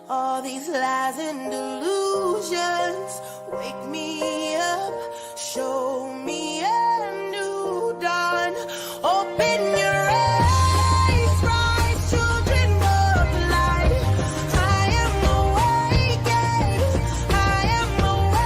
All these lies and delusions wake me up, show me a new dawn. Open your eyes, rise, children of light. I am awakened, I am awakened.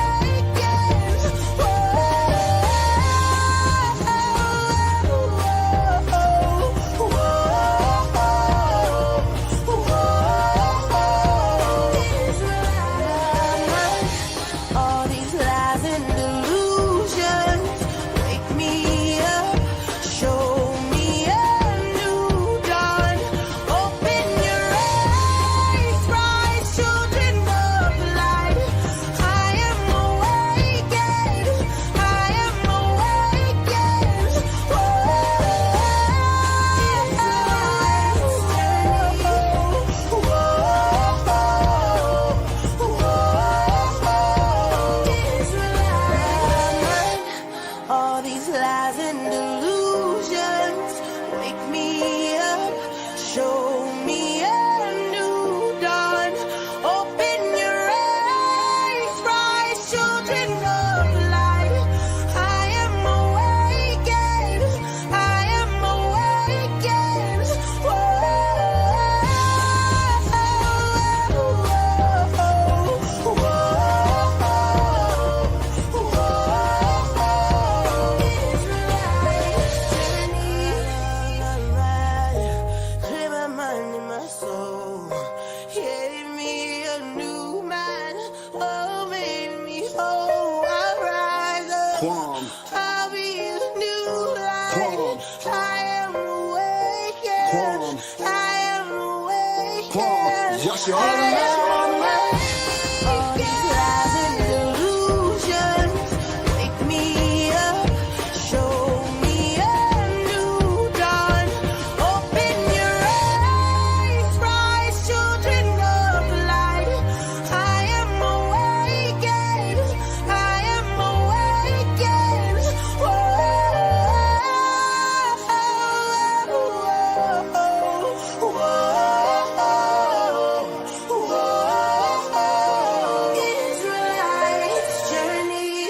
All these lies and delusions wake me up, show me a new dawn. Open your eyes, rise, children of light. I am awakened, I am awakened. All these lies and delusions wake me up, show me a new dawn. Open your eyes, rise, children of light. I am awakened, I am awakened. Clear my mind and my soul. Gave me a new mind. Oh, made me whole. I rise up. I'll be the new light. I am awakened. I am awakened. All these lies and delusions wake me up, show me a new dawn. Open your eyes, rise, children of light. I am awakened, I am awakened. Israelite's journey.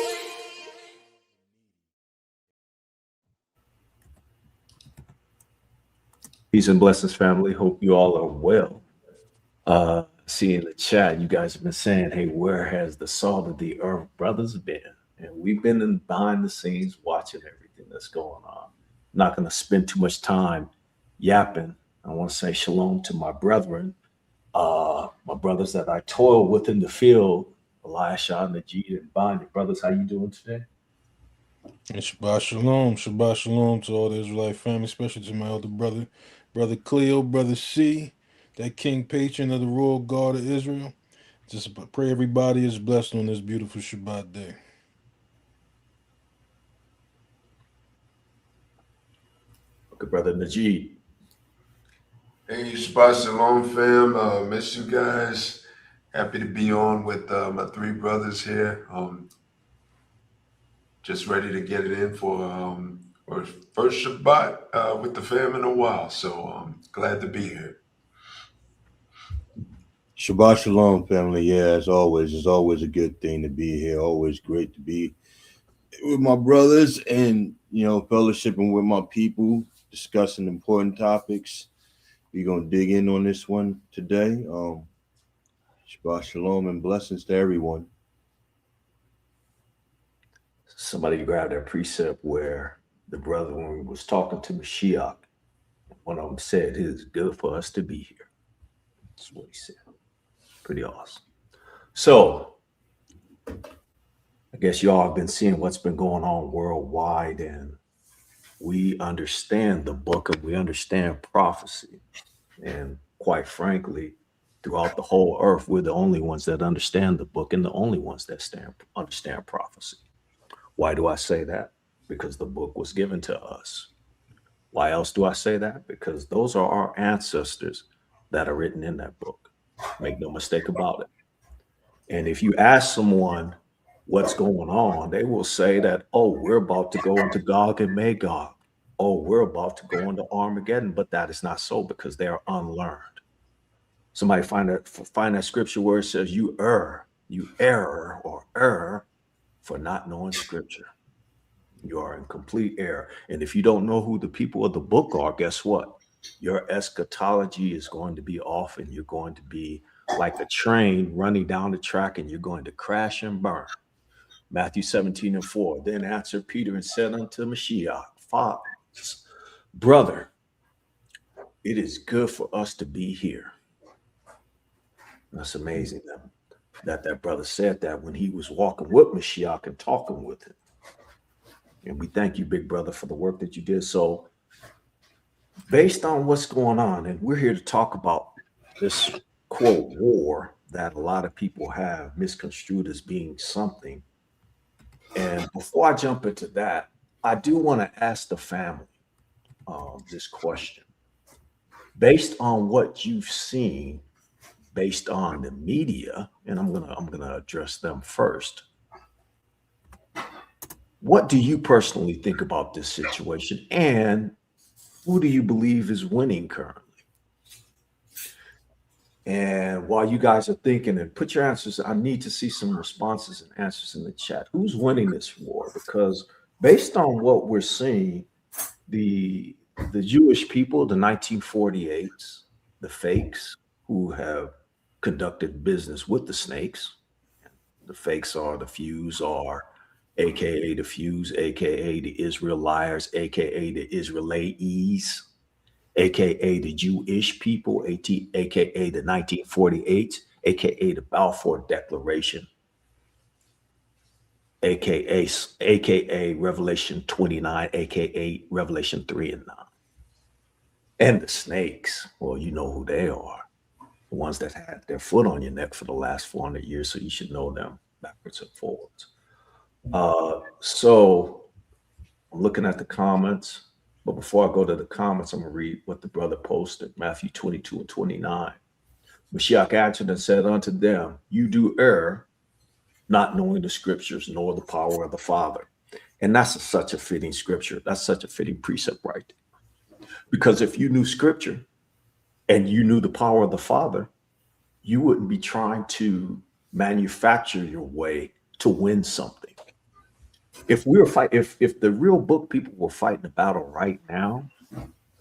Peace and blessings, family. Hope you all are well. See in the chat, you guys have been saying, hey, where has the salt of the earth brothers been? And we've been in behind the scenes watching everything that's going on. Not going to spend too much time yapping. I want to say shalom to my brethren, my brothers that I toil with in the field, Elisha, Najee, and Bonnie. Brothers, how you doing today? And Shabbat Shalom to all the Israelite family, especially to my elder brother, Brother Cleo, Brother C, that King Patron of the Royal Guard of Israel. Just pray everybody is blessed on this beautiful Shabbat day. Okay, Brother Najee. Hey, Shabbat Shalom, fam. Miss you guys. Happy to be on with my three brothers here. Just ready to get it in for our first Shabbat with the fam in a while. So glad to be here. Shabbat Shalom, family. Yeah, as always, it's always a good thing to be here. Always great to be with my brothers and, fellowshipping with my people, discussing important topics. We're going to dig in on this one today. Shabbat Shalom and blessings to everyone. Somebody grabbed that precept where the brother, when we was talking to Mashiach, one of them said, it is good for us to be here. That's what he said. Pretty awesome. So I guess y'all have been seeing what's been going on worldwide, and we understand the book and we understand prophecy. And quite frankly, throughout the whole earth, we're the only ones that understand the book and the only ones that understand prophecy. Why do I say that? Because the book was given to us. Why else do I say that? Because those are our ancestors that are written in that book. Make no mistake about it. And if you ask someone what's going on, they will say that, oh, we're about to go into Gog and Magog. Oh, we're about to go into Armageddon. But that is not so, because they are unlearned. Somebody find that scripture where it says you err or err for not knowing scripture. You are in complete error. And if you don't know who the people of the book are, guess what? Your eschatology is going to be off, and you're going to be like a train running down the track, and you're going to crash and burn. Matthew 17:4. Then answered Peter and said unto Mashiach, Father, brother, it is good for us to be here. That's amazing that brother said that when he was walking with Mashiach and talking with him. And we thank you, big brother, for the work that you did. So based on what's going on, and we're here to talk about this quote war that a lot of people have misconstrued as being something. And before I jump into that, I do want to ask the family this question. Based on what you've seen, based on the media, and I'm gonna address them first. What do you personally think about this situation, and who do you believe is winning currently? And while you guys are thinking, and put your answers, I need to see some responses and answers in the chat. Who's winning this war? Because based on what we're seeing, the Jewish people, the 1948s, the fakes who have conducted business with the snakes. The fakes are the fuse are aka the fuse, aka the Israel liars, aka the Israelis, aka the Jewish people, aka the 1948s, aka the Balfour Declaration, aka Revelation 29, aka Revelation 3 and 9. And the snakes, well, you know who they are. The ones that had their foot on your neck for the last 400 years, so you should know them backwards and forwards. So I'm looking at the comments, but before I go to the comments, I'm going to read what the brother posted, Matthew 22:29. Mashiach answered and said unto them, you do err, not knowing the scriptures, nor the power of the Father. And that's such a fitting scripture. That's such a fitting precept right there. Because if you knew scripture and you knew the power of the Father, you wouldn't be trying to manufacture your way to win something. If we were if the real book people were fighting a battle right now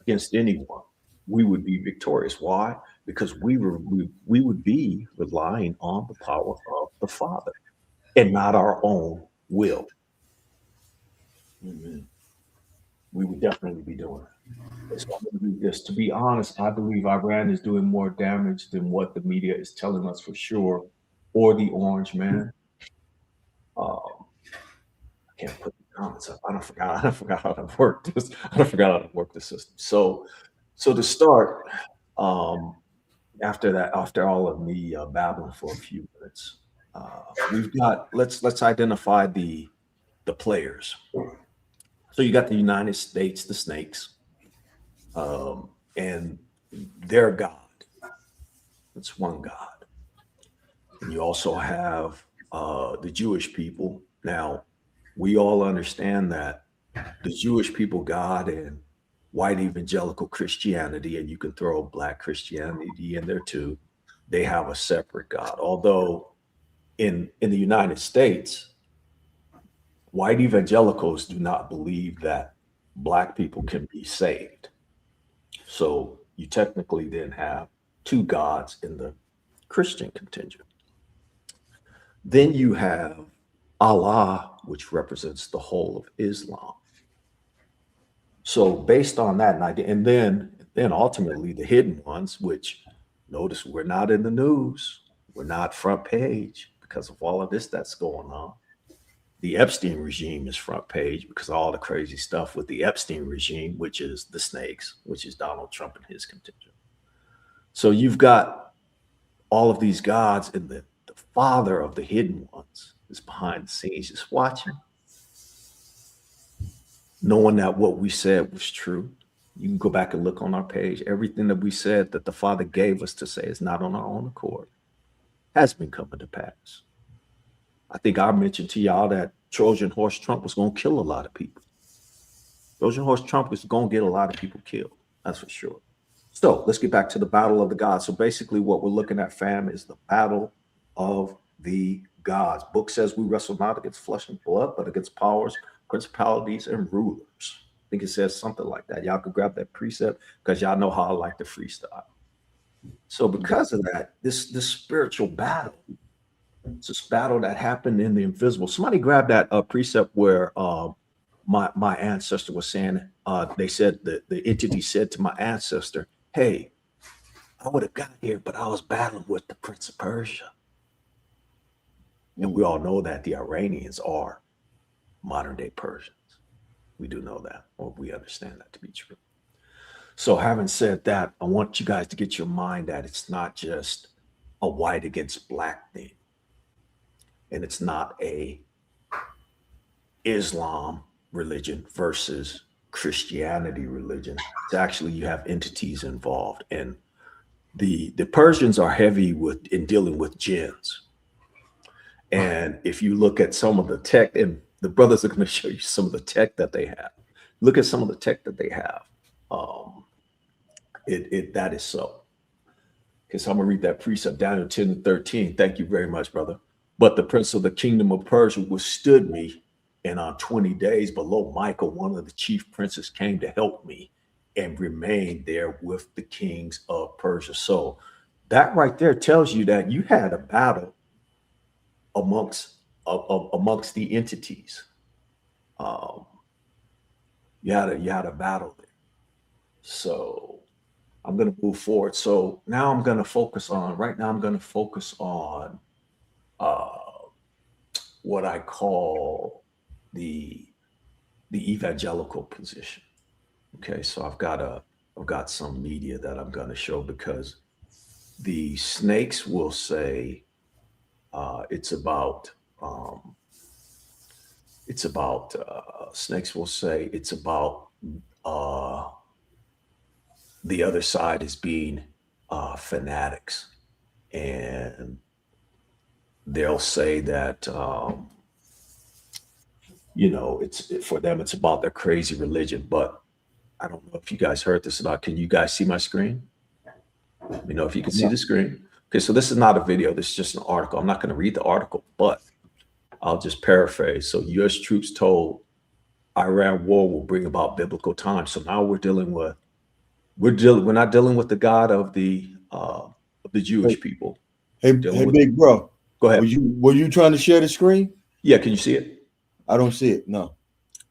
against anyone, we would be victorious. Why? Because we would be relying on the power of the Father and not our own will. Mm-hmm. We would definitely be doing it. So I'm going to read this. To be honest, I believe Iran is doing more damage than what the media is telling us for sure, or the Orange Man. I can't put the comments up. I forgot how to work this. I forgot how to work the system. So to start, after all of me babbling for a few minutes, we've got let's identify the players. So you got the United States, the snakes, and their God. It's one God. And you also have the Jewish people. Now, we all understand that the Jewish people, God, and white evangelical Christianity, and you can throw black Christianity in there too, they have a separate God. Although in the United States, white evangelicals do not believe that black people can be saved. So you technically then have two gods in the Christian contingent. Then you have Allah, which represents the whole of Islam. So based on that idea, and then ultimately the hidden ones, which notice we're not in the news, we're not front page because of all of this that's going on. The Epstein regime is front page because of all the crazy stuff with the Epstein regime, which is the snakes, which is Donald Trump and his contingent. So you've got all of these gods, and the father of the hidden ones is behind the scenes just watching, knowing that what we said was true. You can go back and look on our page. Everything that we said that the Father gave us to say is not on our own accord, has been coming to pass. I think I mentioned to y'all that Trojan horse Trump was going to kill a lot of people. Trojan horse Trump was going to get a lot of people killed. That's for sure. So let's get back to the battle of the gods. So basically, what we're looking at, fam, is the battle of the gods. Book says we wrestle not against flesh and blood, but against powers, principalities, and rulers. I think it says something like that. Y'all could grab that precept because y'all know how I like to freestyle. So because of that, this spiritual battle, it's this battle that happened in the invisible. Somebody grab that precept where my ancestor was saying, they said that the entity said to my ancestor, hey, I would have got here, but I was battling with the Prince of Persia. And we all know that the Iranians are modern day Persians. We do know that, or we understand that to be true. So, having said that, I want you guys to get your mind that it's not just a white against black thing, and it's not a Islam religion versus Christianity religion. It's actually you have entities involved, and the Persians are heavy with in dealing with jinns. And if you look at some of the tech, and the brothers are going to show you some of the tech that they have. Look at some of the tech that they have. That is so. Okay, so I'm gonna read that precept, Daniel 10 and 13. Thank you very much, brother. But the prince of the kingdom of Persia withstood me, and on 20 days below Michael, one of the chief princes, came to help me and remained there with the kings of Persia. So that right there tells you that you had a battle amongst amongst the entities. Um, you had a battle there. So I'm going to move forward. So now I'm going to focus on, right now, I'm going to focus on uh, what I call the evangelical position. Okay, so I've got some media that I'm going to show because the snakes will say it's about snakes will say it's about uh, the other side is being fanatics, and they'll say that it's for them it's about their crazy religion. But I don't know if you guys heard this or not. Can you guys see my screen? Let me know if you can see Yeah. the screen. Okay, so this is not a video. This is just an article. I'm not going to read the article, but I'll just paraphrase. So U.S. troops told Iran war will bring about biblical times. So now we're not dealing with the God of the Hey, Jewish people. hey, Dealing hey, with big bro. Go Were ahead. you trying to share the screen? Yeah, can you see it? I don't see it. No.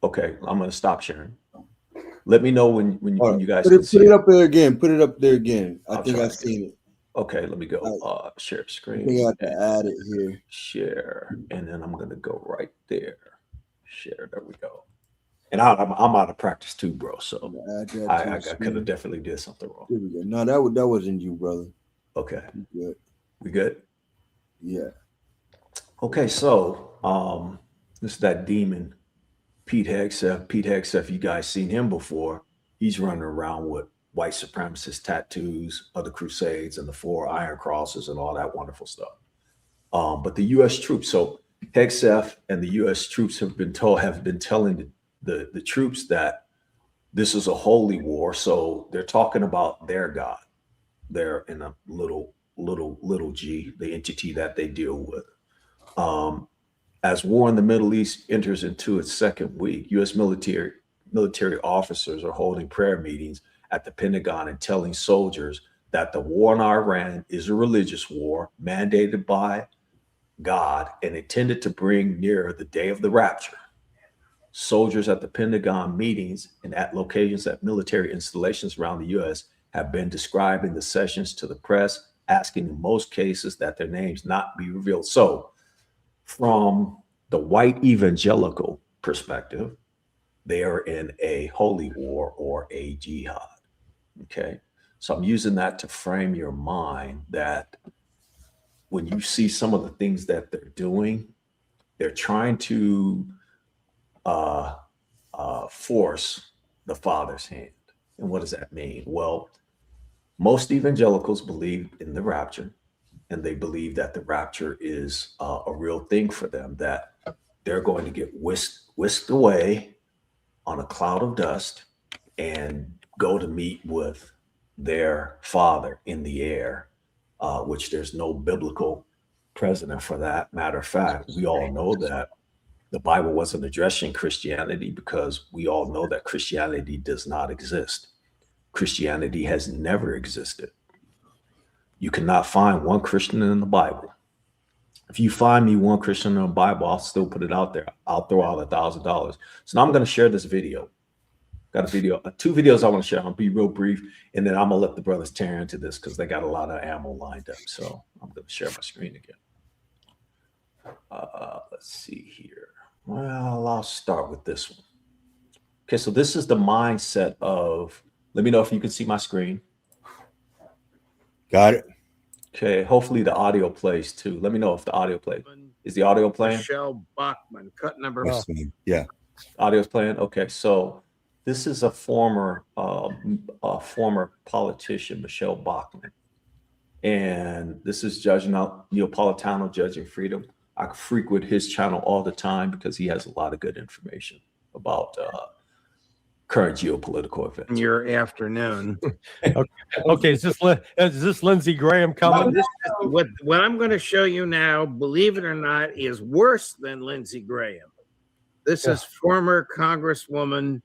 Okay, I'm gonna stop sharing. Let me know All when right. you guys Put can it see put it it. up there again. Put it up there again. I I'll think try I've again. seen it. Okay, let me I, go share I think I screen have to and add it here. share, and then I'm gonna go right there. Share. There we go. And I'm out of practice too, bro. I'm So gonna add that to I the could have screen. definitely did something wrong. There we go. No, that wasn't you, brother. Okay, You good? we good? Yeah. Okay, so this is that demon Pete Hegseth. Pete Hegseth, you guys seen him before. He's running around with white supremacist tattoos of the Crusades and the four iron crosses and all that wonderful stuff. But the U.S. troops, so Hegseth and the U.S. troops have been telling the troops that this is a holy war. So they're talking about their God. They're in a little g, the entity that they deal with. Um, as war in the Middle East enters into its second week, U.S. military officers are holding prayer meetings at the Pentagon and telling soldiers that the war in Iran is a religious war mandated by God and intended to bring nearer the day of the rapture. Soldiers at the Pentagon meetings and at locations at military installations around the U.S. have been describing the sessions to the press, asking in most cases that their names not be revealed. So, from the white evangelical perspective, they are in a holy war or a jihad. Okay. So I'm using that to frame your mind that when you see some of the things that they're doing, they're trying to uh, force the Father's hand. And what does that mean? Well, most evangelicals believe in the rapture, and they believe that the rapture is a real thing for them, that they're going to get whisked away on a cloud of dust and go to meet with their father in the air, which there's no biblical precedent for that. Matter of fact, we all know that the Bible wasn't addressing Christianity because we all know that Christianity does not exist. Christianity has never existed. You cannot find one Christian in the Bible. If you find me one Christian in the Bible, I'll still put it out there. I'll throw out $1,000. So now I'm going to share this video. Got a video, 2 videos I want to share. I'll be real brief, and then I'm going to let the brothers tear into this because they got a lot of ammo lined up. So I'm going to share my screen again. Let's see here. Well, I'll start with this one. Okay, so this is the mindset of, let me know if you can see my screen. Got it. Okay, hopefully the audio plays too. Let me know if the audio plays. Is the audio playing? Michelle Bachmann, cut number 4. Yeah. Audio's playing? Okay, so this is a former politician, Michelle Bachmann. And this is Judge Neapolitano, Judging Freedom. I frequent his channel all the time because he has a lot of good information about current geopolitical events. In your afternoon. Okay, is this Lindsey Graham coming? What I'm going to show you now, believe it or not, is worse than Lindsey Graham. This is former Congresswoman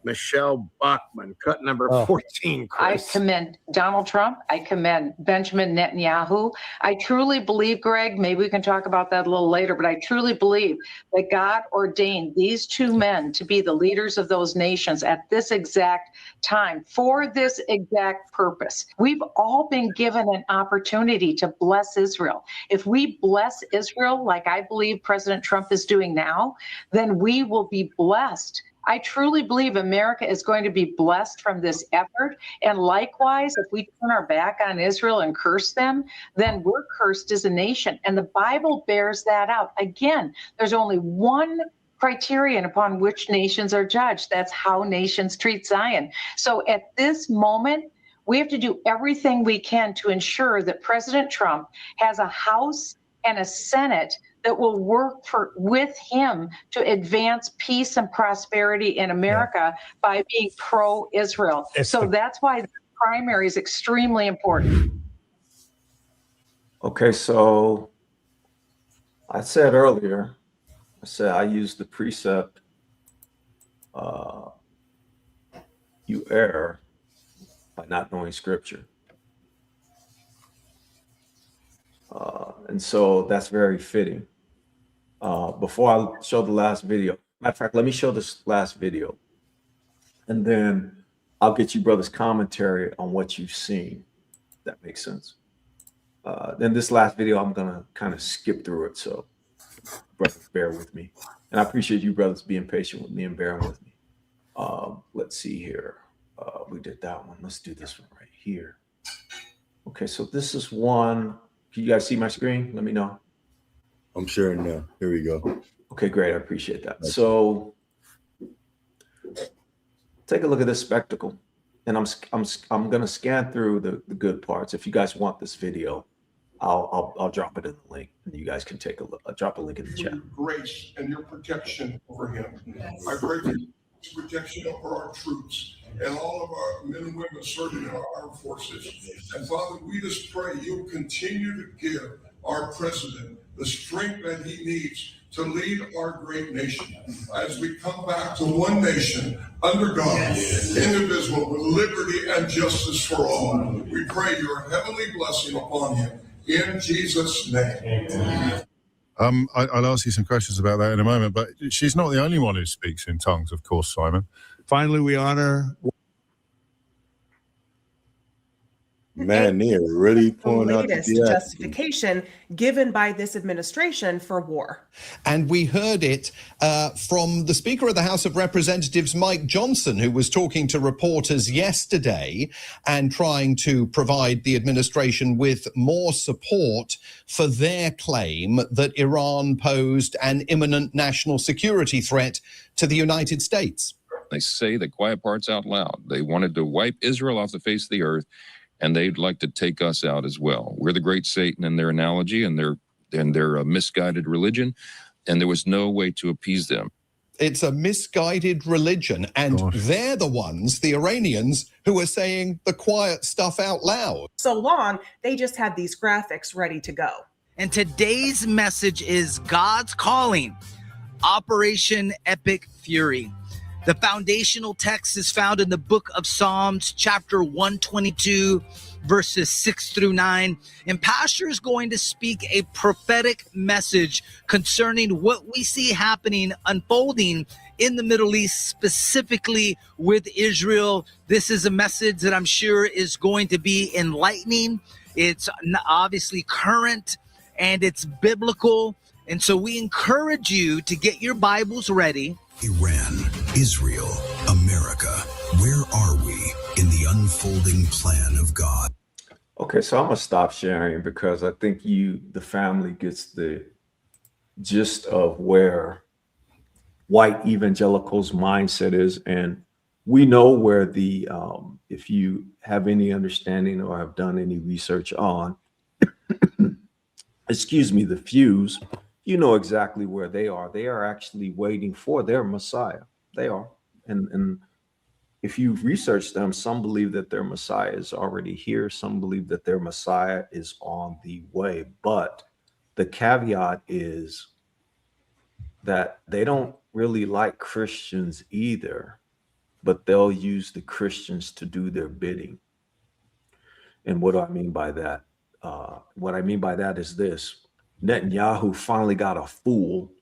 Michelle Bachmann, cut number 14. I Chris. commend Donald Trump. I commend Benjamin Netanyahu. I truly believe, Greg, maybe we can talk about that a little later, but I truly believe that God ordained these 2 men to be the leaders of those nations at this exact time for this exact purpose. We've all been given an opportunity to bless Israel. If we bless Israel, like I believe President Trump is doing now, then we will be blessed. I truly believe America is going to be blessed from this effort. And likewise, if we turn our back on Israel and curse them, then we're cursed as a nation. And the Bible bears that out. Again, there's only one criterion upon which nations are judged. That's how nations treat Zion. So at this moment, we have to do everything we can to ensure that President Trump has a House and a Senate that will work with him to advance peace and prosperity in America by being pro-Israel. So that's why the primary is extremely important. Okay, so I said earlier, I used the precept, you err by not knowing scripture. And so that's very fitting. Before I show the last video, matter of fact, let me show this last video, and then I'll get you brothers' commentary on what you've seen. If that makes sense. Then this last video, I'm gonna kind of skip through it, so brothers, bear with me. And I appreciate you brothers being patient with me and bearing with me. Let's see here. We did that one. Let's do this one right here. Okay, so this is one. Can you guys see my screen? Let me know. I'm sharing now. Here we go. Okay, great. I appreciate that. So take a look at this spectacle, and I'm gonna scan through the good parts. If you guys want this video, I'll drop it in the link, and you guys can take a look. I'll drop a link in the chat. Your grace and your protection over him. I pray for your protection over our troops and all of our men and women serving in our armed forces. And Father, we just pray you'll continue to give our president the strength that he needs to lead our great nation as we come back to one nation under God, indivisible, with liberty and justice for all. We pray your heavenly blessing upon him in Jesus' name. I'll ask you some questions about that in a moment, but she's not the only one who speaks in tongues, of course, Simon. Finally, we honor... Man, they're really pouring out the latest justification given by this administration for war. And we heard it from the Speaker of the House of Representatives, Mike Johnson, who was talking to reporters yesterday and trying to provide the administration with more support for their claim that Iran posed an imminent national security threat to the United States. They say the quiet parts out loud. They wanted to wipe Israel off the face of the earth, and they'd like to take us out as well. We're the great Satan in their analogy and their misguided religion, and there was no way to appease them. It's a misguided religion, and they're the ones, the Iranians, who are saying the quiet stuff out loud. So long, they just had these graphics ready to go. And today's message is God's calling, Operation Epic Fury. The foundational text is found in the book of Psalms, chapter 122, verses 6 through 9. And Pastor is going to speak a prophetic message concerning what we see happening, unfolding in the Middle East, specifically with Israel. This is a message that I'm sure is going to be enlightening. It's obviously current and it's biblical. And so we encourage you to get your Bibles ready. Iran, Israel, America. Where are we in the unfolding plan of God? Okay, so I'm gonna stop sharing because I think the family gets the gist of where white evangelicals' mindset is, and we know where the if you have any understanding or have done any research on, excuse me, the Fews, you know exactly where they are. They are actually waiting for their Messiah. They are, and if you research them, some believe that their Messiah is already here. Some believe that their Messiah is on the way. But the caveat is that they don't really like Christians either, but they'll use the Christians to do their bidding. And what do I mean by that? What I mean by that is this. Netanyahu finally got a fool,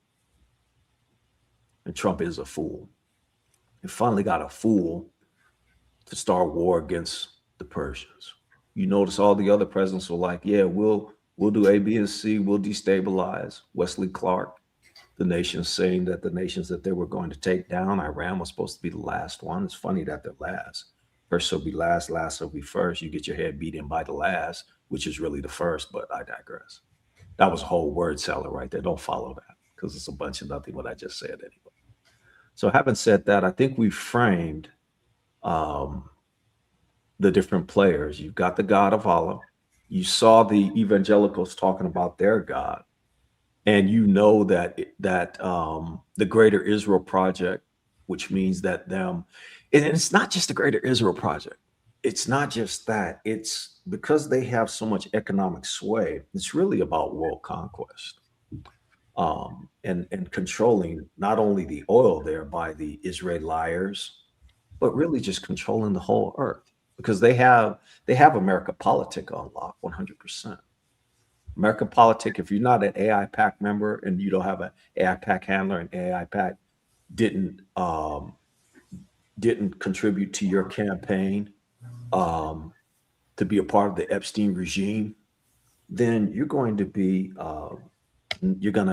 and Trump is a fool. He finally got a fool to start war against the Persians. You notice all the other presidents were like, yeah, we'll do A, B, and C, we'll destabilize. Wesley Clark, the nations saying that the nations that they were going to take down, Iran was supposed to be the last one. It's funny that they're last. First will be last, last will be first. You get your head beat in by the last, which is really the first, but I digress. That was a whole word salad right there. Don't follow that because it's a bunch of nothing what I just said anyway. So having said that, I think we framed the different players. You've got the God of Allah. You saw the evangelicals talking about their God. And you know that the Greater Israel Project, which means that and it's not just the Greater Israel Project. It's not just that. It's because they have so much economic sway. It's really about world conquest and controlling not only the oil there by the Israelites, but really just controlling the whole earth because they have America politic on lock 100%. American politic, if you're not an AIPAC member and you don't have an AIPAC handler and AIPAC didn't contribute to your campaign to be a part of the Epstein regime, then you're going to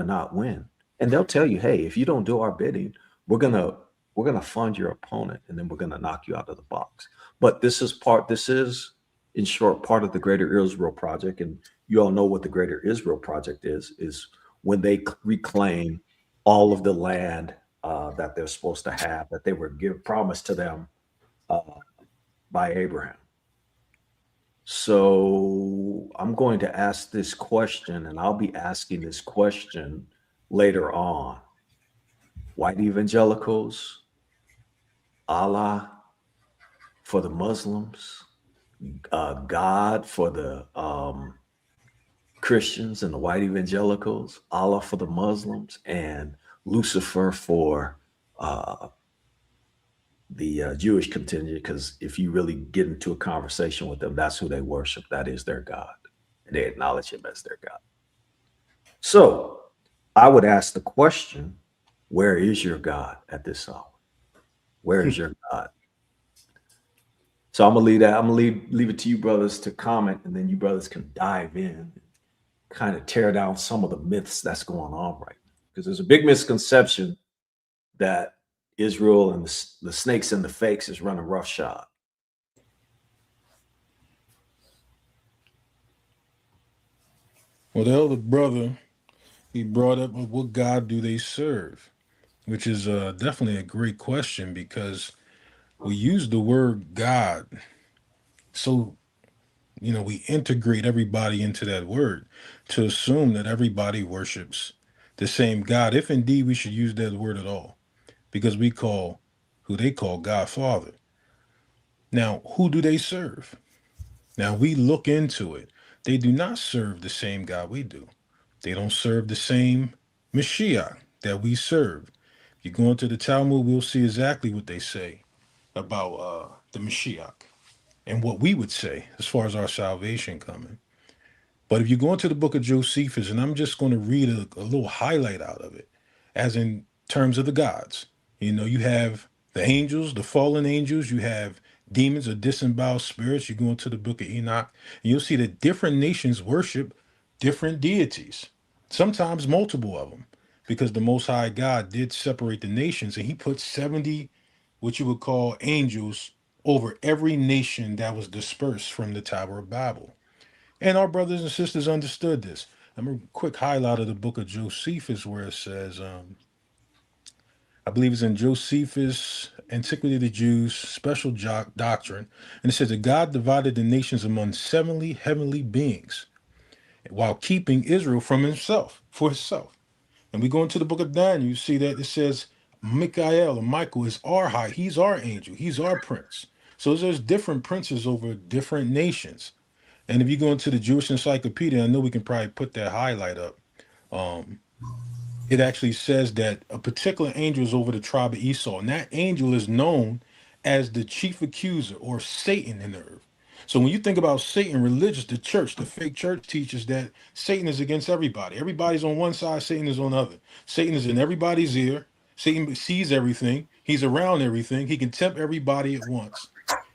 not win. And they'll tell you, hey, if you don't do our bidding, we're gonna fund your opponent and then we're gonna knock you out of the box. But this is in short part of the Greater Israel Project, and you all know what the Greater Israel Project is when they reclaim all of the land that they're supposed to have, that they were promised to them by Abraham. So I'm going to ask this question, and I'll be asking this question later on. White evangelicals, Allah for the Muslims, God for the Christians and the white evangelicals, Allah for the Muslims, and Lucifer for the Jewish contingent, because if you really get into a conversation with them, that's who they worship. That is their God. And they acknowledge him as their God. So I would ask the question, where is your God at this hour? Where is your God? So I'm gonna leave that. I'm gonna leave it to you brothers to comment, and then you brothers can dive in, kind of tear down some of the myths that's going on right now. Because there's a big misconception that Israel and the snakes and the fakes is running roughshod. Well, the elder brother, he brought up what God do they serve, which is definitely a great question because we use the word God. So, we integrate everybody into that word to assume that everybody worships the same God, if indeed we should use that word at all. because we call who they call God Father. Now, who do they serve? Now, we look into it. They do not serve the same God we do. They don't serve the same Mashiach that we serve. If you go into the Talmud, we'll see exactly what they say about the Mashiach and what we would say as far as our salvation coming. But if you go into the book of Josephus, and I'm just going to read a little highlight out of it, as in terms of the gods. You know, you have the angels, the fallen angels, you have demons or disemboweled spirits. You go into the book of Enoch, and you'll see that different nations worship different deities, sometimes multiple of them, because the Most High God did separate the nations, and he put 70, what you would call angels, over every nation that was dispersed from the Tower of Babel. And our brothers and sisters understood this. I'm a quick highlight of the book of Josephus where it says, I believe it's in Josephus, Antiquity of the Jews, Special Doctrine. And it says that God divided the nations among 70 heavenly beings while keeping Israel from himself, for himself. And we go into the book of Daniel, you see that it says Michael or Michael is our high, he's our angel, he's our prince. So there's different princes over different nations. And if you go into the Jewish Encyclopedia, I know we can probably put that highlight up. It actually says that a particular angel is over the tribe of Esau, and that angel is known as the chief accuser or Satan in the earth. So when you think about Satan, religious, the church, the fake church teaches that Satan is against everybody. Everybody's on one side, Satan is on the other. Satan is in everybody's ear. Satan sees everything. He's around everything. He can tempt everybody at once.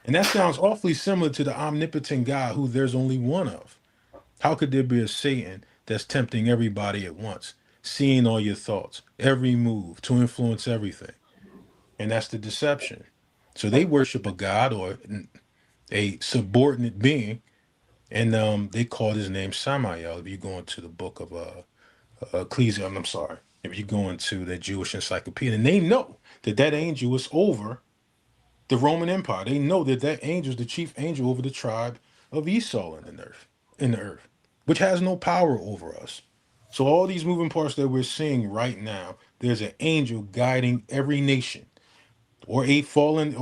And that sounds awfully similar to the omnipotent God who there's only one of. How could there be a Satan that's tempting everybody at once, seeing all your thoughts, every move to influence everything? And that's the deception. So they worship a God or a subordinate being, and they called his name Samael. If you go into the book of Ecclesiastes, I'm sorry, if you go into the Jewish encyclopedia, and they know that that angel is over the Roman Empire. They know that that angel is the chief angel over the tribe of Esau in the earth, which has no power over us. So all these moving parts that we're seeing right now, there's an angel guiding every nation, or a fallen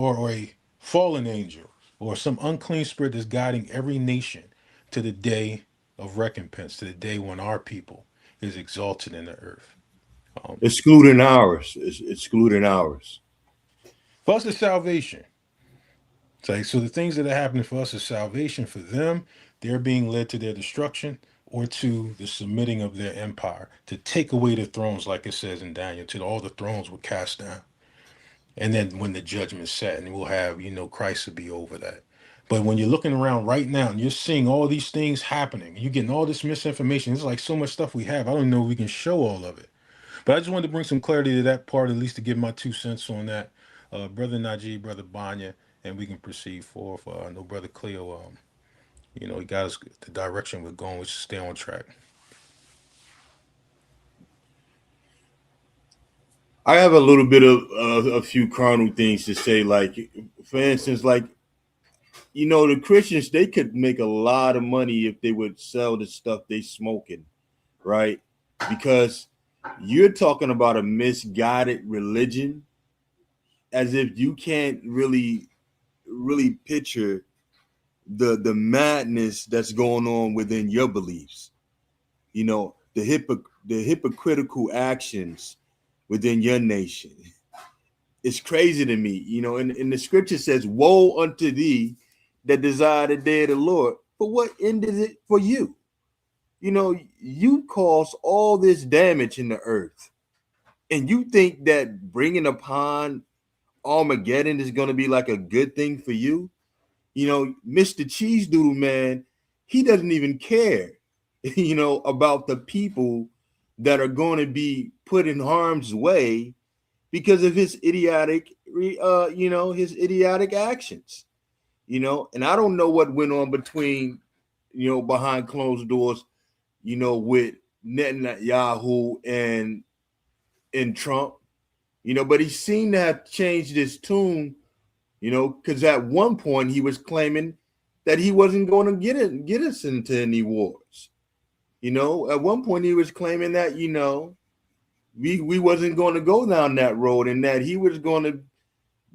angel, or some unclean spirit that's guiding every nation to the day of recompense, to the day when our people is exalted in the earth. Excluding ours. Excluding ours. For us, it's salvation. So the things that are happening for us is salvation. For them, they're being led to their destruction or to the submitting of their empire, to take away the thrones, like it says in Daniel, till all the thrones were cast down. And then when the judgment set, and we'll have, Christ will be over that. But when you're looking around right now and you're seeing all these things happening, you're getting all this misinformation. It's like so much stuff we have. I don't know if we can show all of it. But I just wanted to bring some clarity to that part, at least to give my 2 cents on that. Brother Najee, Brother Banya, and we can proceed forth. I know Brother Cleo, he got us the direction we're going. We should stay on track. I have a little bit of a few carnal things to say. Like, for instance, the Christians, they could make a lot of money if they would sell the stuff they smoking, right? Because you're talking about a misguided religion, as if you can't really picture the madness that's going on within your beliefs. The hypocritical actions within your nation. It's crazy to me. And the scripture says, woe unto thee that desire the day of the Lord. But what end is it for you? You cause all this damage in the earth. And you think that bringing upon Armageddon is going to be like a good thing for you? Mr. Cheese Doodle Man, he doesn't even care, about the people that are going to be put in harm's way because of his idiotic actions. And I don't know what went on between, behind closed doors, with Netanyahu and Trump, but he seemed to have changed his tune, because at one point he was claiming that he wasn't going to get us into any wars. At one point he was claiming that, we wasn't going to go down that road, and that he was going to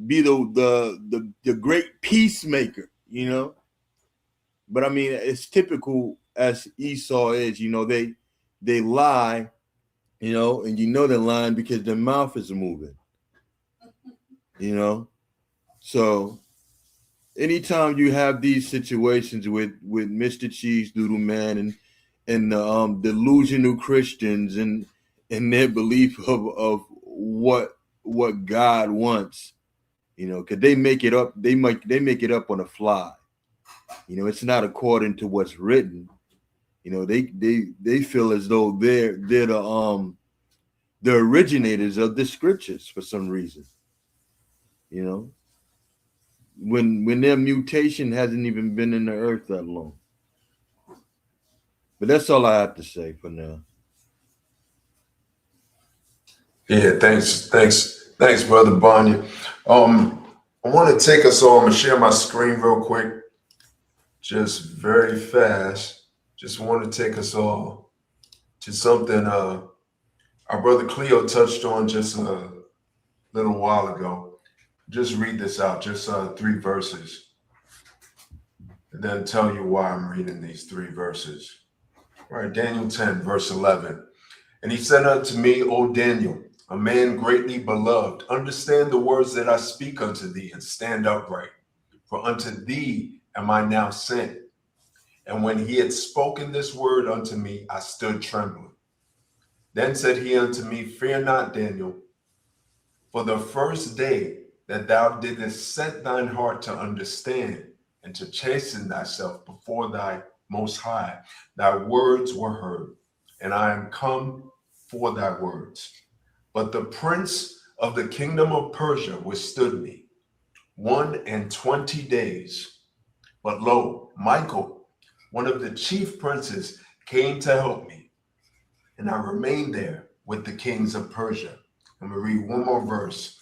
be the great peacemaker, you know. But I mean, it's typical as Esau is, you know, they lie, you know, and you know they're lying because their mouth is moving, you know. So anytime you have these situations with Mr. Cheese Doodle Man and delusional Christians and their belief of what God wants, you know, because they make it up, they make it up on the fly. You know, it's not according to what's written. You know, they feel as though they're the originators of the scriptures for some reason. You know, when their mutation hasn't even been in the earth that long. But that's all I have to say for now. Yeah, thanks, Brother Bonnier. I want to take us all. I'm gonna share my screen real quick, just very fast. Just want to take us all to something our brother Cleo touched on just a little while ago. Just read this out, just 3 verses, and then tell you why I'm reading these 3 verses. All right, Daniel 10, verse 11. And he said unto me, O Daniel, a man greatly beloved, understand the words that I speak unto thee, and stand upright. For unto thee am I now sent. And when he had spoken this word unto me, I stood trembling. Then said he unto me, Fear not, Daniel, for the first day that thou didst set thine heart to understand and to chasten thyself before thy Most High, thy words were heard, and I am come for thy words. But the prince of the kingdom of Persia withstood me 21 days. But lo, Michael, one of the chief princes, came to help me, and I remained there with the kings of Persia. I'm going to read one more verse.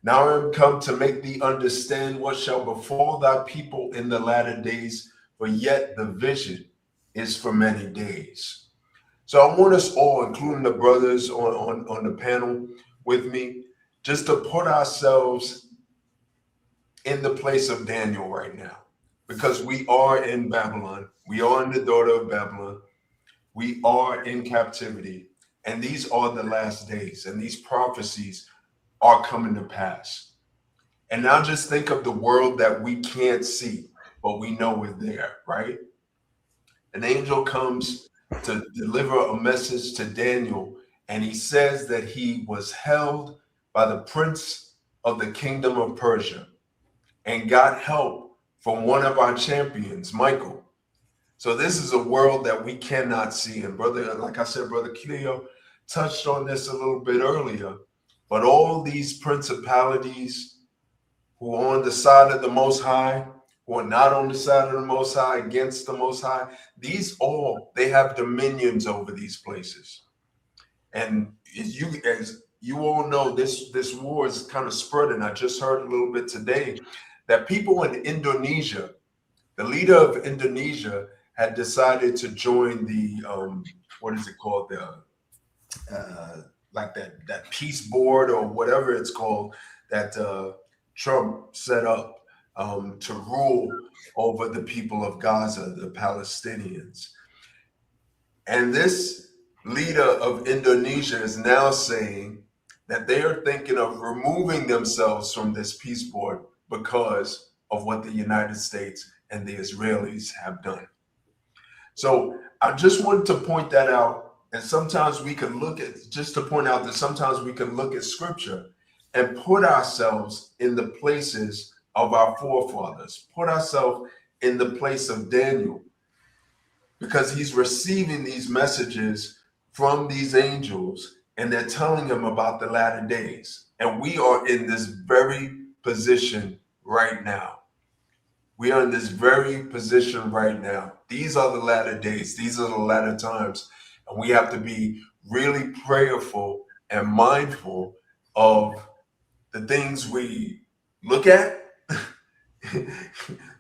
Now I am come to make thee understand what shall befall thy people in the latter days, for yet the vision is for many days. So I want us all, including the brothers on the panel with me, just to put ourselves in the place of Daniel right now, because we are in Babylon. We are in the daughter of Babylon. We are in captivity, and these are the last days, and these prophecies are coming to pass. And now just think of the world that we can't see, but we know is there, right? An angel comes to deliver a message to Daniel, and he says that he was held by the prince of the kingdom of Persia and got help from one of our champions, Michael. So this is a world that we cannot see. And brother, like I said, Brother Cleo touched on this a little bit earlier, but all these principalities who are on the side of the Most High, who are not on the side of the Most High, against the Most High, they have dominions over these places. And as you all know, this war is kind of spreading. I just heard a little bit today that people in Indonesia, the leader of Indonesia had decided to join the, what is it called? Like that peace board or whatever it's called that Trump set up to rule over the people of Gaza, the Palestinians. And this leader of Indonesia is now saying that they are thinking of removing themselves from this peace board because of what the United States and the Israelis have done. So I just wanted to point that out. And sometimes we can look at, just to point out that sometimes we can look at scripture and put ourselves in the places of our forefathers, put ourselves in the place of Daniel, because he's receiving these messages from these angels and they're telling him about the latter days. And we are in this very position right now. We are in this very position right now. These are the latter days. These are the latter times. And we have to be really prayerful and mindful of the things we look at,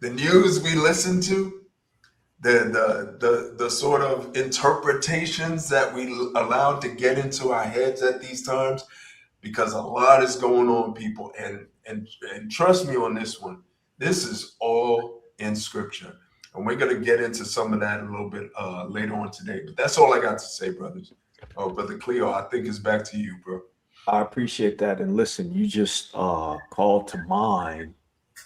the news we listen to, the sort of interpretations that we allowed to get into our heads at these times, because a lot is going on, people, and trust me on this one. This is all in scripture, and we're gonna get into some of that a little bit later on today. But that's all I got to say, brothers. Oh, Brother Cleo, I think it's back to you, bro. I appreciate that. And listen, you just called to mind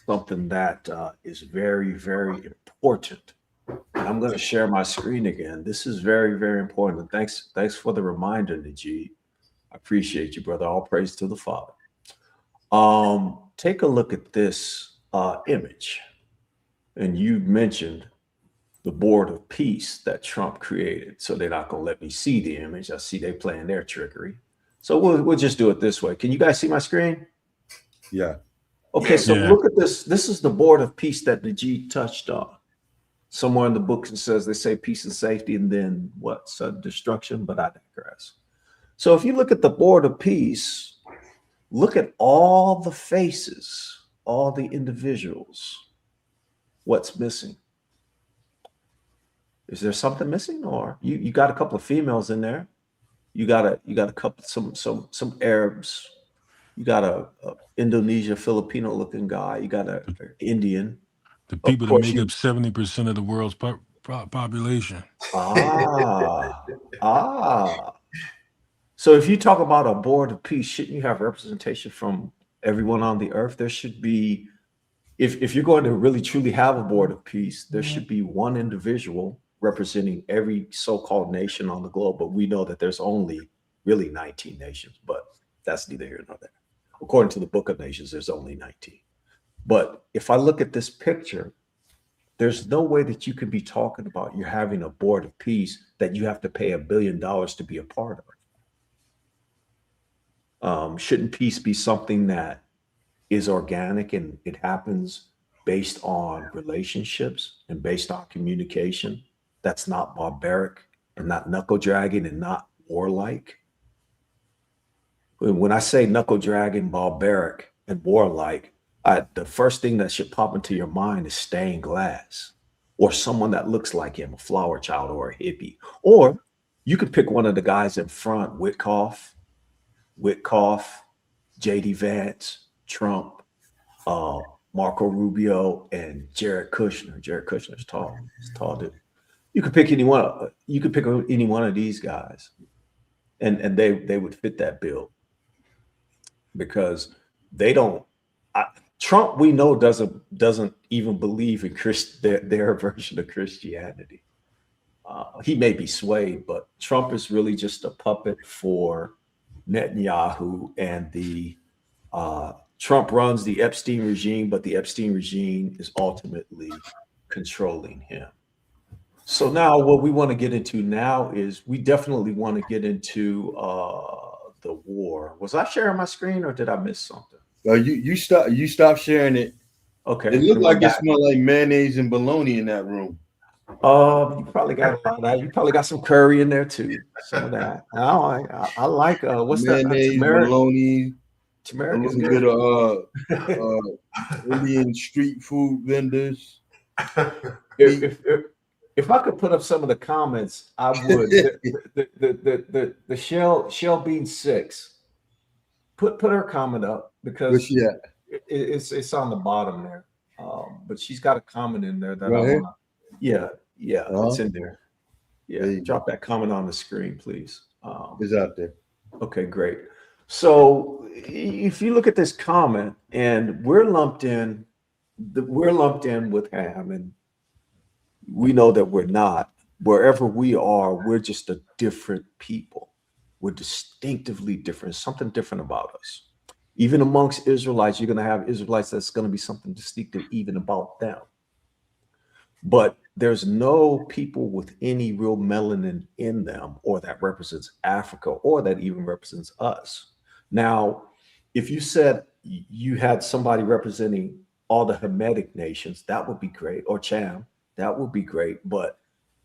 something that is very, very important. And I'm going to share my screen again. This is very, very important. Thanks for the reminder, Najee. I appreciate you, brother. All praise to the Father. Take a look at this image. And you mentioned the board of peace that Trump created. So they're not going to let me see the image. I see they playing their trickery. So we'll just do it this way. Can you guys see my screen? Yeah. Okay, so look at this. This is the board of peace that Najee touched on. Somewhere in the book it says they say peace and safety, and then what? Sudden destruction, but I digress. So if you look at the board of peace, look at all the faces, all the individuals. What's missing? Is there something missing? Or you got a couple of females in there. You got a couple some Arabs. You got a Indonesia Filipino looking guy. You got a Indian. The people that make up 70% of the world's population. So if you talk about a board of peace, shouldn't you have representation from everyone on the earth? There should be, if you're going to really truly have a board of peace, there should be one individual representing every so-called nation on the globe. But we know that there's only really 19 nations, but that's neither here nor there. According to the Book of Nations, there's only 19. But if I look at this picture, there's no way that you can be talking about you're having a board of peace that you have to pay $1 billion to be a part of. Shouldn't peace be something that is organic and it happens based on relationships and based on communication? That's not barbaric and not knuckle dragging and not warlike. When I say knuckle dragging, barbaric, and warlike, the first thing that should pop into your mind is stained glass or someone that looks like him, a flower child or a hippie. Or you could pick one of the guys in front, Witkoff, J.D. Vance, Trump, Marco Rubio, and Jared Kushner. Jared Kushner's tall. He's a tall dude. You could pick any one. You could pick any one of these guys, and they would fit that bill because they don't. Trump, we know, doesn't even believe in their version of Christianity. He may be swayed, but Trump is really just a puppet for Netanyahu, and the Trump runs the Epstein regime, but the Epstein regime is ultimately controlling him. So now what we want to get into now is we definitely want to get into the war. Was I sharing my screen or did I miss something? You stop sharing it. Okay. It looked like it smelled like mayonnaise and bologna in that room. You probably got a lot of that. You probably got some curry in there too. Some of that. I like what's mayonnaise, that? Bologna. Turmeric is good. Indian street food vendors. If I could put up some of the comments, I would. the Shell Bean 6. Put her comment up because it's on the bottom there. But she's got a comment in there that I want to. Yeah, it's in there. Yeah, drop that comment on the screen, please. It's out there. Okay, great. So if you look at this comment, and we're lumped in with Ham, and we know that we're not. Wherever we are, we're just a different people. We're distinctively different. Something different about us. Even amongst Israelites, you're going to have Israelites that's going to be something distinctive even about them. But there's no people with any real melanin in them, or that represents Africa, or that even represents us. Now, if you said you had somebody representing all the Hamitic nations, that would be great, or Cham, that would be great. But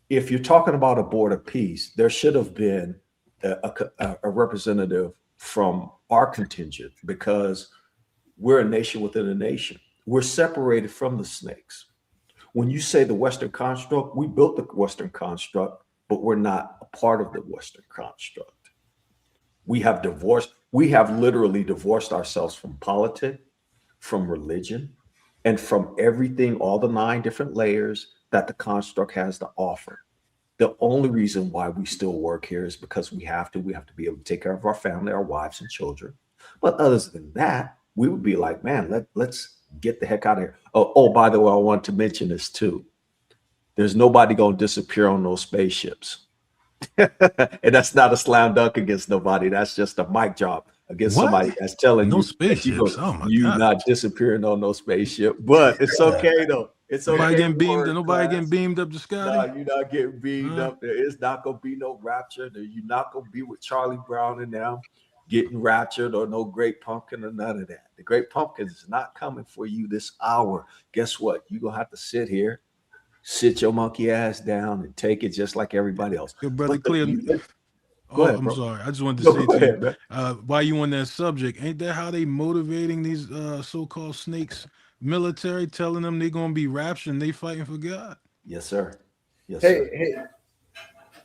if you're talking about a board of peace, there should have been a representative from our contingent, because we're a nation within a nation. We're separated from the snakes. When you say the Western construct, we built the Western construct, but we're not a part of the Western construct. We have literally divorced ourselves from politics, from religion, and from everything, all the 9 different layers that the construct has to offer. The only reason why we still work here is because we have to be able to take care of our family, our wives and children. But other than that, we would be like, man, let's get the heck out of here. Oh, by the way, I want to mention this too. There's nobody going to disappear on those spaceships. And that's not a slam dunk against nobody. That's just a mic drop against somebody that's telling you spaceships. Oh my you God. not disappearing on no spaceship. But it's okay though. It's Nobody okay. getting beamed up to Scotty. No, you're not getting beamed up. There is not gonna be no rapture. You're not gonna be with Charlie Brown and them getting raptured, or no Great Pumpkin, or none of that. The Great Pumpkin is not coming for you this hour. Guess what? You're gonna have to sit your monkey ass down and take it just like everybody else. Your brother Cleo. Go ahead, I'm bro. sorry. I just wanted to say to ahead, you, while you on that subject, ain't that how they motivating these so-called snakes military, telling them they're gonna be raptured and they fighting for God? Yes, sir. Yes, sir.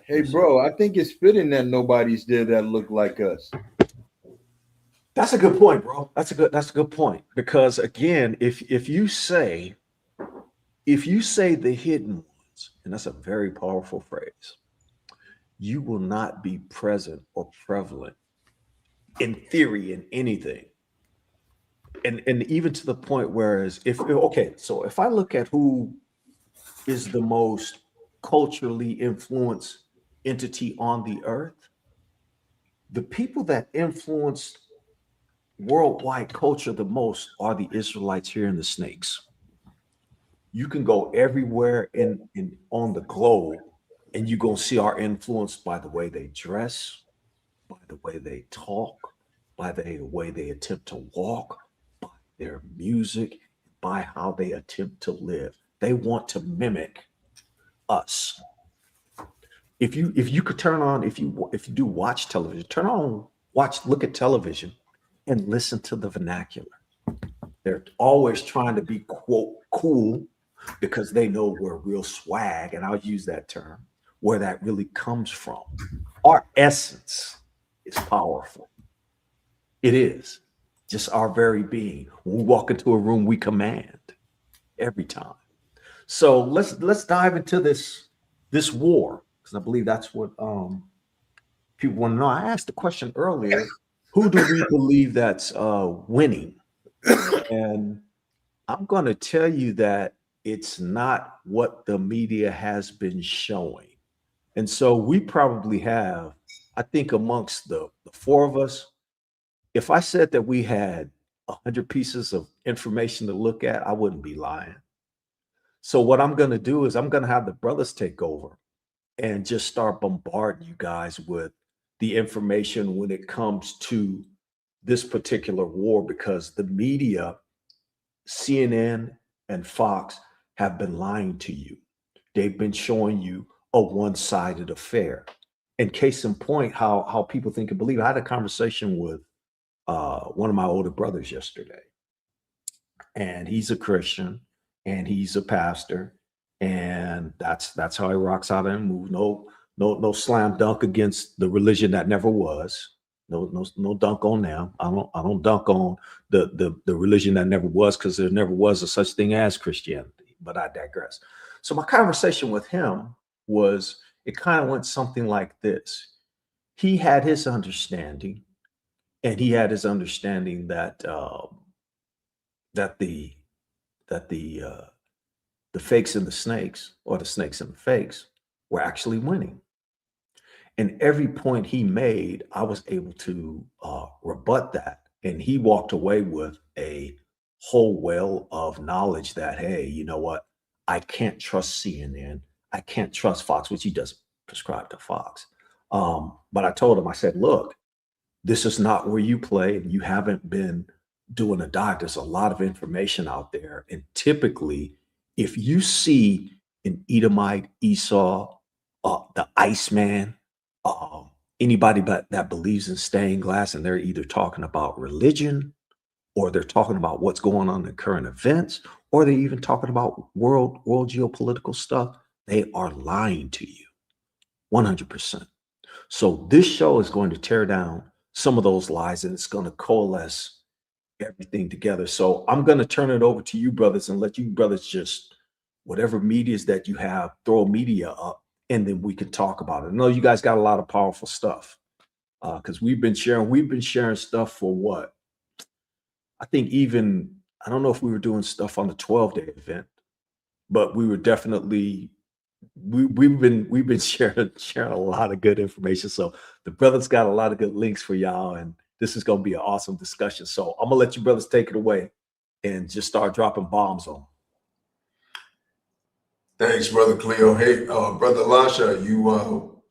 Hey, bro, I think it's fitting that nobody's there that look like us. That's a good point, bro. That's a good point. Because again, if you say the hidden ones, and that's a very powerful phrase, you will not be present or prevalent in theory in anything. And even to the point whereas if I look at who is the most culturally influenced entity on the earth, the people that influence worldwide culture the most are the Israelites here in the snakes. You can go everywhere in on the globe, and you're gonna see our influence by the way they dress, by the way they talk, by the way they attempt to walk, by their music, by how they attempt to live. They want to mimic us. If you could turn on, if you do watch television, look at television and listen to the vernacular. They're always trying to be, quote, cool, because they know we're real swag, and I'll use that term, where that really comes from. Our essence is powerful. It is. Just our very being. When we walk into a room, we command every time. So let's dive into this war, because I believe that's what people want to know. I asked the question earlier, who do we believe that's winning? And I'm going to tell you that it's not what the media has been showing. And so we probably have, I think amongst the 4 of us, if I said that we had 100 pieces of information to look at, I wouldn't be lying. So what I'm going to do is I'm going to have the brothers take over and just start bombarding you guys with the information when it comes to this particular war, because the media, CNN and Fox, have been lying to you. They've been showing you a one-sided affair. And case in point, how people think and believe. I had a conversation with one of my older brothers yesterday, and he's a Christian and he's a pastor, and that's how he rocks out and moves. No slam dunk against the religion that never was. No dunk on them. I don't dunk on the religion that never was, because there never was a such thing as Christianity. But I digress. So my conversation with him was, it kind of went something like this. He had his understanding, and he had his understanding that the fakes and the snakes, or the snakes and the fakes, were actually winning. And every point he made, I was able to rebut that. And he walked away with a whole well of knowledge that, hey, you know what? I can't trust CNN. I can't trust Fox, which he doesn't prescribe to Fox. But I told him, I said, look, this is not where you play, and you haven't been doing a dive. There's a lot of information out there. And typically, if you see an Edomite, Esau, the Iceman, anybody that believes in stained glass, and they're either talking about religion, or they're talking about what's going on in current events, or they're even talking about world geopolitical stuff, they are lying to you 100%. So this show is going to tear down some of those lies, and it's going to coalesce everything together. So I'm going to turn it over to you brothers and let you brothers just, whatever medias that you have, throw media up, and then we can talk about it. I know you guys got a lot of powerful stuff, because we've been sharing stuff for what? I think even, I don't know if we were doing stuff on the 12-day event, but we were definitely, we've been sharing a lot of good information. So the brothers got a lot of good links for y'all, and this is going to be an awesome discussion. So I'm gonna let you brothers take it away and just start dropping bombs on. Thanks, Brother Cleo. Hey, Brother Elisha, you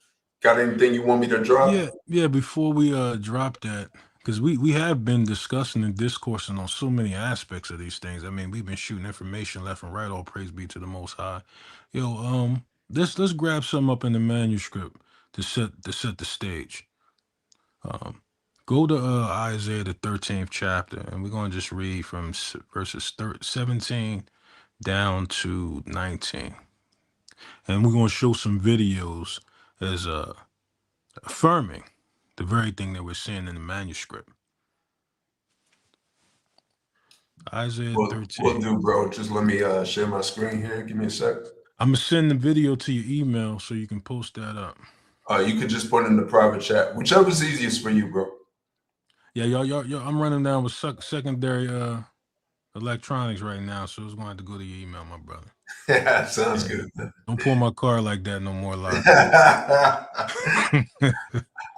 got anything you want me to drop? Yeah. Before we drop that, because we have been discussing and discoursing on so many aspects of these things. I mean, we've been shooting information left and right. All praise be to the Most High. Let's grab some up in the manuscript to set the stage. Go to Isaiah the 13th chapter, and we're going to just read from verses 17 down to 19, and we're going to show some videos as affirming the very thing that we're seeing in the manuscript. Isaiah 13. We'll do, bro. Just let me share my screen here. Give me a sec. I'm gonna send the video to your email so you can post that up. You could just put it in the private chat, whichever's easiest for you, bro. Yeah, y'all, I'm running down with secondary electronics right now, so it's going to have to go to your email, my brother. Yeah, sounds good. Don't pull my car like that no more, Locke.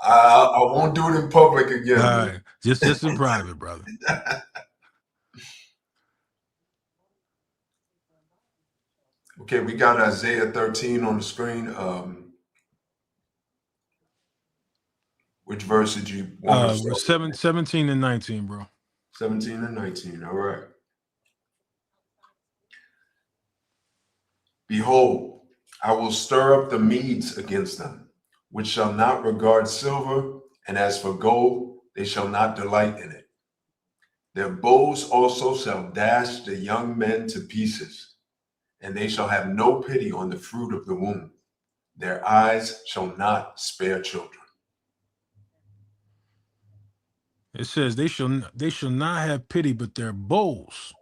I won't do it in public again. All right, just in private, brother. Okay, we got Isaiah 13 on the screen. Which verse did you want to start? 17 and 19, bro. 17 and 19, all right. Behold, I will stir up the Medes against them, which shall not regard silver, and as for gold, they shall not delight in it. Their bows also shall dash the young men to pieces, and they shall have no pity on the fruit of the womb. Their eyes shall not spare children. It says they shall not have pity, but their bows.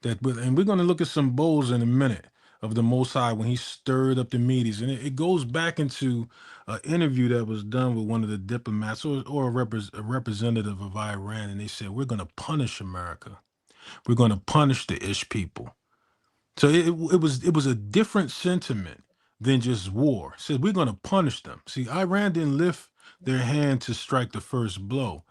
And we're going to look at some bows in a minute of the Most High when he stirred up the Medes. And it goes back into an interview that was done with one of the diplomats or a representative of Iran. And they said, we're going to punish America. We're going to punish the Ish people. So it was a different sentiment than just war. It said, we're going to punish them. See, Iran didn't lift their hand to strike the first blow.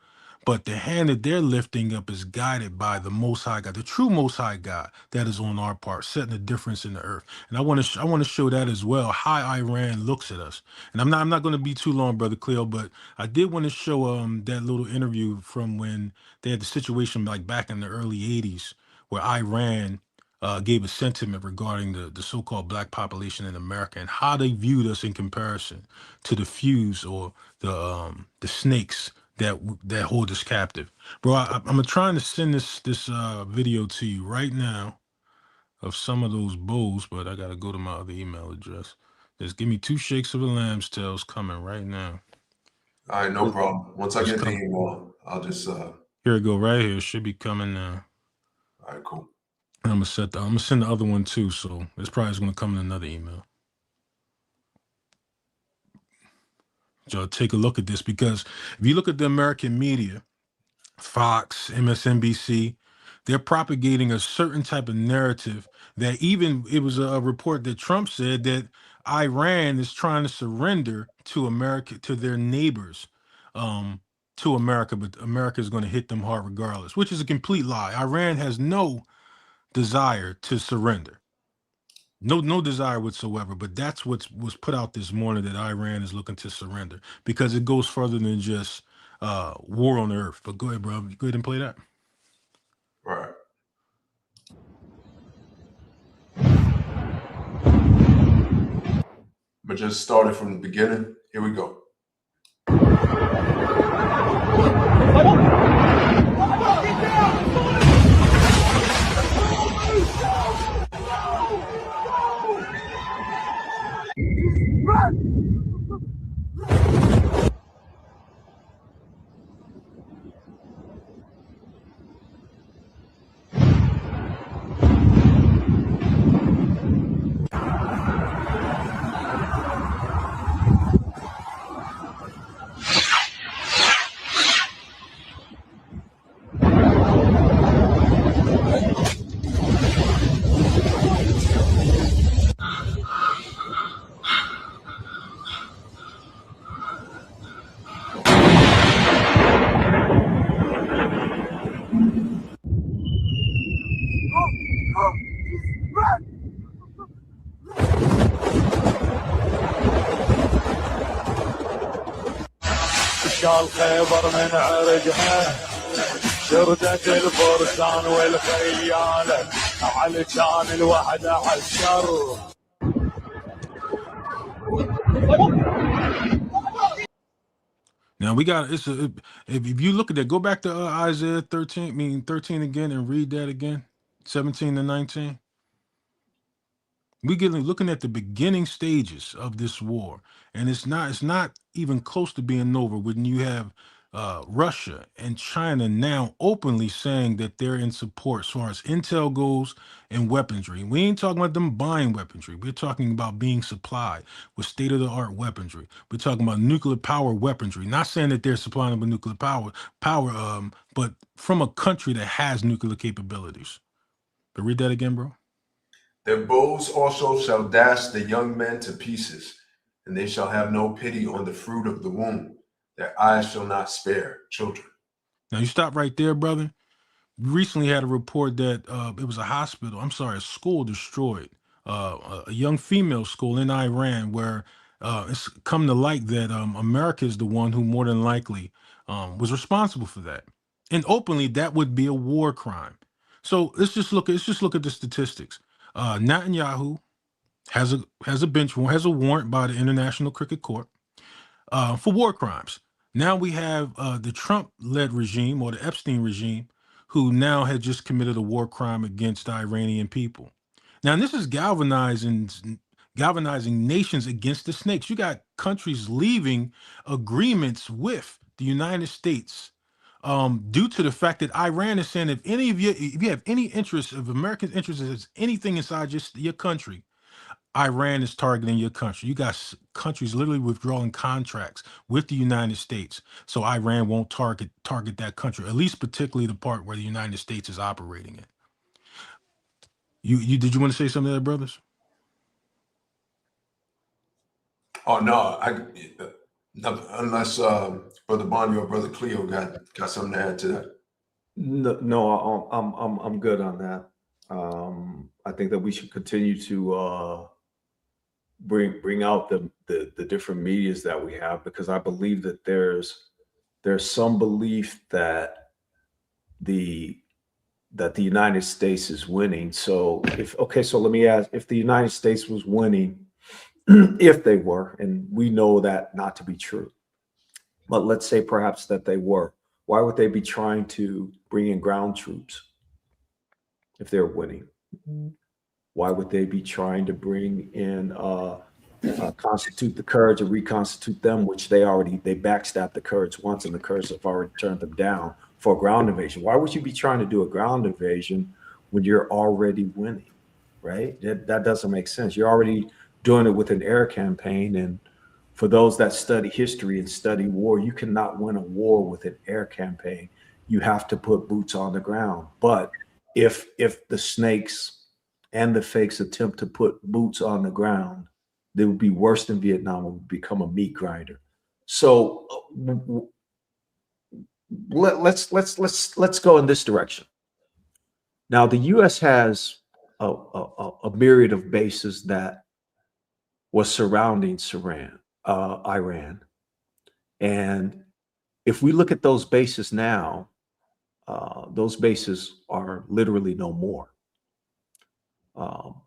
But the hand that they're lifting up is guided by the Most High God, the true Most High God that is on our part, setting a difference in the earth. And I want to show that as well, how Iran looks at us. And I'm not going to be too long, Brother Cleo, but I did want to show that little interview from when they had the situation like back in the early 80s where Iran gave a sentiment regarding the so-called black population in America and how they viewed us in comparison to the fuse or the snakes that hold us captive. Bro, I'm trying to send this video to you right now of some of those bows, but I gotta go to my other email address. Just give me 2 shakes of a lamb's tail's coming right now. All right, no problem. Once I get the email, I'll just here it go, right here. It should be coming now. All right, cool. I'm gonna send the other one too, so it's probably gonna come in another email. So take a look at this, because if you look at the American media, Fox, MSNBC, they're propagating a certain type of narrative that even it was a report that Trump said that Iran is trying to surrender to America, to their neighbors, to America, but America is going to hit them hard regardless, which is a complete lie. Iran has no desire to surrender. No desire whatsoever, but that's what was put out this morning, that Iran is looking to surrender, because it goes further than just war on the earth. But go ahead, bro. Go ahead and play that. Right. But just started from the beginning. Here we go. الخيبر من عرقها شردت الفرسان والخيالة على كان الوحدة عسكر. Now we got if you look at that, go back to Isaiah 13 again and read that again, 17 to 19. We get looking at the beginning stages of this war, and it's not even close to being over when you have Russia and China now openly saying that they're in support as far as intel goes and weaponry. We ain't talking about them buying weaponry. We're talking about being supplied with state-of-the-art weaponry. We're talking about nuclear power weaponry. Not saying that they're supplying them with nuclear power, but from a country that has nuclear capabilities. But read that again, bro. Their bows also shall dash the young men to pieces, and they shall have no pity on the fruit of the womb. Their eyes shall not spare children. Now you stop right there, brother. We recently had a report that it was a school destroyed, a young female school in Iran, where it's come to light that America is the one who more than likely was responsible for that. And openly, that would be a war crime. So let's just look at the statistics. Netanyahu has a warrant by the International Cricket Court for war crimes. Now we have the Trump-led regime or the Epstein regime, who now has just committed a war crime against the Iranian people. Now this is galvanizing nations against the snakes. You got countries leaving agreements with the United States due to the fact that Iran is saying if you have any interest of American interests as anything inside your country, Iran is targeting your country. You got countries literally withdrawing contracts with the United States, so Iran won't target that country, at least particularly the part where the United States is operating in. You did you want to say something there, brothers? Oh no, unless Brother Bonnie or Brother Cleo got something to add to that. No, I'm good on that. I think that we should continue to bring out the different medias that we have, because I believe that there's some belief that the United States is winning. So so let me ask, if the United States was winning, if they were, and we know that not to be true, but let's say perhaps that they were, why would they be trying to bring in ground troops if they're winning? Why would they be trying to bring in constitute the Kurds or reconstitute them, which they backstabbed the Kurds once, and the Kurds have already turned them down for a ground invasion? Why would you be trying to do a ground invasion when you're already winning, right? That doesn't make sense. You're already doing it with an air campaign, and for those that study history and study war, you cannot win a war with an air campaign. You have to put boots on the ground. But if the snakes and the fakes attempt to put boots on the ground, they would be worse than Vietnam. It would become a meat grinder. So let's go in this direction. Now, the U.S. has a myriad of bases that was surrounding Iran, and if we look at those bases now, those bases are literally no more.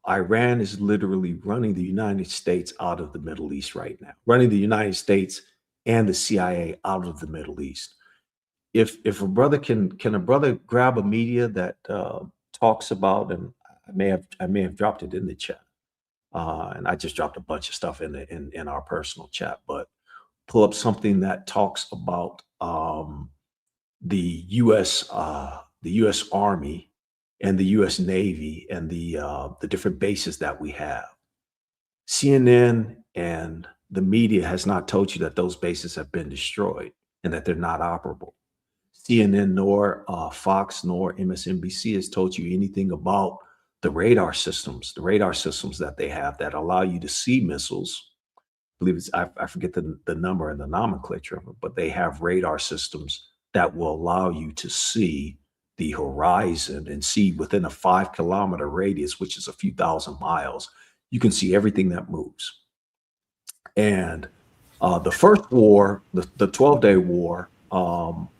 Iran is literally running the United States out of the Middle East right now, running the United States and the CIA out of the Middle East. If a brother can a brother grab a media that talks about, and I may have dropped it in the chat, and I just dropped a bunch of stuff in our personal chat, but pull up something that talks about the U.S. Army and the U.S. Navy and the different bases that we have. CNN and the media has not told you that those bases have been destroyed and that they're not operable. CNN nor Fox nor MSNBC has told you anything about the radar systems that they have that allow you to see missiles. I believe it's, I forget the number and the nomenclature of it, but they have radar systems that will allow you to see the horizon and see within a 5-kilometer radius, which is a few thousand miles. You can see everything that moves. And The first war, the 12-day war,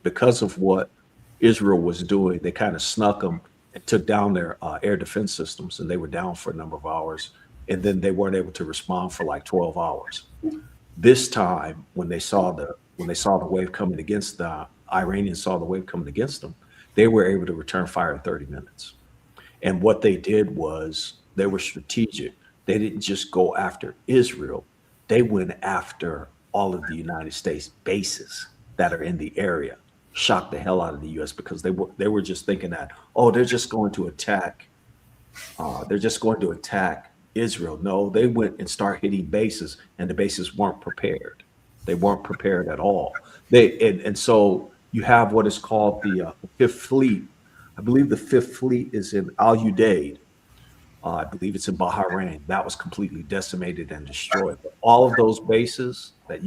because of what Israel was doing, they kind of snuck them and took down their air defense systems, and they were down for a number of hours, and then they weren't able to respond for like 12 hours. This time, when they saw the wave coming against the Iranians saw the wave coming against them, they were able to return fire in 30 minutes. And what they did was they were strategic. They didn't just go after Israel. They went after all of the United States bases that are in the area, shocked the hell out of the U.S. because they were just thinking that, oh, they're just going to attack Israel. No, they went and started hitting bases, and the bases weren't prepared. They weren't prepared at all. And so you have what is called the Fifth Fleet. I believe the Fifth Fleet is in Al Udeid. I believe it's in Bahrain. That was completely decimated and destroyed. But all of those bases that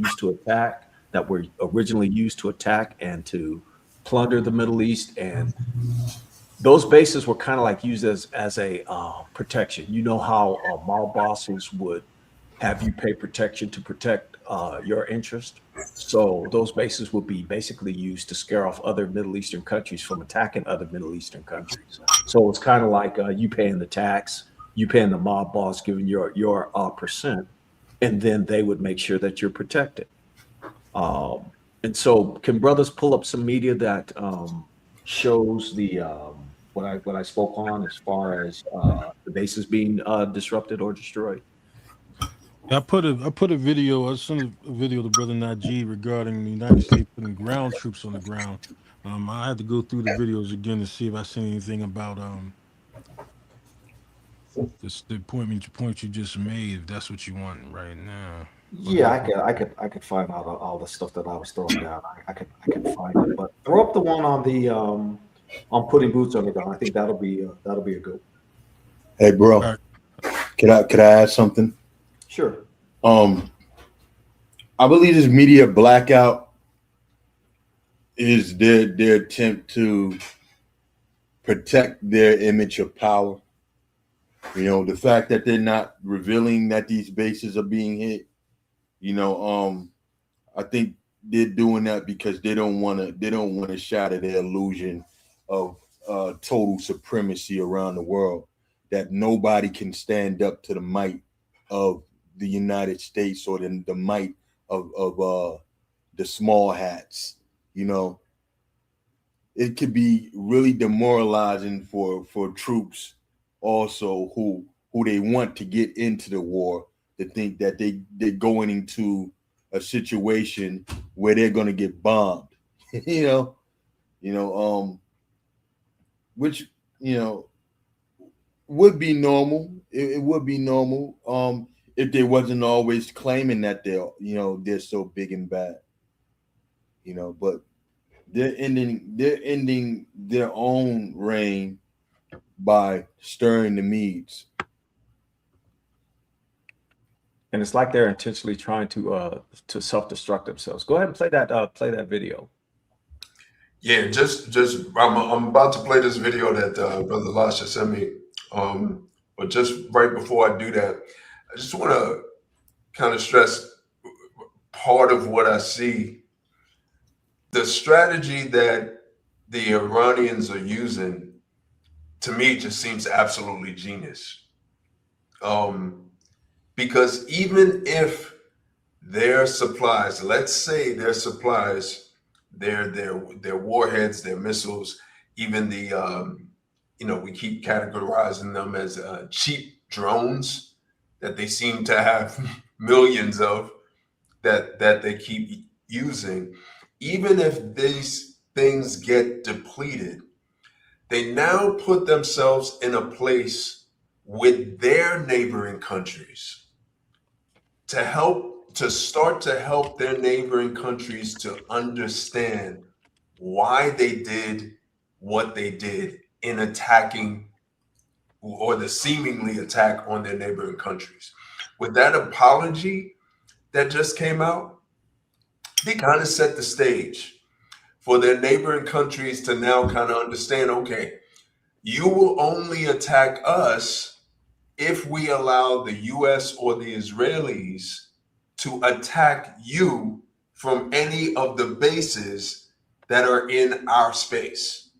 were originally used to attack and to plunder the Middle East, and those bases were kind of like used as a protection. You know how mob bosses would have you pay protection to protect your interest. So those bases would be basically used to scare off other Middle Eastern countries from attacking other Middle Eastern countries. So it's kind of like you paying the tax, you paying the mob boss, giving your percent, and then they would make sure that you're protected. And so, can brothers pull up some media that shows the what I spoke on as far as the bases being disrupted or destroyed? I put a video. I sent a video to Brother Najee regarding the United States putting ground troops on the ground. I had to go through the videos again to see if I seen anything about the point you just made. If that's what you want right now. Yeah, I could find out all the stuff that I was throwing down. I could find it, but throw up the one on the on putting boots on the ground. I think that'll be a good. Hey, bro, could I add something? Sure. I believe this media blackout is their attempt to protect their image of power. You know, the fact that they're not revealing that these bases are being hit. You know, I think they're doing that because they don't want to shatter their illusion of total supremacy around the world, that nobody can stand up to the might of the United States or the might of the small hats. You know, it could be really demoralizing for troops also who they want to get into the war, to think that they're going into a situation where they're going to get bombed. Which would be normal. It would be normal if they wasn't always claiming that they're so big and bad. But they're ending their own reign by stirring the Medes. And it's like they're intentionally trying to self-destruct themselves. Go ahead and play that video. Yeah, just I'm about to play this video that Brother Lasha sent me. But just right before I do that, I just want to kind of stress part of what I see. The strategy that the Iranians are using, to me, just seems absolutely genius. Because even if their supplies, let's say their supplies, their warheads, their missiles, even the we keep categorizing them as cheap drones that they seem to have millions of that they keep using. Even if these things get depleted, they now put themselves in a place with their neighboring countries to start to help their neighboring countries to understand why they did what they did in attacking, or the seemingly attack on their neighboring countries. With that apology that just came out, they kind of set the stage for their neighboring countries to now kind of understand, okay, you will only attack us if we allow the US or the Israelis to attack you from any of the bases that are in our space.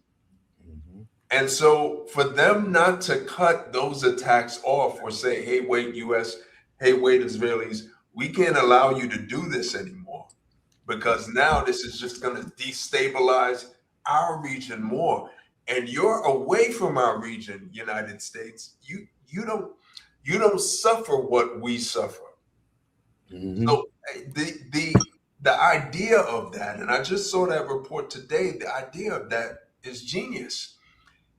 And so for them not to cut those attacks off or say, hey, wait, US, hey, wait, Israelis, we can't allow you to do this anymore, because now this is just going to destabilize our region more. And you're away from our region, United States. You don't suffer what we suffer. So the idea of that, and I just saw that report today, the idea of that is genius.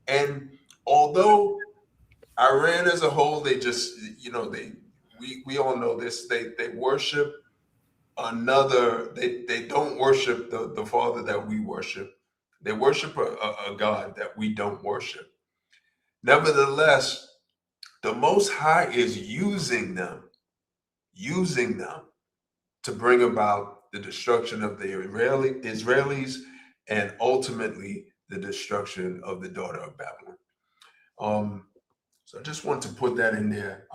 And although Iran as a whole, they just, we all know this, they worship another, they don't worship the Father that we worship. They worship a God that we don't worship. Nevertheless, the Most High is using them to bring about the destruction of the Israelis and ultimately the destruction of the daughter of Babylon. So I just want to put that in there.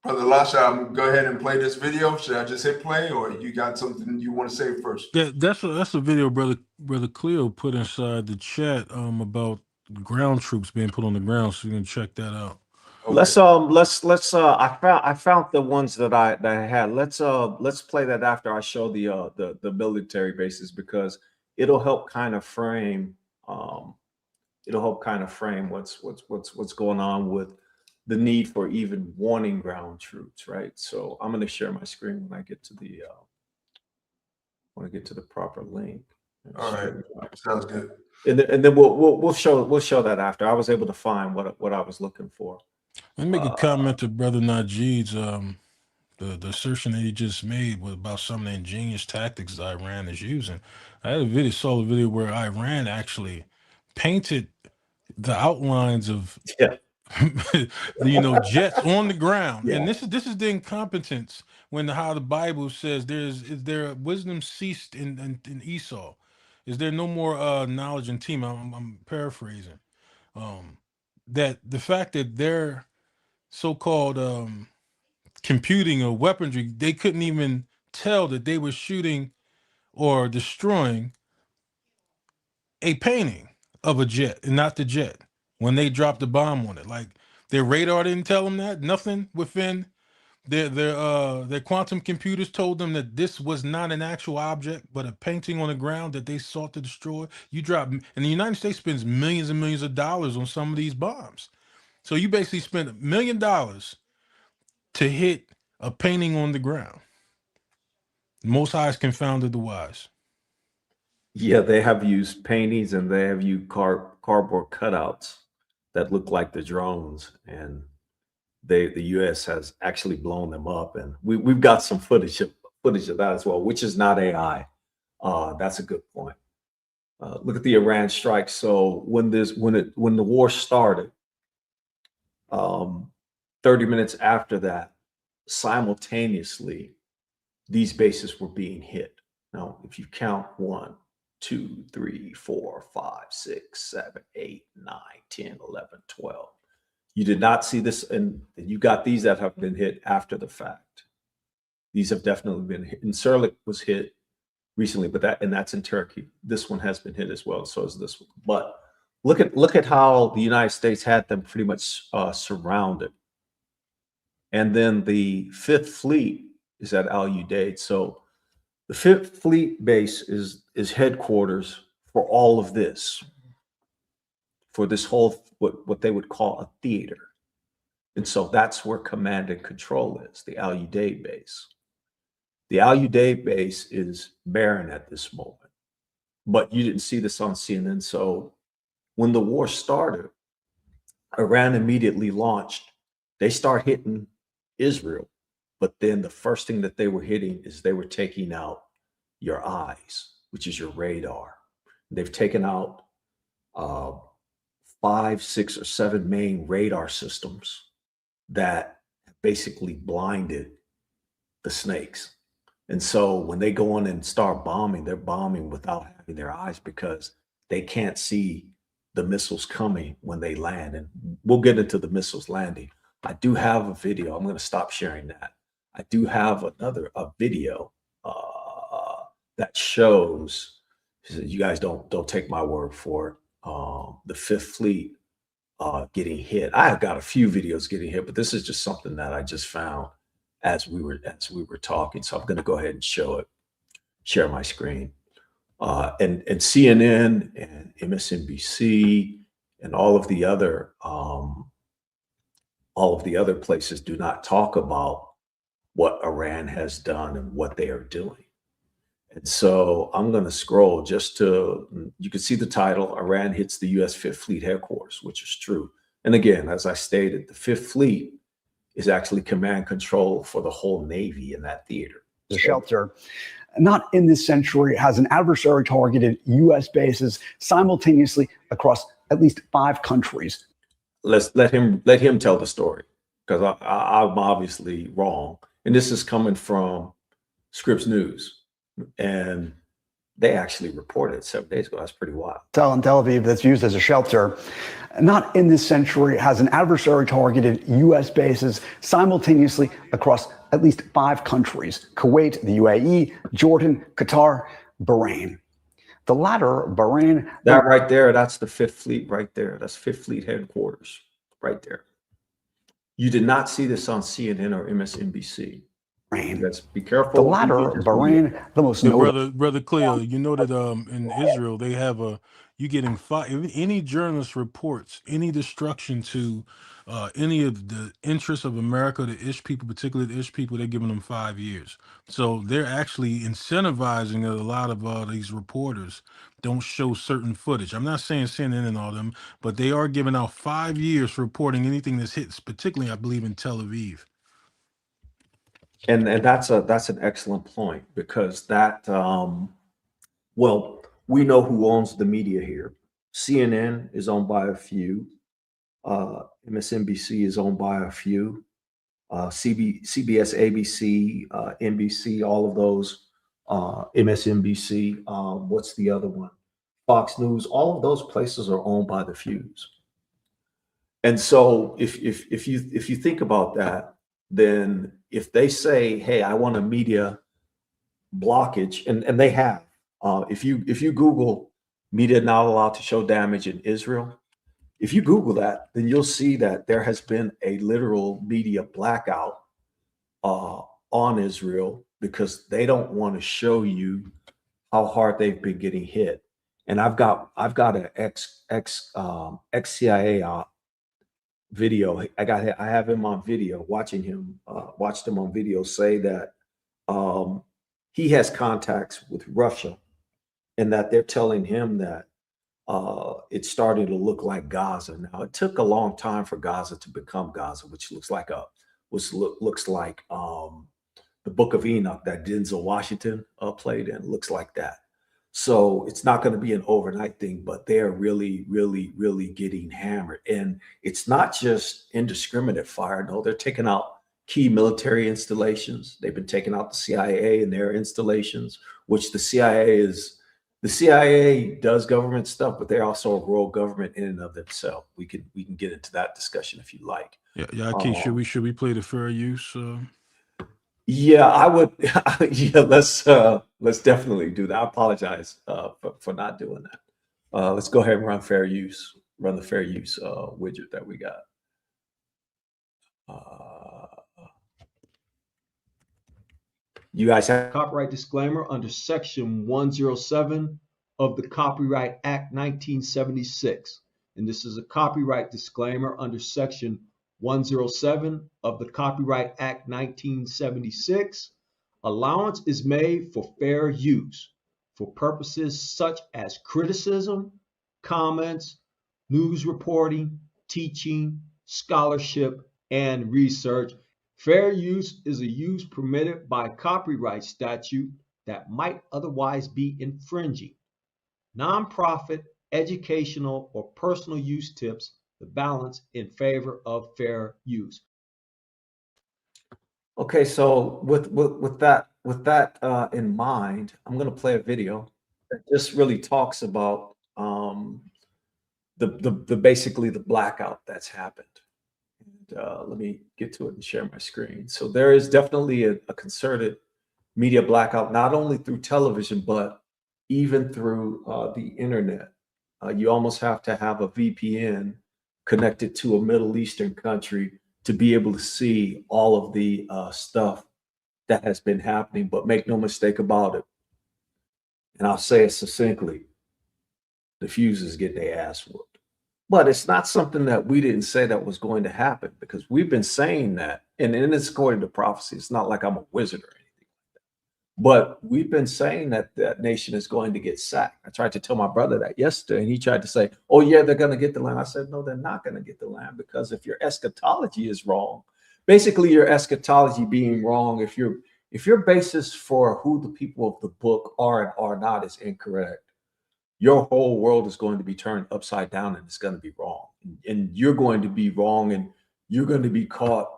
Brother Lasha, go ahead and play this video. Should I just hit play, or you got something you want to say first? Yeah, that's a video brother Cleo put inside the chat about ground troops being put on the ground, so you can check that out. Okay. Let's I found the ones that I had. Let's play that after I show the military bases, because it'll help kind of frame what's going on with the need for even wanting ground troops, right? So I'm going to share my screen when I get to the proper link. All right, sounds good. And then we'll show that after. I was able to find what I was looking for. Let me make a comment to Brother Najid's the assertion that he just made about some of the ingenious tactics that Iran is using. I had saw a video where Iran actually painted the outlines of the jets on the ground. And this is the incompetence how the Bible says is there wisdom ceased in Esau? Is there no more knowledge in team? I'm paraphrasing. That the fact that their so-called computing or weaponry, they couldn't even tell that they were shooting or destroying a painting of a jet and not the jet when they dropped the bomb on it. Like, their radar didn't tell them that. Nothing within their quantum computers told them that this was not an actual object, but a painting on the ground that they sought to destroy. And the United States spends millions and millions of dollars on some of these bombs. So you basically spent $1 million to hit a painting on the ground. Most High has confounded the wise. Yeah, they have used paintings and they have used cardboard cutouts that look like the drones, and the U.S. has actually blown them up, and we've got some footage of that as well, which is not AI. That's a good point. Look at the Iran strike. So when the war started, 30 minutes after that, simultaneously, these bases were being hit. Now, if you count 1, 2, 3, 4, 5, 6, 7, 8, 9, 10, 11, 12. You did not see this, and you got these that have been hit after the fact. These have definitely been hit. And Sirleaf was hit recently, but that's in Turkey. This one has been hit as well, so is this one. But look at how the United States had them pretty much surrounded. And then the 5th Fleet is at Al Udeid. So the 5th Fleet base is headquarters for all of this, for this whole what they would call a theater. And so that's where command and control is, the Al Udeid base. The Al Udeid base is barren at this moment, but you didn't see this on CNN. So when the war started, Iran immediately launched. They start hitting Israel, but then the first thing that they were hitting is they were taking out your eyes, which is your radar. They've taken out 5, 6, or 7 main radar systems that basically blinded the snakes. And so when they go on and start bombing, they're bombing without having their eyes, because they can't see the missiles coming when they land. And we'll get into the missiles landing. I do have a video. I'm going to stop sharing that. I do have a video that shows. You guys don't take my word for it. The Fifth Fleet getting hit. I have got a few videos getting hit, but this is just something that I just found as we were talking. So I'm going to go ahead and show it. Share my screen. And CNN and MSNBC and all of the other places do not talk about what Iran has done and what they are doing. And so I'm going to scroll just to, you can see the title, Iran hits the U.S. Fifth Fleet headquarters, which is true. And again, as I stated, the Fifth Fleet is actually command control for the whole Navy in that theater. The shelter, not in this century, has an adversary targeted U.S. bases simultaneously across at least 5 countries. Let him tell the story, because I'm obviously wrong. And this is coming from Scripps News, and they actually reported 7 days ago. That's pretty wild. In Tel Aviv that's used as a shelter, not in this century, has an adversary targeted U.S. bases simultaneously across at least 5 countries: Kuwait, the UAE, Jordan, Qatar, Bahrain. The latter, Bahrain. That right there, that's the Fifth Fleet right there. That's Fifth Fleet headquarters right there. You did not see this on CNN or MSNBC. Let's be careful. The latter, Bahrain, the most notable. Brother Cleo, you know that in Israel they have you getting fired. If any journalist reports any destruction to any of the interests of America, the Ish people, particularly the Ish people, they're giving them 5 years. So they're actually incentivizing that a lot of these reporters don't show certain footage. I'm not saying CNN and all them, but they are giving out 5 years for reporting anything that's hit, particularly I believe in Tel Aviv. And that's an excellent point, because that well, we know who owns the media here. CNN is owned by a few. MSNBC is owned by a few. CBS, ABC, NBC, all of those. MSNBC. What's the other one? Fox News. All of those places are owned by the fews. And so if you think about that, then if they say, hey, I want a media blockage, and they have, if you Google media not allowed to show damage in Israel, if you Google that, then you'll see that there has been a literal media blackout on Israel, because they don't want to show you how hard they've been getting hit. And I've got an ex CIA op video. I have him on video, watched him on video say that he has contacts with Russia, and that they're telling him that it's starting to look like Gaza. Now, it took a long time for Gaza to become Gaza, which looks like the Book of Enoch that Denzel Washington played in. Looks like that. So it's not going to be an overnight thing, but they're really, really, really getting hammered. And it's not just indiscriminate fire. No, they're taking out key military installations. They've been taking out the CIA and their installations, which the CIA does government stuff, but they're also a royal government in and of themselves. We can get into that discussion if you like. Yeah. Okay. Should we play the fair use? Yeah, I would. Yeah, let's definitely do that. I apologize for not doing that. Let's go ahead and run fair use. Run the fair use widget that we got. You guys have copyright disclaimer under Section 107 of the Copyright Act 1976, and this is a copyright disclaimer under Section 107 of the Copyright Act 1976. Allowance is made for fair use for purposes such as criticism, comments, news reporting, teaching, scholarship, and research. Fair use is a use permitted by copyright statute that might otherwise be infringing. Nonprofit, educational, or personal use tips the balance in favor of fair use. Okay, so with that in mind, I'm going to play a video that just really talks about basically the blackout that's happened. let me get to it and share my screen. So there is definitely a concerted media blackout, not only through television, but even through the internet. You almost have to have a VPN connected to a Middle Eastern country to be able to see all of the stuff that has been happening. But make no mistake about it, and I'll say it succinctly, the fuses get their ass whooped. But it's not something that we didn't say that was going to happen, because we've been saying that, and it's according to prophecy. It's not like I'm a wizard or anything. But we've been saying that that nation is going to get sacked. I tried to tell my brother that yesterday, and he tried to say, oh, yeah, they're going to get the land. I said, no, they're not going to get the land, because if your eschatology is wrong, basically your eschatology being wrong, if your basis for who the people of the book are and are not is incorrect, your whole world is going to be turned upside down, and it's going to be wrong. And you're going to be wrong, and you're going to be caught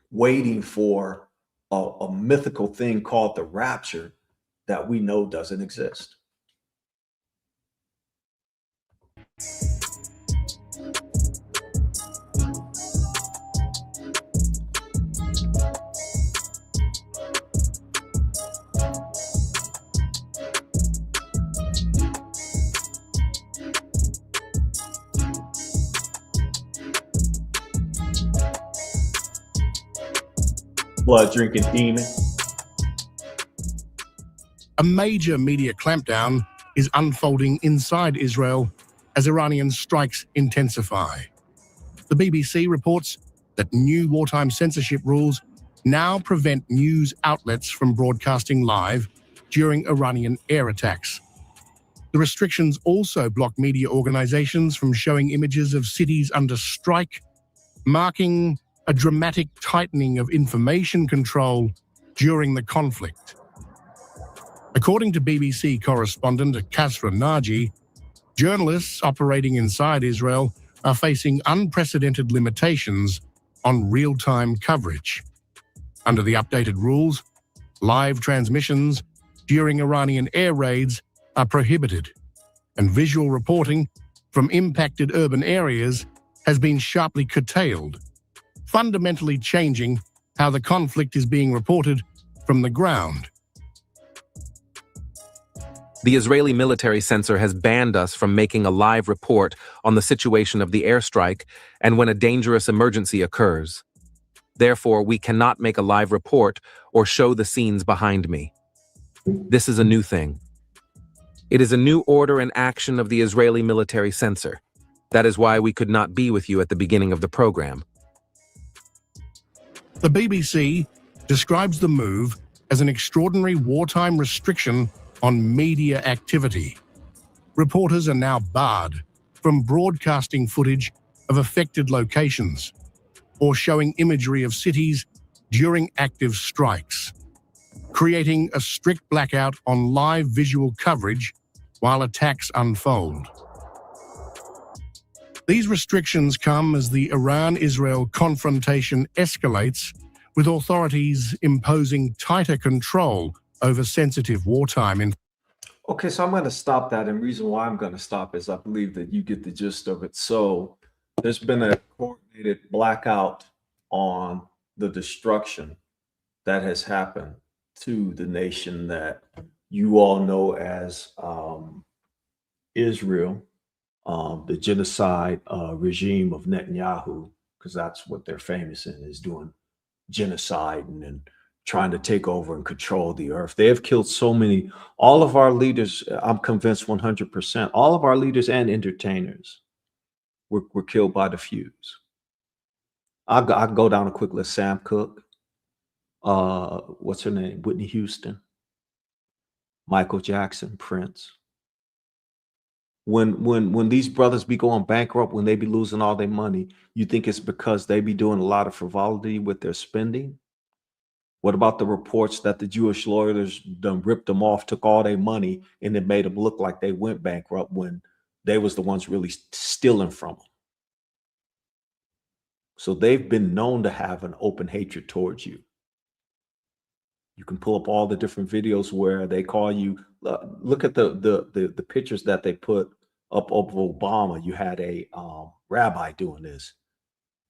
waiting for a mythical thing called the rapture that we know doesn't exist. Blood drinking demon. A major media clampdown is unfolding inside Israel as Iranian strikes intensify. The BBC reports that new wartime censorship rules now prevent news outlets from broadcasting live during Iranian air attacks. The restrictions also block media organizations from showing images of cities under strike, marking a dramatic tightening of information control during the conflict. According to BBC correspondent Kasra Naji, journalists operating inside Israel are facing unprecedented limitations on real-time coverage. Under the updated rules, live transmissions during Iranian air raids are prohibited, and visual reporting from impacted urban areas has been sharply curtailed, fundamentally changing how the conflict is being reported from the ground. The Israeli military censor has banned us from making a live report on the situation of the airstrike and when a dangerous emergency occurs. Therefore, we cannot make a live report or show the scenes behind me. This is a new thing. It is a new order and action of the Israeli military censor. That is why we could not be with you at the beginning of the program. The BBC describes the move as an extraordinary wartime restriction on media activity. Reporters are now barred from broadcasting footage of affected locations or showing imagery of cities during active strikes, creating a strict blackout on live visual coverage while attacks unfold. These restrictions come as the Iran-Israel confrontation escalates, with authorities imposing tighter control over sensitive wartime information. Okay, so I'm going to stop that. And the reason why I'm going to stop is I believe that you get the gist of it. So there's been a coordinated blackout on the destruction that has happened to the nation that you all know as Israel, the genocide regime of Netanyahu, because that's what they're famous in, is doing genocide and trying to take over and control the earth. They have killed so many. All of our leaders, I'm convinced 100%, all of our leaders and entertainers were killed by the fuse. I'll go down a quick list. Sam Cooke, what's her name? Whitney Houston, Michael Jackson, Prince. When these brothers be going bankrupt, when they be losing all their money, you think it's because they be doing a lot of frivolity with their spending? What about the reports that the Jewish lawyers done ripped them off, took all their money, and it made them look like they went bankrupt when they was the ones really stealing from them? So they've been known to have an open hatred towards you. You can pull up all the different videos where they call you. Look at the pictures that they put up of Obama. You had a rabbi doing this.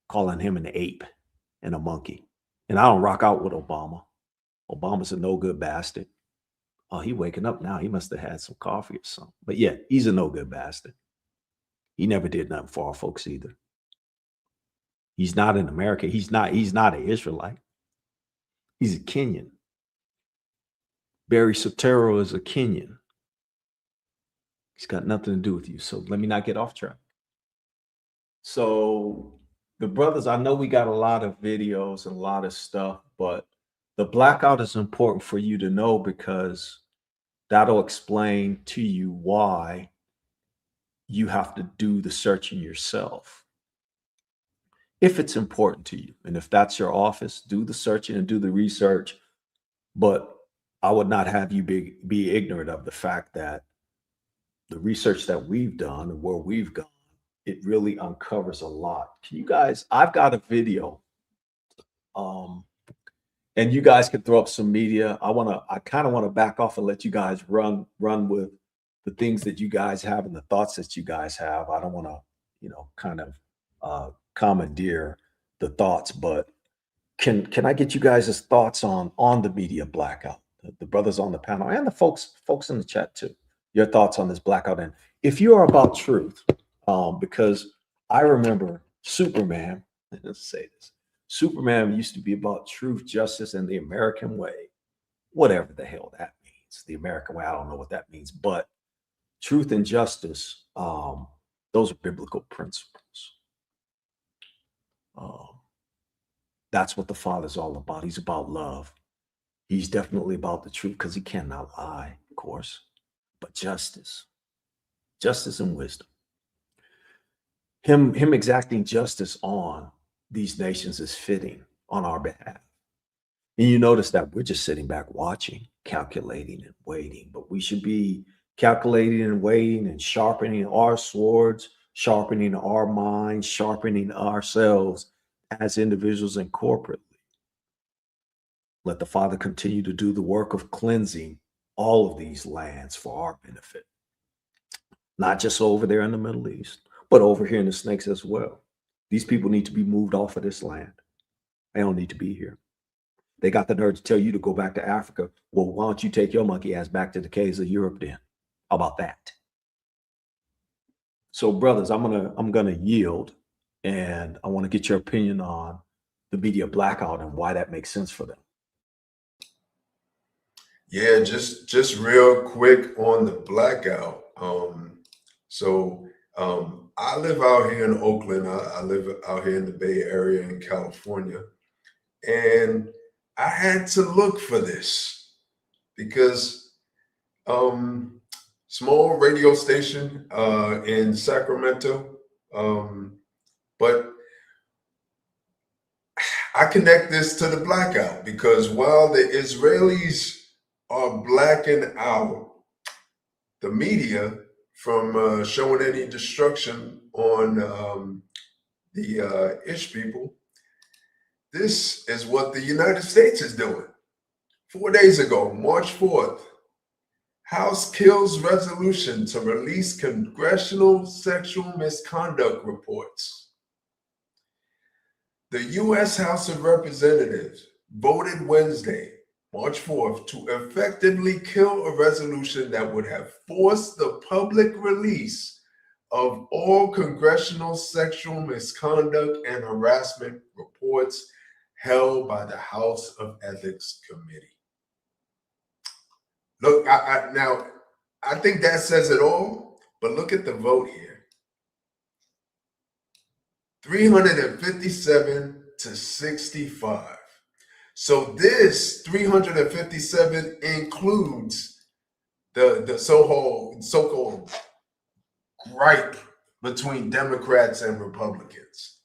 calling him an ape and a monkey. And I don't rock out with Obama. Obama's a no good bastard. Oh, he waking up now. He must have had some coffee or something. But yeah, he's a no good bastard. He never did nothing for our folks either. He's not in America. He's not an Israelite. He's a Kenyan. Barry Soetoro is a Kenyan. He's got nothing to do with you. So let me not get off track. So the brothers, I know we got a lot of videos and a lot of stuff, but the blackout is important for you to know because that'll explain to you why you have to do the searching yourself. If it's important to you, and if that's your office, do the searching and do the research. But I would not have you be ignorant of the fact that the research that we've done and where we've gone, it really uncovers a lot. Can you guys, I've got a video, and you guys can throw up some media. I kind of want to back off and let you guys run with the things that you guys have and the thoughts that you guys have. I don't want to, kind of commandeer the thoughts, but can I get you guys' thoughts on the media blackout? The brothers on the panel and the folks in the chat too. Your thoughts on this blackout, and if you are about truth, because I remember Superman. Let's say this: Superman used to be about truth, justice, and the American way. Whatever the hell that means, the American way. I don't know what that means, but truth and justice, those are biblical principles. That's what the Father's all about. He's about love. He's definitely about the truth because he cannot lie, of course, but justice and wisdom. Him exacting justice on these nations is fitting on our behalf. And you notice that we're just sitting back watching, calculating and waiting, but we should be calculating and waiting and sharpening our swords, sharpening our minds, sharpening ourselves as individuals and corporately. Let the Father continue to do the work of cleansing all of these lands for our benefit. Not just over there in the Middle East, but over here in the snakes as well. These people need to be moved off of this land. They don't need to be here. They got the nerve to tell you to go back to Africa. Well, why don't you take your monkey ass back to the caves of Europe then? How about that? So, brothers, I'm gonna yield, and I want to get your opinion on the media blackout and why that makes sense for them. Yeah, just real quick on the blackout. I live out here in Oakland. I live out here in the Bay Area in California. And I had to look for this because small radio station in Sacramento. But I connect this to the blackout because while the Israelis are blacking out the media from showing any destruction on the Ish people, this is what the United States is doing. 4 days ago, March 4th, House kills resolution to release congressional sexual misconduct reports. The U.S. House of Representatives voted Wednesday, March 4th, to effectively kill a resolution that would have forced the public release of all congressional sexual misconduct and harassment reports held by the House of Ethics Committee. Look, now, I think that says it all, but look at the vote here. 357 to 65. So this 357 includes the so-called gripe between Democrats and Republicans.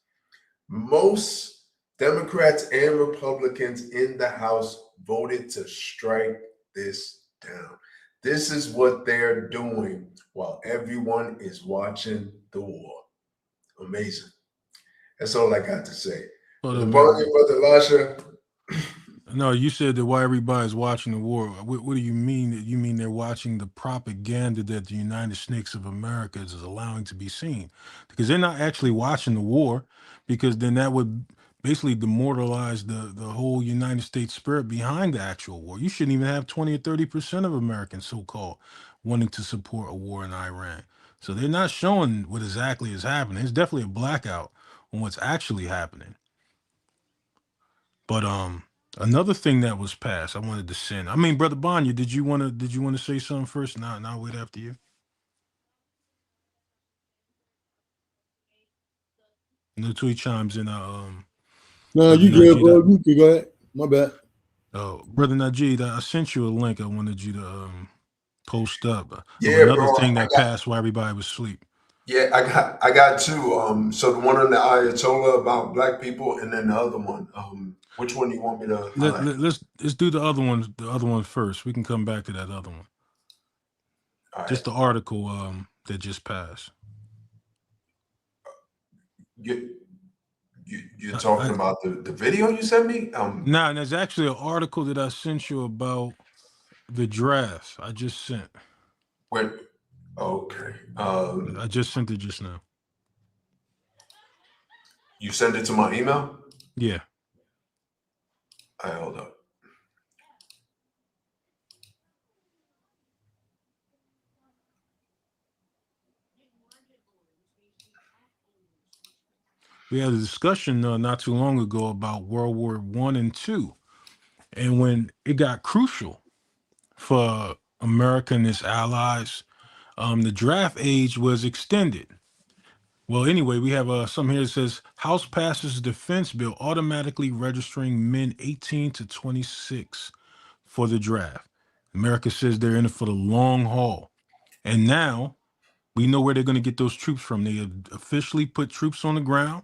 Most Democrats and Republicans in the House voted to strike this down. This is what they're doing while everyone is watching the war. Amazing. That's all I got to say. Brother Lasha. No, you said that why everybody's watching the war. What do you mean? You mean they're watching the propaganda that the United States of America is allowing to be seen? Because they're not actually watching the war, because then that would basically demoralize the whole United States spirit behind the actual war. You shouldn't even have 20 or 30% of Americans so-called wanting to support a war in Iran. So they're not showing what exactly is happening. It's definitely a blackout on what's actually happening. But another thing that was passed, I wanted to send. I mean, Brother Banya, did you want to say something first? Now I'll wait after you. No, Tui chimes in. No, you good, bro. You can go ahead. My bad. Oh, Brother Najee, I sent you a link. I wanted you to post up of Yeah, another bro. thing that passed while everybody was asleep. Yeah, I got two. So the one on the Ayatollah about black people, and then the other one. Which one do you want me to highlight? Let's do the other one. The other one first. We can come back to that other one. All right. Just the article that just passed. You're talking about the video you sent me? Nah, and there's actually an article that I sent you about the draft. I just sent. Wait. Okay. I just sent it just now. You sent it to my email? Yeah. All right, hold up. We had a discussion not too long ago about World War I and II, and when it got crucial for America and its allies, the draft age was extended. Well, anyway, we have something here that says House passes defense bill automatically registering men 18 to 26 for the draft. America says they're in it for the long haul, and now we know where they're going to get those troops from. They have officially put troops on the ground.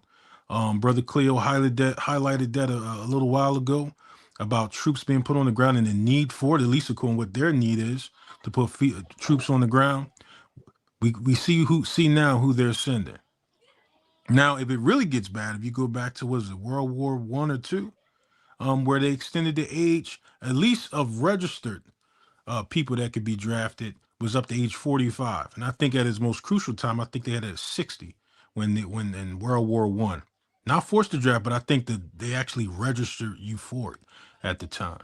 Brother Cleo highlighted that a little while ago about troops being put on the ground and the need for it, at least according to what their need is to put troops on the ground. We see now who they're sending. Now, if it really gets bad, if you go back to was it World War I or II, where they extended the age at least of registered people that could be drafted was up to age 45, and I think at its most crucial time, I think they had it at 60 when in World War I. Not forced to draft, but I think that they actually registered you for it at the time.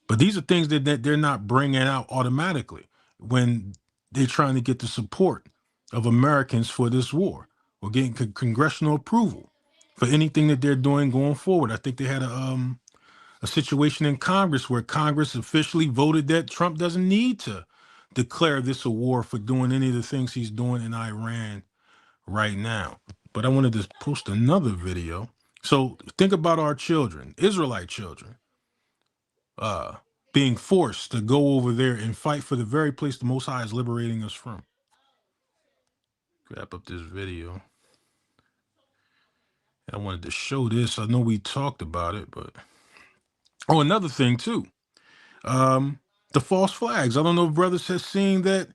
But these are things that they're not bringing out automatically when they're trying to get the support of Americans for this war or getting congressional approval for anything that they're doing going forward. I think they had a situation in Congress where Congress officially voted that Trump doesn't need to declare this a war for doing any of the things he's doing in Iran right now. But I wanted to post another video. So think about our children, Israelite children, being forced to go over there and fight for the very place the Most High is liberating us from. Grab up this video. I wanted to show this. I know we talked about it, but another thing too. The false flags. I don't know if brothers has seen that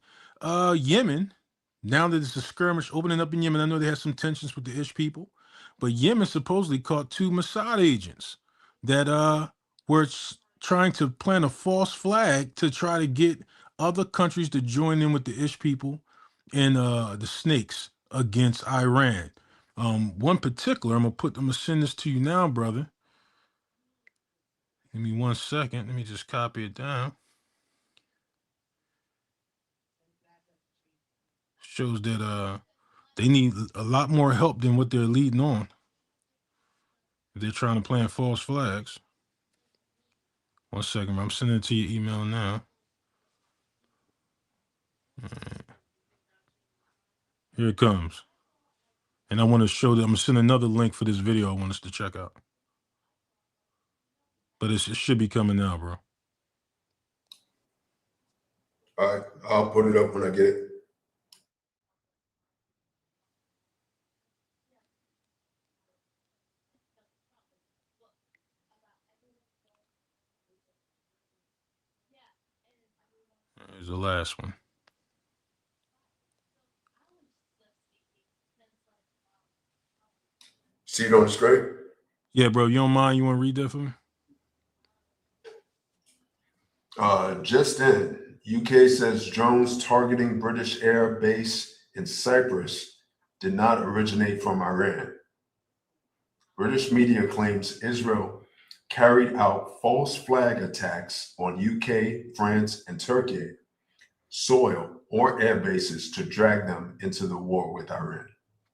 Yemen, now that it's a skirmish opening up in Yemen, I know they had some tensions with the Ish people, but Yemen supposedly caught 2 Mossad agents that were trying to plant a false flag to try to get other countries to join in with the Ish people and the snakes against Iran. One particular, I'm gonna send this to you now, brother. Give me 1 second. Let me just copy it down. Shows that they need a lot more help than what they're leading on. They're trying to plant false flags. 1 second, I'm sending it to your email now. Here it comes. And I want to show that I'm gonna send another link for this video I want us to check out. But it should be coming now, bro. All right, I'll put it up when I get it. Here's the last one. See it on the screen? Yeah, bro, you don't mind? You want to read that for me? Just in, UK says drones targeting British air base in Cyprus did not originate from Iran. British media claims Israel carried out false flag attacks on UK, France, and Turkey soil or air bases to drag them into the war with Iran.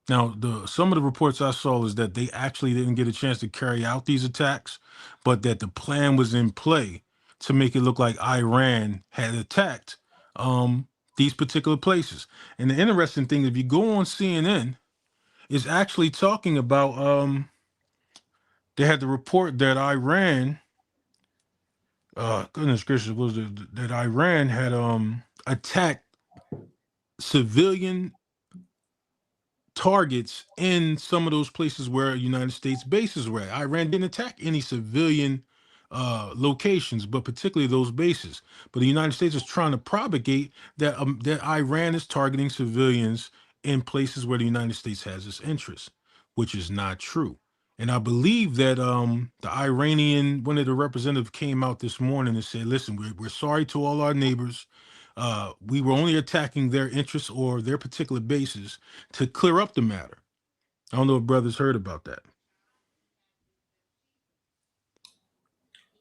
Now, some of the reports I saw is that they actually didn't get a chance to carry out these attacks, but that the plan was in play to make it look like Iran had attacked these particular places. And the interesting thing, if you go on CNN, is actually talking about they had the report that Iran, goodness gracious, was that Iran had attacked civilian targets in some of those places where United States bases were at. Iran didn't attack any civilian locations, but particularly those bases. But the United States is trying to propagate that that Iran is targeting civilians in places where the United States has its interests, which is not true. And I believe that the Iranian, one of the representatives came out this morning and said, listen, we're sorry to all our neighbors. We were only attacking their interests or their particular bases to clear up the matter. I don't know if brothers heard about that.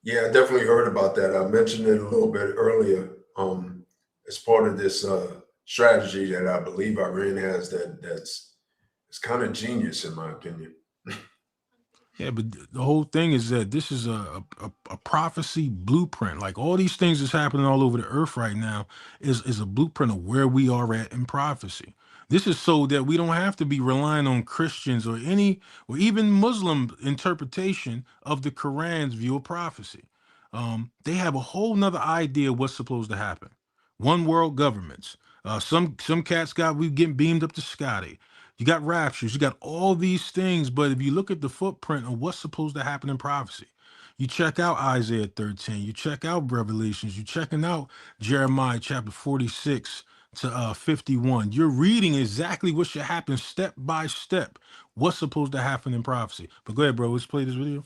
Yeah, I definitely heard about that. I mentioned it a little bit earlier as part of this strategy that I believe Iran has that's kind of genius in my opinion. Yeah, but the whole thing is that this is a prophecy blueprint. Like all these things that's happening all over the earth right now is a blueprint of where we are at in prophecy. This is so that we don't have to be relying on Christians or even Muslim interpretation of the Quran's view of prophecy. They have a whole nother idea of what's supposed to happen. One world governments. Some cats we getting beamed up to Scotty. You got raptures, you got all these things, but if you look at the footprint of what's supposed to happen in prophecy, you check out Isaiah 13, you check out Revelations, you checking out Jeremiah chapter 46 to 51. You're reading exactly what should happen step by step, what's supposed to happen in prophecy. But go ahead, bro, let's play this video.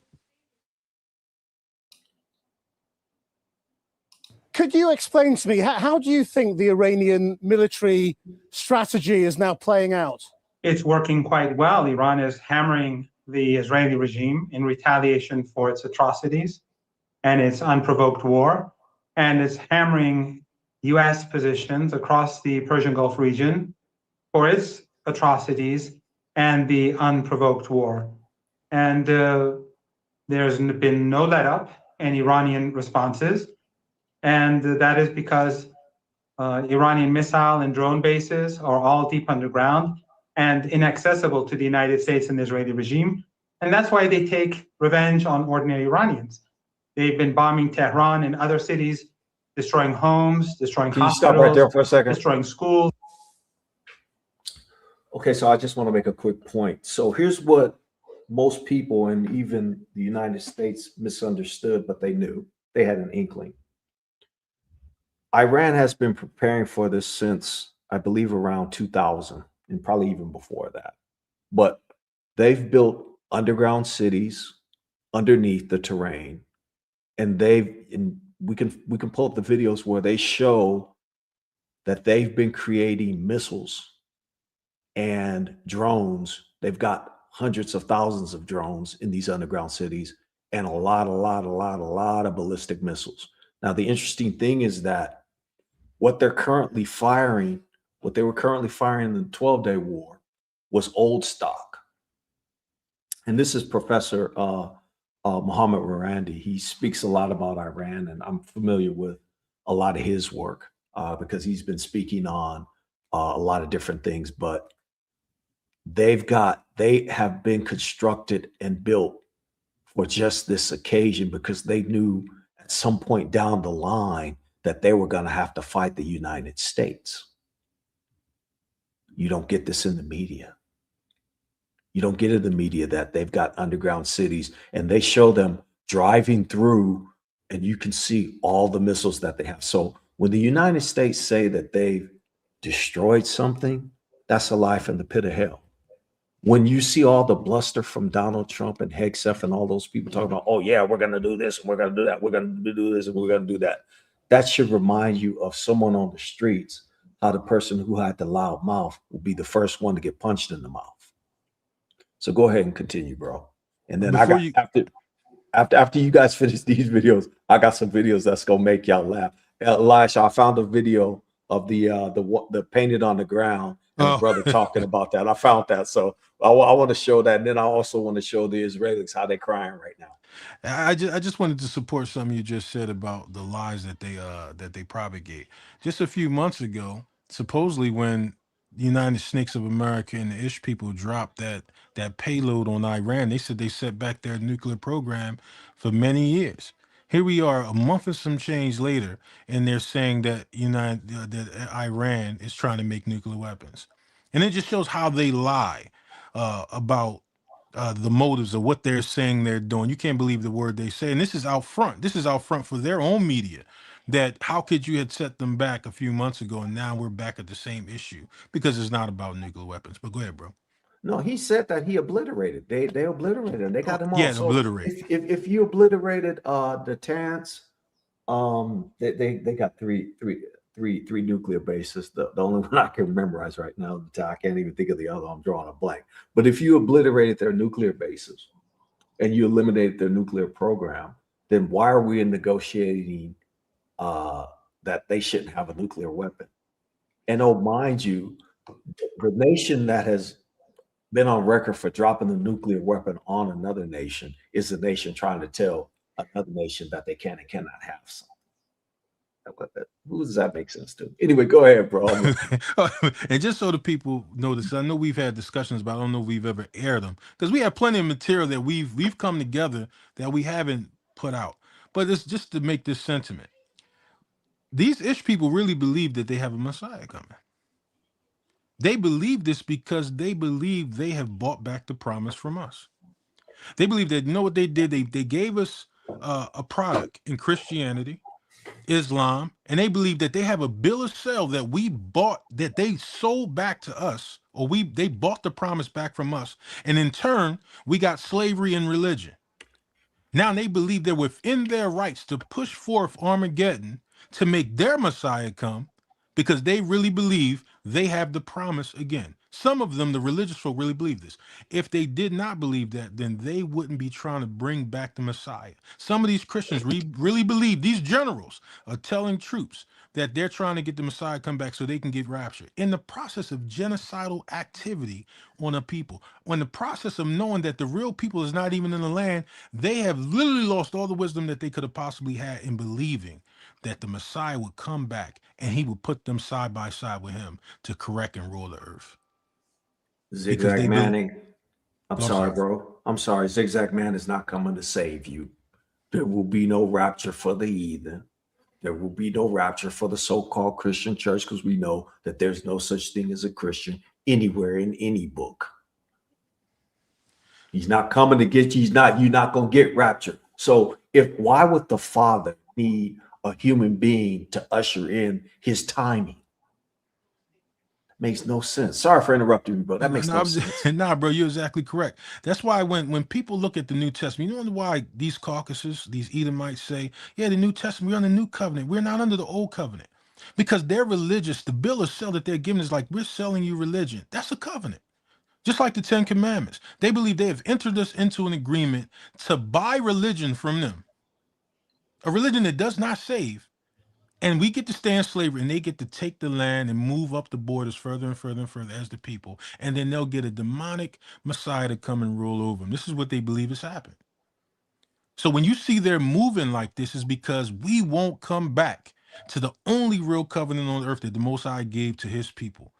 Could you explain to me, how do you think the Iranian military strategy is now playing out? It's working quite well. Iran is hammering the Israeli regime in retaliation for its atrocities and its unprovoked war, and is hammering U.S. positions across the Persian Gulf region for its atrocities and the unprovoked war. And there's been no let-up in Iranian responses, and that is because Iranian missile and drone bases are all deep underground and inaccessible to the United States and the Israeli regime. And that's why they take revenge on ordinary Iranians. They've been bombing Tehran and other cities, destroying homes, destroying Can you hospitals, stop right there for a second? destroying schools. Okay, so I just want to make a quick point. So here's what most people and even the United States misunderstood, but they knew. They had an inkling. Iran has been preparing for this since, I believe, around 2000 and probably even before that. But they've built underground cities underneath the terrain, and we can pull up the videos where they show that they've been creating missiles and drones. They've got hundreds of thousands of drones in these underground cities and a lot of ballistic missiles. Now, the interesting thing is that what they were currently firing in the 12-day war was old stock. And this is Professor Mohammed Randi. He speaks a lot about Iran, and I'm familiar with a lot of his work because he's been speaking on a lot of different things. But they have been constructed and built for just this occasion because they knew at some point down the line that they were going to have to fight the United States. You don't get this in the media. You don't get in the media that they've got underground cities and they show them driving through and you can see all the missiles that they have. So when the United States say that they've destroyed something, that's a lie from the pit of hell. When you see all the bluster from Donald Trump and Hegseth and all those people talking about, oh yeah, we're going to do this and we're going to do that, we're going to do this and we're going to do that. that should remind you of someone on the streets, how the person who had the loud mouth will be the first one to get punched in the mouth. So go ahead and continue, bro. And then Before you, after you guys finish these videos, I got some videos that's gonna make y'all laugh. Elisha, I found a video of the painted on the ground and a brother talking about that. I found that, so I want to show that, and then I also want to show the Israelis how they're crying right now. I just wanted to support something you just said about the lies that they propagate. Just a few months ago, supposedly when the United Snakes of America and the Ish people dropped that payload on Iran, they said they set back their nuclear program for many years. Here we are, a month and some change later, and they're saying that that Iran is trying to make nuclear weapons, and it just shows how they lie about the motives of what they're saying they're doing. You can't believe the word they say. And this is out front. This is out front for their own media. That how could you had set them back a few months ago and now we're back at the same issue because it's not about nuclear weapons. But go ahead, bro. No, he said that he obliterated. They obliterated him. They got him Yeah, off. So obliterate. if you obliterated the Terrence, they got three nuclear bases. The only one I can memorize right now, I can't even think of the other. I'm drawing a blank. But if you obliterated their nuclear bases and you eliminated their nuclear program, then why are we negotiating that they shouldn't have a nuclear weapon? And oh, mind you, the nation that has been on record for dropping the nuclear weapon on another nation is the nation trying to tell another nation that they can and cannot have something. Who does that make sense to? Anyway, go ahead, bro. And just so the people know this, I know we've had discussions, but I don't know if we've ever aired them because we have plenty of material that we've come together that we haven't put out. But it's just to make this sentiment. These Ish people really believe that they have a Messiah coming. They believe this because they believe they have bought back the promise from us. They believe that, you know what they did? They gave us a product in Christianity, Islam, and they believe that they have a bill of sale that we bought, that they sold back to us, or they bought the promise back from us, and in turn, we got slavery and religion. Now they believe they're within their rights to push forth Armageddon to make their Messiah come because they really believe they have the promise again. Some of them, the religious folk, really believe this. If they did not believe that, then they wouldn't be trying to bring back the Messiah. Some of these Christians really believe these generals are telling troops that they're trying to get the Messiah come back so they can get raptured. In the process of genocidal activity on a people, when the process of knowing that the real people is not even in the land, they have literally lost all the wisdom that they could have possibly had in believing that the Messiah would come back and he would put them side by side with him to correct and rule the earth. Zigzag Manning. I'm sorry, bro. I'm sorry. Zigzag Man is not coming to save you. There will be no rapture for the heathen. There will be no rapture for the so-called Christian church because we know that there's no such thing as a Christian anywhere in any book. He's not coming to get you. You're not going to get raptured. So why would the Father need a human being to usher in his timing? Makes no sense. Sorry for interrupting you, bro. That makes no sense. Nah, bro, you're exactly correct. That's why when people look at the New Testament, you know why these Caucasus, these Edomites say, yeah, the New Testament, we're on the new covenant. We're not under the old covenant. Because they're religious. The bill of sale that they're giving is like, we're selling you religion. That's a covenant. Just like the 10 Commandments. They believe they have entered us into an agreement to buy religion from them. A religion that does not save. And we get to stay in slavery and they get to take the land and move up the borders further and further and further as the people. And then they'll get a demonic Messiah to come and rule over them. This is what they believe has happened. So when you see they're moving like this is because we won't come back to the only real covenant on earth that the Most High gave to his people.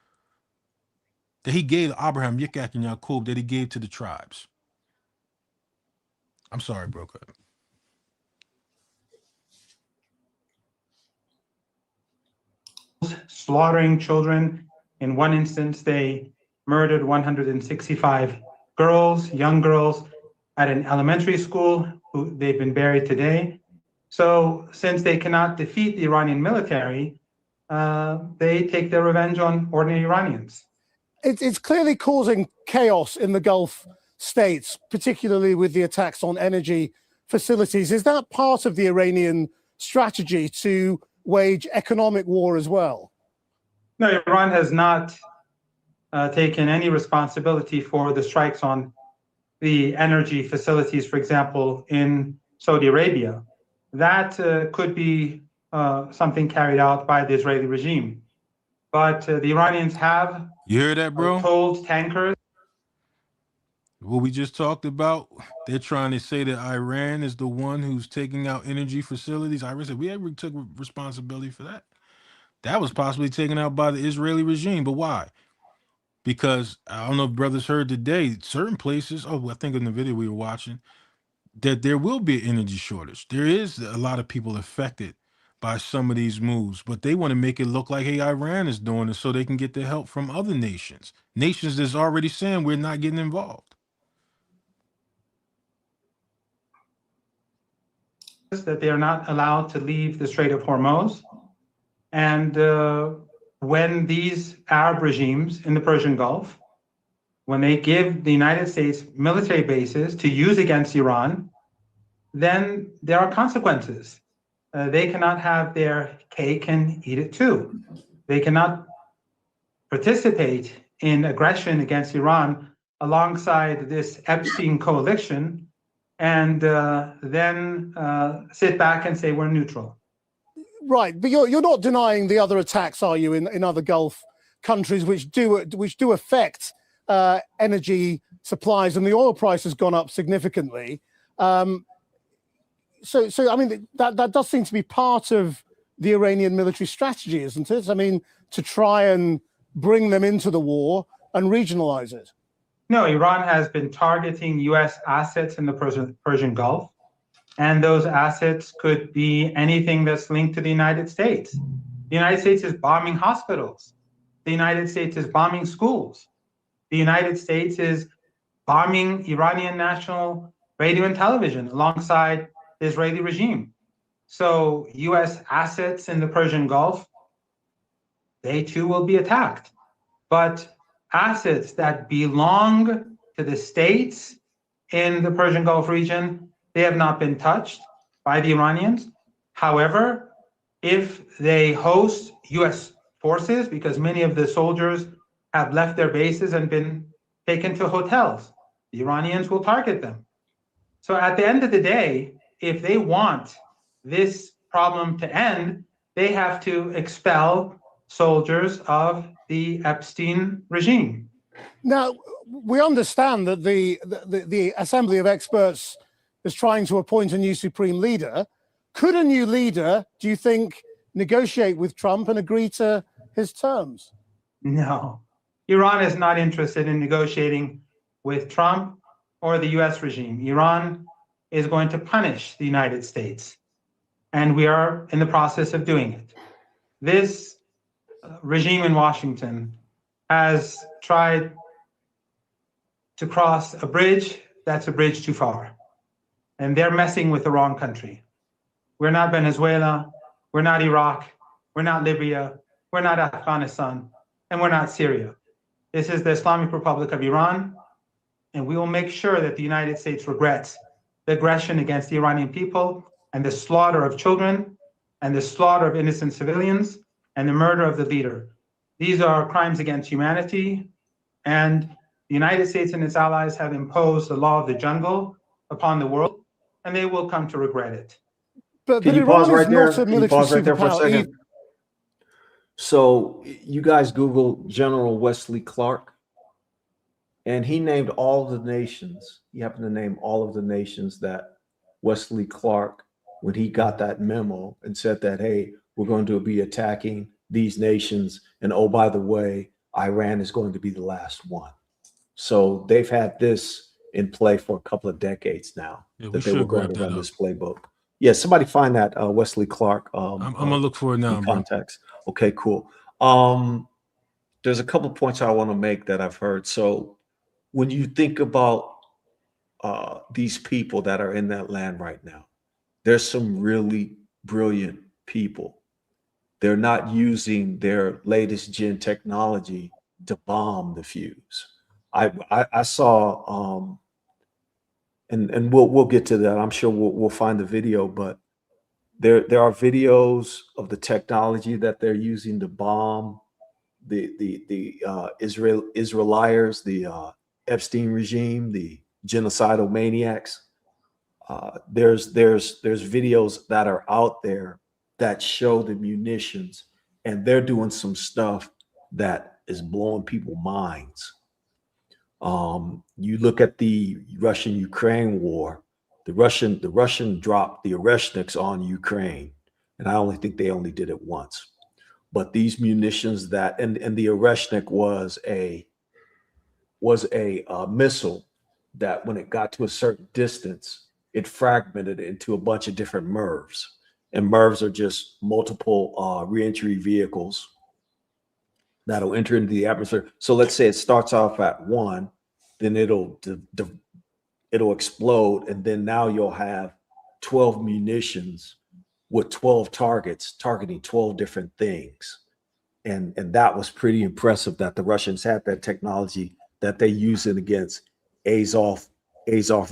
That he gave Abraham, Yitzhak, and Jacob, that he gave to the tribes. I'm sorry, bro. Slaughtering children. In one instance, they murdered 165 girls, young girls, at an elementary school. They've been buried today. So since they cannot defeat the Iranian military, they take their revenge on ordinary Iranians. It's clearly causing chaos in the Gulf states, particularly with the attacks on energy facilities. Is that part of the Iranian strategy to wage economic war as well? No, Iran has not taken any responsibility for the strikes on the energy facilities, for example, in Saudi Arabia. That could be something carried out by the Israeli regime. But the Iranians have You hear that, bro? told tankers. What we just talked about, they're trying to say that Iran is the one who's taking out energy facilities. Iran said we ever took responsibility for that. That was possibly taken out by the Israeli regime. But why? Because I don't know if brothers heard today, certain places, I think in the video we were watching, that there will be an energy shortage. There is a lot of people affected by some of these moves, but they want to make it look like, hey, Iran is doing it so they can get the help from other nations. Nations that's already saying we're not getting involved. That they are not allowed to leave the Strait of Hormuz. And when these Arab regimes in the Persian Gulf, when they give the United States military bases to use against Iran, then there are consequences. They cannot have their cake and eat it too. They cannot participate in aggression against Iran alongside this Epstein coalition and then sit back and say we're neutral. Right, but you're not denying the other attacks, are you, in other Gulf countries which do affect energy supplies, and the oil price has gone up significantly. So I mean that does seem to be part of the Iranian military strategy, isn't it? I mean, to try and bring them into the war and regionalize it. No, Iran has been targeting U.S. assets in the Persian Gulf, and those assets could be anything that's linked to the United States. The United States is bombing hospitals. The United States is bombing schools. The United States is bombing Iranian national radio and television alongside the Israeli regime. So U.S. assets in the Persian Gulf, they too will be attacked. But assets that belong to the states in the Persian Gulf region, they have not been touched by the Iranians. However, if they host U.S. forces, because many of the soldiers have left their bases and been taken to hotels, the Iranians will target them. So at the end of the day, if they want this problem to end, they have to expel soldiers of the Epstein regime. Now, we understand that the Assembly of Experts is trying to appoint a new supreme leader. Could a new leader, do you think, negotiate with Trump and agree to his terms? No. Iran is not interested in negotiating with Trump or the US regime. Iran is going to punish the United States, and we are in the process of doing it. This regime in Washington has tried to cross a bridge that's a bridge too far, and they're messing with the wrong country. We're not Venezuela, we're not Iraq, we're not Libya, we're not Afghanistan, and we're not Syria. This is the Islamic Republic of Iran, and we will make sure that the United States regrets the aggression against the Iranian people and the slaughter of children and the slaughter of innocent civilians and the murder of the leader. These are crimes against humanity, and the United States and its allies have imposed the law of the jungle upon the world, and they will come to regret it. But Can you Iran pause is right there? not a Can you military pause right there for a superpower second? either. So you guys Google General Wesley Clark, and he named all of the nations. He happened to name all of the nations that Wesley Clark, when he got that memo and said that, hey, we're going to be attacking these nations. And oh, by the way, Iran is going to be the last one. So they've had this in play for a couple of decades now, Yeah, that they were should going wrap to that run up. this playbook. Yeah, somebody find that Wesley Clark. I'm gonna look for it now, in bro. context. Okay, cool. There's a couple of points I want to make that I've heard. So when you think about these people that are in that land right now, there's some really brilliant people. They're not using their latest gen technology to bomb the fuse. I saw and we'll get to that. I'm sure we'll find the video, but there are videos of the technology that they're using to bomb the Israelites, the Epstein regime, the genocidal maniacs. There's videos that are out there that show the munitions, and they're doing some stuff that is blowing people's minds. You look at the Russian-Ukraine war. The Russian dropped the Oreshniks on Ukraine, and I only think they only did it once. But these munitions that and the Oreshnik was a missile that when it got to a certain distance, it fragmented into a bunch of different MIRVs. And MIRVs are just multiple reentry vehicles that'll enter into the atmosphere. So let's say it starts off at 1, then it'll explode, and then now you'll have 12 munitions with 12 targets targeting 12 different things. And that was pretty impressive that the Russians had that technology that they use it against Azov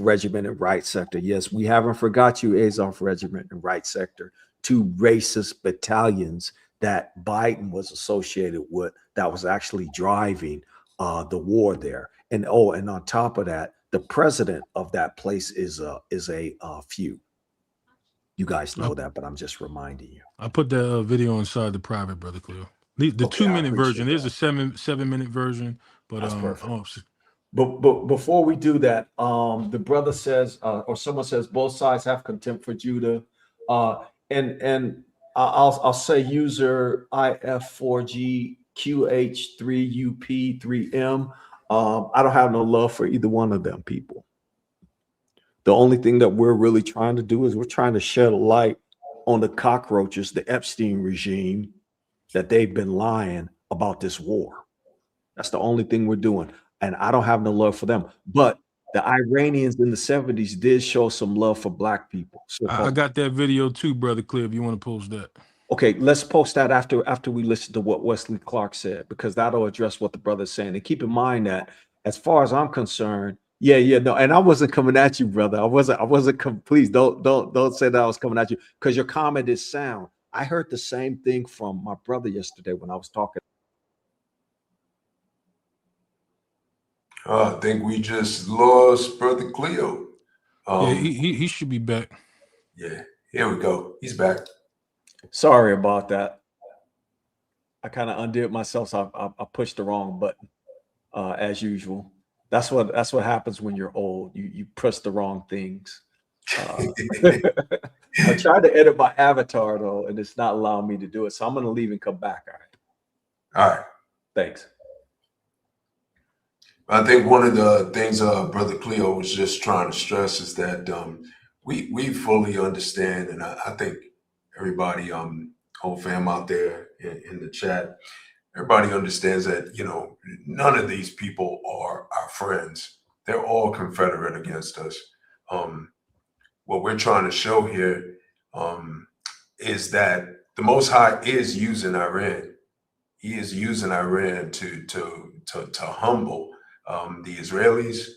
Regiment and Right Sector. Yes, we haven't forgot you, Azov Regiment and Right Sector, 2 racist battalions that Biden was associated with that was actually driving the war there. And on top of that, the president of that place is a few. You guys know that, but I'm just reminding you. I put that video inside the private, Brother Cleo. The Okay, 2-minute version. There's a 7-minute version, but that's perfect. But before we do that, the brother says, or someone says, both sides have contempt for Judah, and I'll say user IF4GQH3UP3M. I don't have no love for either one of them people. The only thing that we're really trying to do is we're trying to shed a light on the cockroaches, the Epstein regime, that they've been lying about this war. That's the only thing we're doing. And I don't have no love for them. But the Iranians in the 70s did show some love for black people. So I got that video too, Brother Cleo, if you want to post that. okay, let's post that after we listen to what Wesley Clark said, because that'll address what the brother's saying. And keep in mind that as far as I'm concerned, no, and I wasn't coming at you, brother. I wasn't please don't say that I was coming at you, because your comment is sound. I heard the same thing from my brother yesterday when I was talking. I think we just lost Brother Cleo. Yeah, he should be back. Yeah, here we go. He's back. Sorry about that. I kind of undid myself, so I pushed the wrong button, as usual. That's what happens when you're old. You press the wrong things. I tried to edit my avatar though, and it's not allowing me to do it. So I'm gonna leave and come back. All right. Thanks. I think one of the things Brother Cleo was just trying to stress is that we fully understand, and I think everybody, whole fam out there in the chat, everybody understands that, none of these people are our friends. They're all Confederate against us. What we're trying to show here is that the Most High is using Iran. He is using Iran to humble the Israelis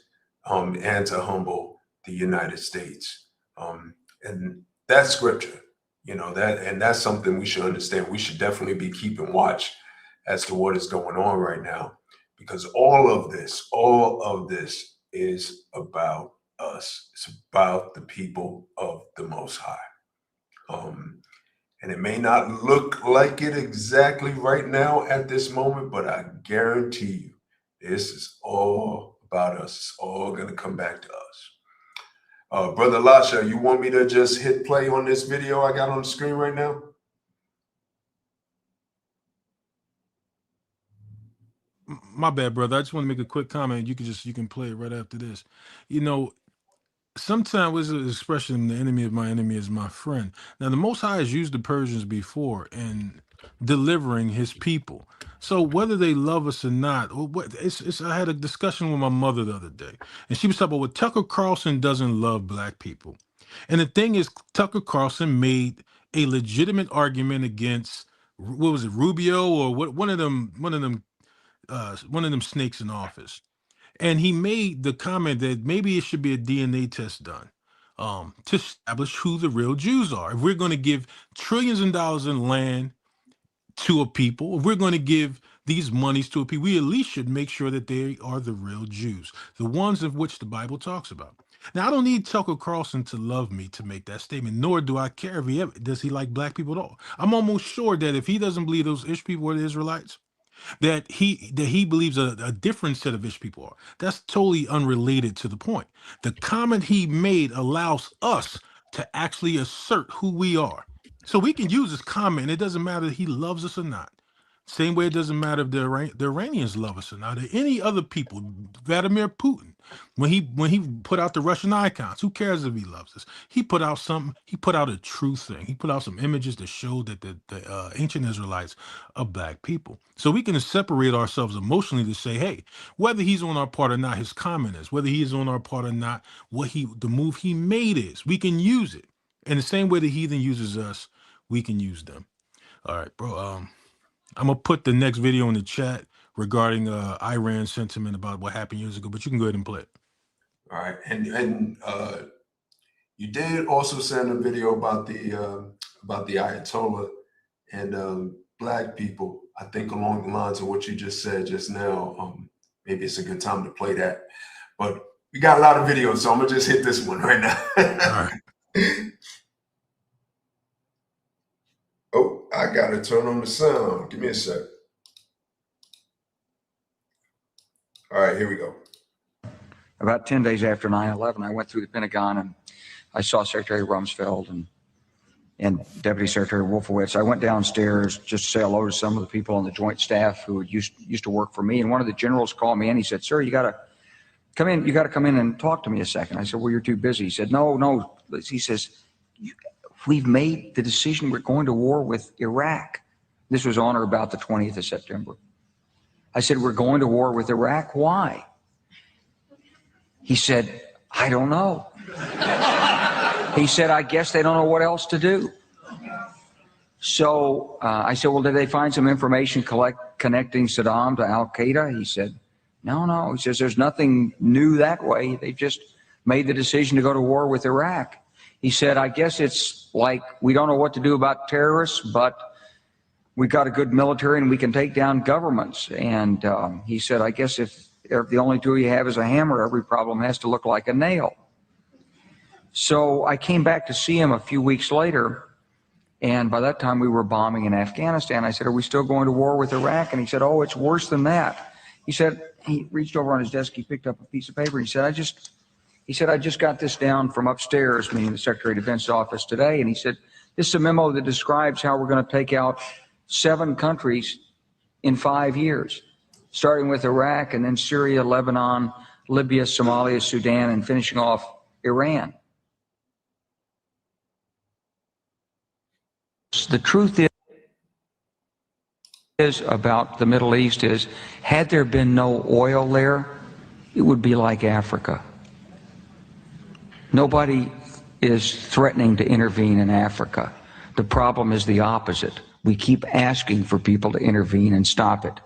and to humble the United States. And that's scripture, that's something we should understand. We should definitely be keeping watch as to what is going on right now, because all of this is about us. It's about the people of the Most High. And it may not look like it exactly right now at this moment, but I guarantee you, this is all about us. It's all going to come back to us. Brother Lasha, you want me to just hit play on this video I got on the screen right now? My bad, brother. I just want to make a quick comment. You can play it right after this. Sometimes there's an expression, the enemy of my enemy is my friend. Now, the Most High has used the Persians before in delivering his people. So whether they love us or not, I had a discussion with my mother the other day, and she was talking about, well, Tucker Carlson doesn't love black people. And the thing is, Tucker Carlson made a legitimate argument against, what was it, Rubio or one of them snakes in office. And he made the comment that maybe it should be a DNA test done to establish who the real Jews are. If we're going to give trillions of dollars in land to a people, if we're going to give these monies to a people, we at least should make sure that they are the real Jews, the ones of which the Bible talks about. Now, I don't need Tucker Carlson to love me to make that statement, nor do I care if does he like black people at all. I'm almost sure that if he doesn't believe those Ish people are the Israelites, that he believes a different set of Ish people are. That's totally unrelated to the point. The comment he made allows us to actually assert who we are. So we can use his comment. It doesn't matter if he loves us or not. Same way it doesn't matter if the Iranians love us or not, or any other people. Vladimir Putin, when he put out the Russian icons, who cares if he loves us? He put out something. He put out a true thing. He put out some images that showed that the ancient Israelites are black people. So we can separate ourselves emotionally to say, hey, whether he's on our part or not, his comment is. Whether he is on our part or not, the move he made is. We can use it. In the same way the heathen uses us, we can use them. All right, bro. I'm gonna put the next video in the chat regarding Iran sentiment about what happened years ago, but you can go ahead and play it. All right, and you did also send a video about the Ayatollah and black people. I think along the lines of what you just said just now. Maybe it's a good time to play that, but we got a lot of videos, so I'm gonna just hit this one right now. All right. Oh, I gotta turn on the sound. Give me a sec. All right, here we go. About 10 days after 9/11, I went through the Pentagon and I saw Secretary Rumsfeld and Deputy Secretary Wolfowitz. I went downstairs just to say hello to some of the people on the joint staff who used to work for me. And one of the generals called me and he said, "Sir, you got to come in. You got to come in and talk to me a second." I said, "Well, you're too busy." He said, No. He says, "We've made the decision. We're going to war with Iraq." This was on or about the 20th of September. I said, "We're going to war with Iraq. Why?" He said, "I don't know." He said, "I guess they don't know what else to do." So I said, "Well, did they find some information connecting Saddam to Al-Qaeda?" He said, No. He says, "There's nothing new that way. They just made the decision to go to war with Iraq." He said, "I guess it's like we don't know what to do about terrorists, but we've got a good military and we can take down governments." And he said, "I guess if the only tool you have is a hammer, every problem has to look like a nail." So I came back to see him a few weeks later, and by that time we were bombing in Afghanistan. I said, "Are we still going to war with Iraq?" And he said, "Oh, it's worse than that." He said, he reached over on his desk, he picked up a piece of paper. He said, I just got this down from upstairs, meaning the Secretary of Defense office today. And he said, "This is a memo that describes how we're going to take out 7 countries in 5 years, starting with Iraq and then Syria, Lebanon, Libya, Somalia, Sudan, and finishing off Iran." The truth is about the Middle East is, had there been no oil there, it would be like Africa. Nobody is threatening to intervene in Africa. The problem is the opposite. We keep asking for people to intervene and stop it.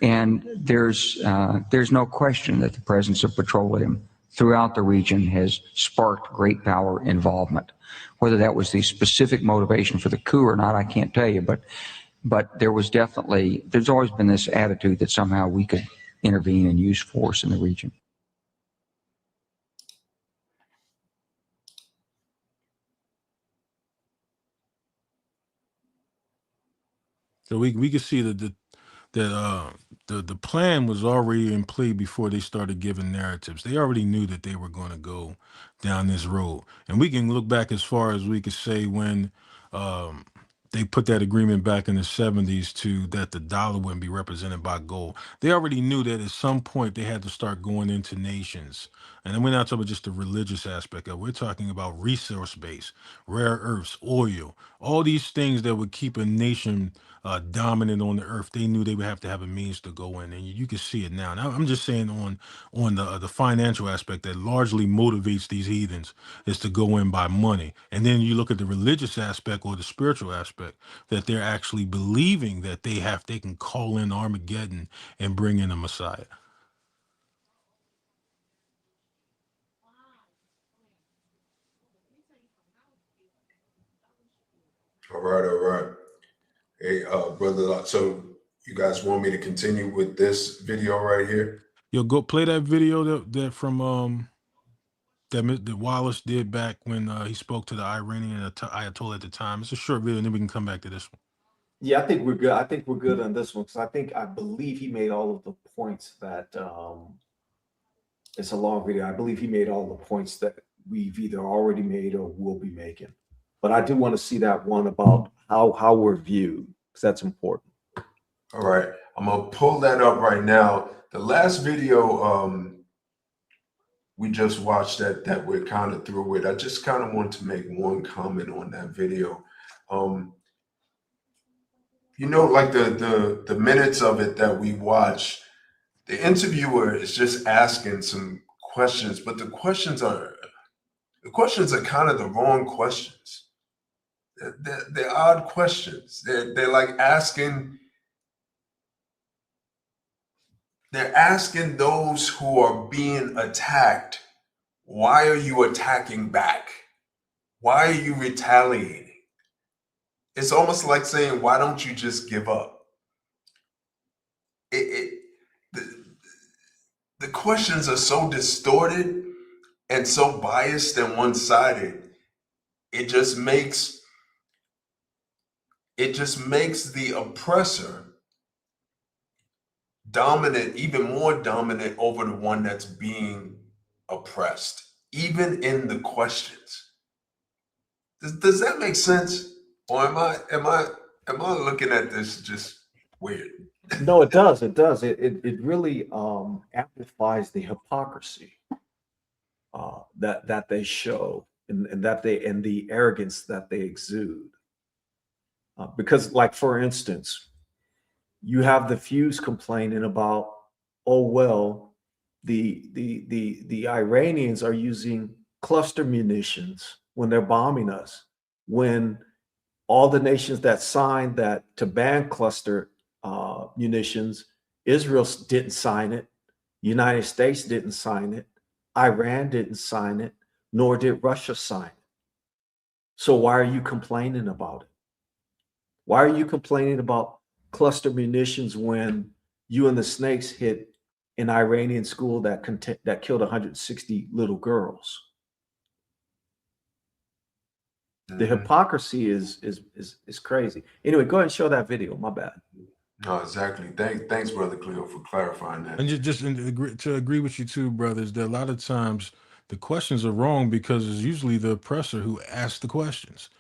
And there's no question that the presence of petroleum throughout the region has sparked great power involvement. Whether that was the specific motivation for the coup or not, I can't tell you, but there's always been this attitude that somehow we could intervene and use force in the region. So we can see that the plan was already in play before they started giving narratives. They already knew that they were going to go down this road, and we can look back as far as we could say when they put that agreement back in the 70s to that the dollar wouldn't be represented by gold. They already knew that at some point they had to start going into nations. And then we're not talking about just the religious aspect of it. We're talking about resource base, rare earths, oil, all these things that would keep a nation dominant on the earth. They knew they would have to have a means to go in, and you can see it now. Now I'm just saying on the financial aspect that largely motivates these heathens is to go in by money. And then you look at the religious aspect or the spiritual aspect that they're actually believing that they can call in Armageddon and bring in a Messiah. All right. Hey, brother. So you guys want me to continue with this video right here? Yo, go play that video that from that Wallace did back when he spoke to the Iranian Ayatollah at the time. It's a short video, and then we can come back to this one. Yeah, I think we're good. I think we're good on this one because I believe he made all of the points that it's a long video. I believe he made all the points that we've either already made or will be making. But I do want to see that one about how we're viewed because that's important. All right, I'm gonna pull that up right now. The last video we just watched that we're kind of through with. I just kind of want to make one comment on that video. You know, like the minutes of it that we watched, the interviewer is just asking some questions, but the questions are kind of the wrong questions. They're odd questions. They're like asking. They're asking those who are being attacked, why are you attacking back? Why are you retaliating? It's almost like saying, why don't you just give up? The questions are so distorted and so biased and one-sided. It just makes the oppressor dominant, even more dominant over the one that's being oppressed, even in the questions. Does that make sense? Or am I looking at this just weird? No, it does. It does. It really amplifies the hypocrisy that they show and the arrogance that they exude. Because, like, for instance, you have the Fuse complaining about, oh well, the Iranians are using cluster munitions when they're bombing us, when all the nations that signed that to ban cluster munitions, Israel didn't sign it, United States didn't sign it, Iran didn't sign it, nor did Russia sign it. So why are you complaining about it? Why are you complaining about cluster munitions when you and the snakes hit an Iranian school that killed 160 little girls? The hypocrisy is crazy. Anyway, go ahead and show that video. My bad. No, exactly. Thanks, Brother Cleo, for clarifying that. And to agree with you too, brothers, that a lot of times the questions are wrong because it's usually the oppressor who asks the questions.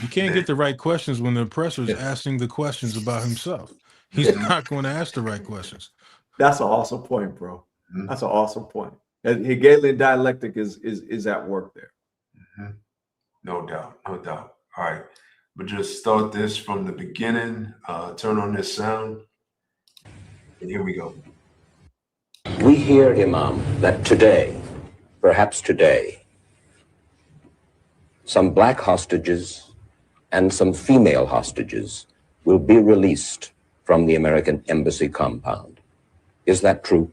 You can't get the right questions when the oppressor is asking the questions about himself. He's not going to ask the right questions. That's an awesome point, bro. That's an awesome point. And Hegelian dialectic is at work there. No doubt. All right. But just start this from the beginning. Turn on this sound. And here we go. We hear, Imam, that today, perhaps today, some black hostages and some female hostages will be released from the American embassy compound. Is that true?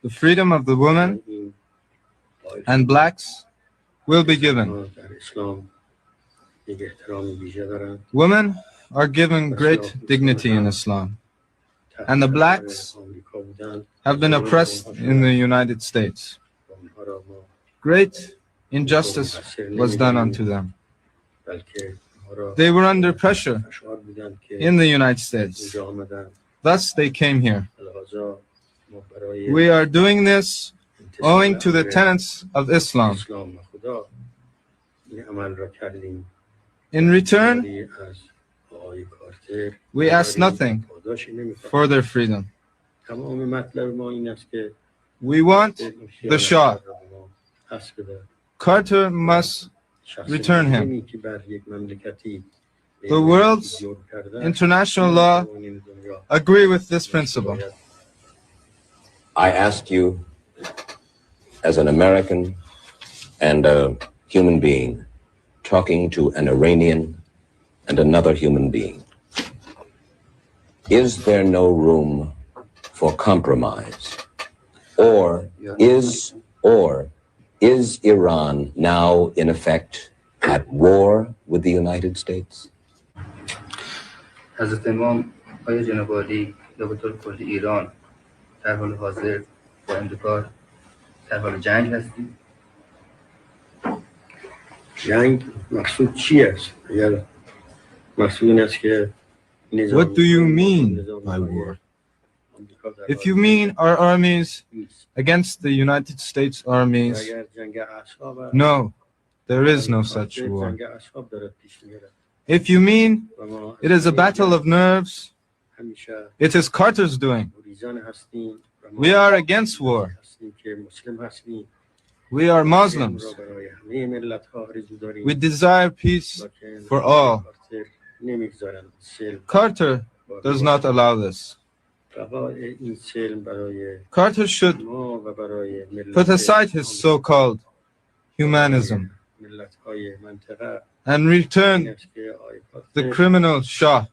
The freedom of the women and blacks will be given. Women are given great dignity in Islam, and the blacks have been oppressed in the United States. Great injustice was done unto them. They were under pressure in the United States. Thus they came here. We are doing this owing to the tenets of Islam. In return, we ask nothing for their freedom. We want the Shah. Carter must return him. The world's international law agree with this principle. I ask you, as an American and a human being, talking to an Iranian and another human being, is there no room for compromise? Or Or is Iran now, in effect, at war with the United States? حضرت امام آقای جناب عالی یا به طور کلی ایران در حال حاضر با امریکا در حال جنگ هستیم؟ جنگ مقصود چی است؟ اگر مقصود این است که What do you mean by war? If you mean our armies against the United States armies, no, there is no such war. If you mean it is a battle of nerves, it is Carter's doing. We are against war. We are Muslims. We desire peace for all. Carter does not allow this. Carter should put aside his so-called humanism and return the criminal Shah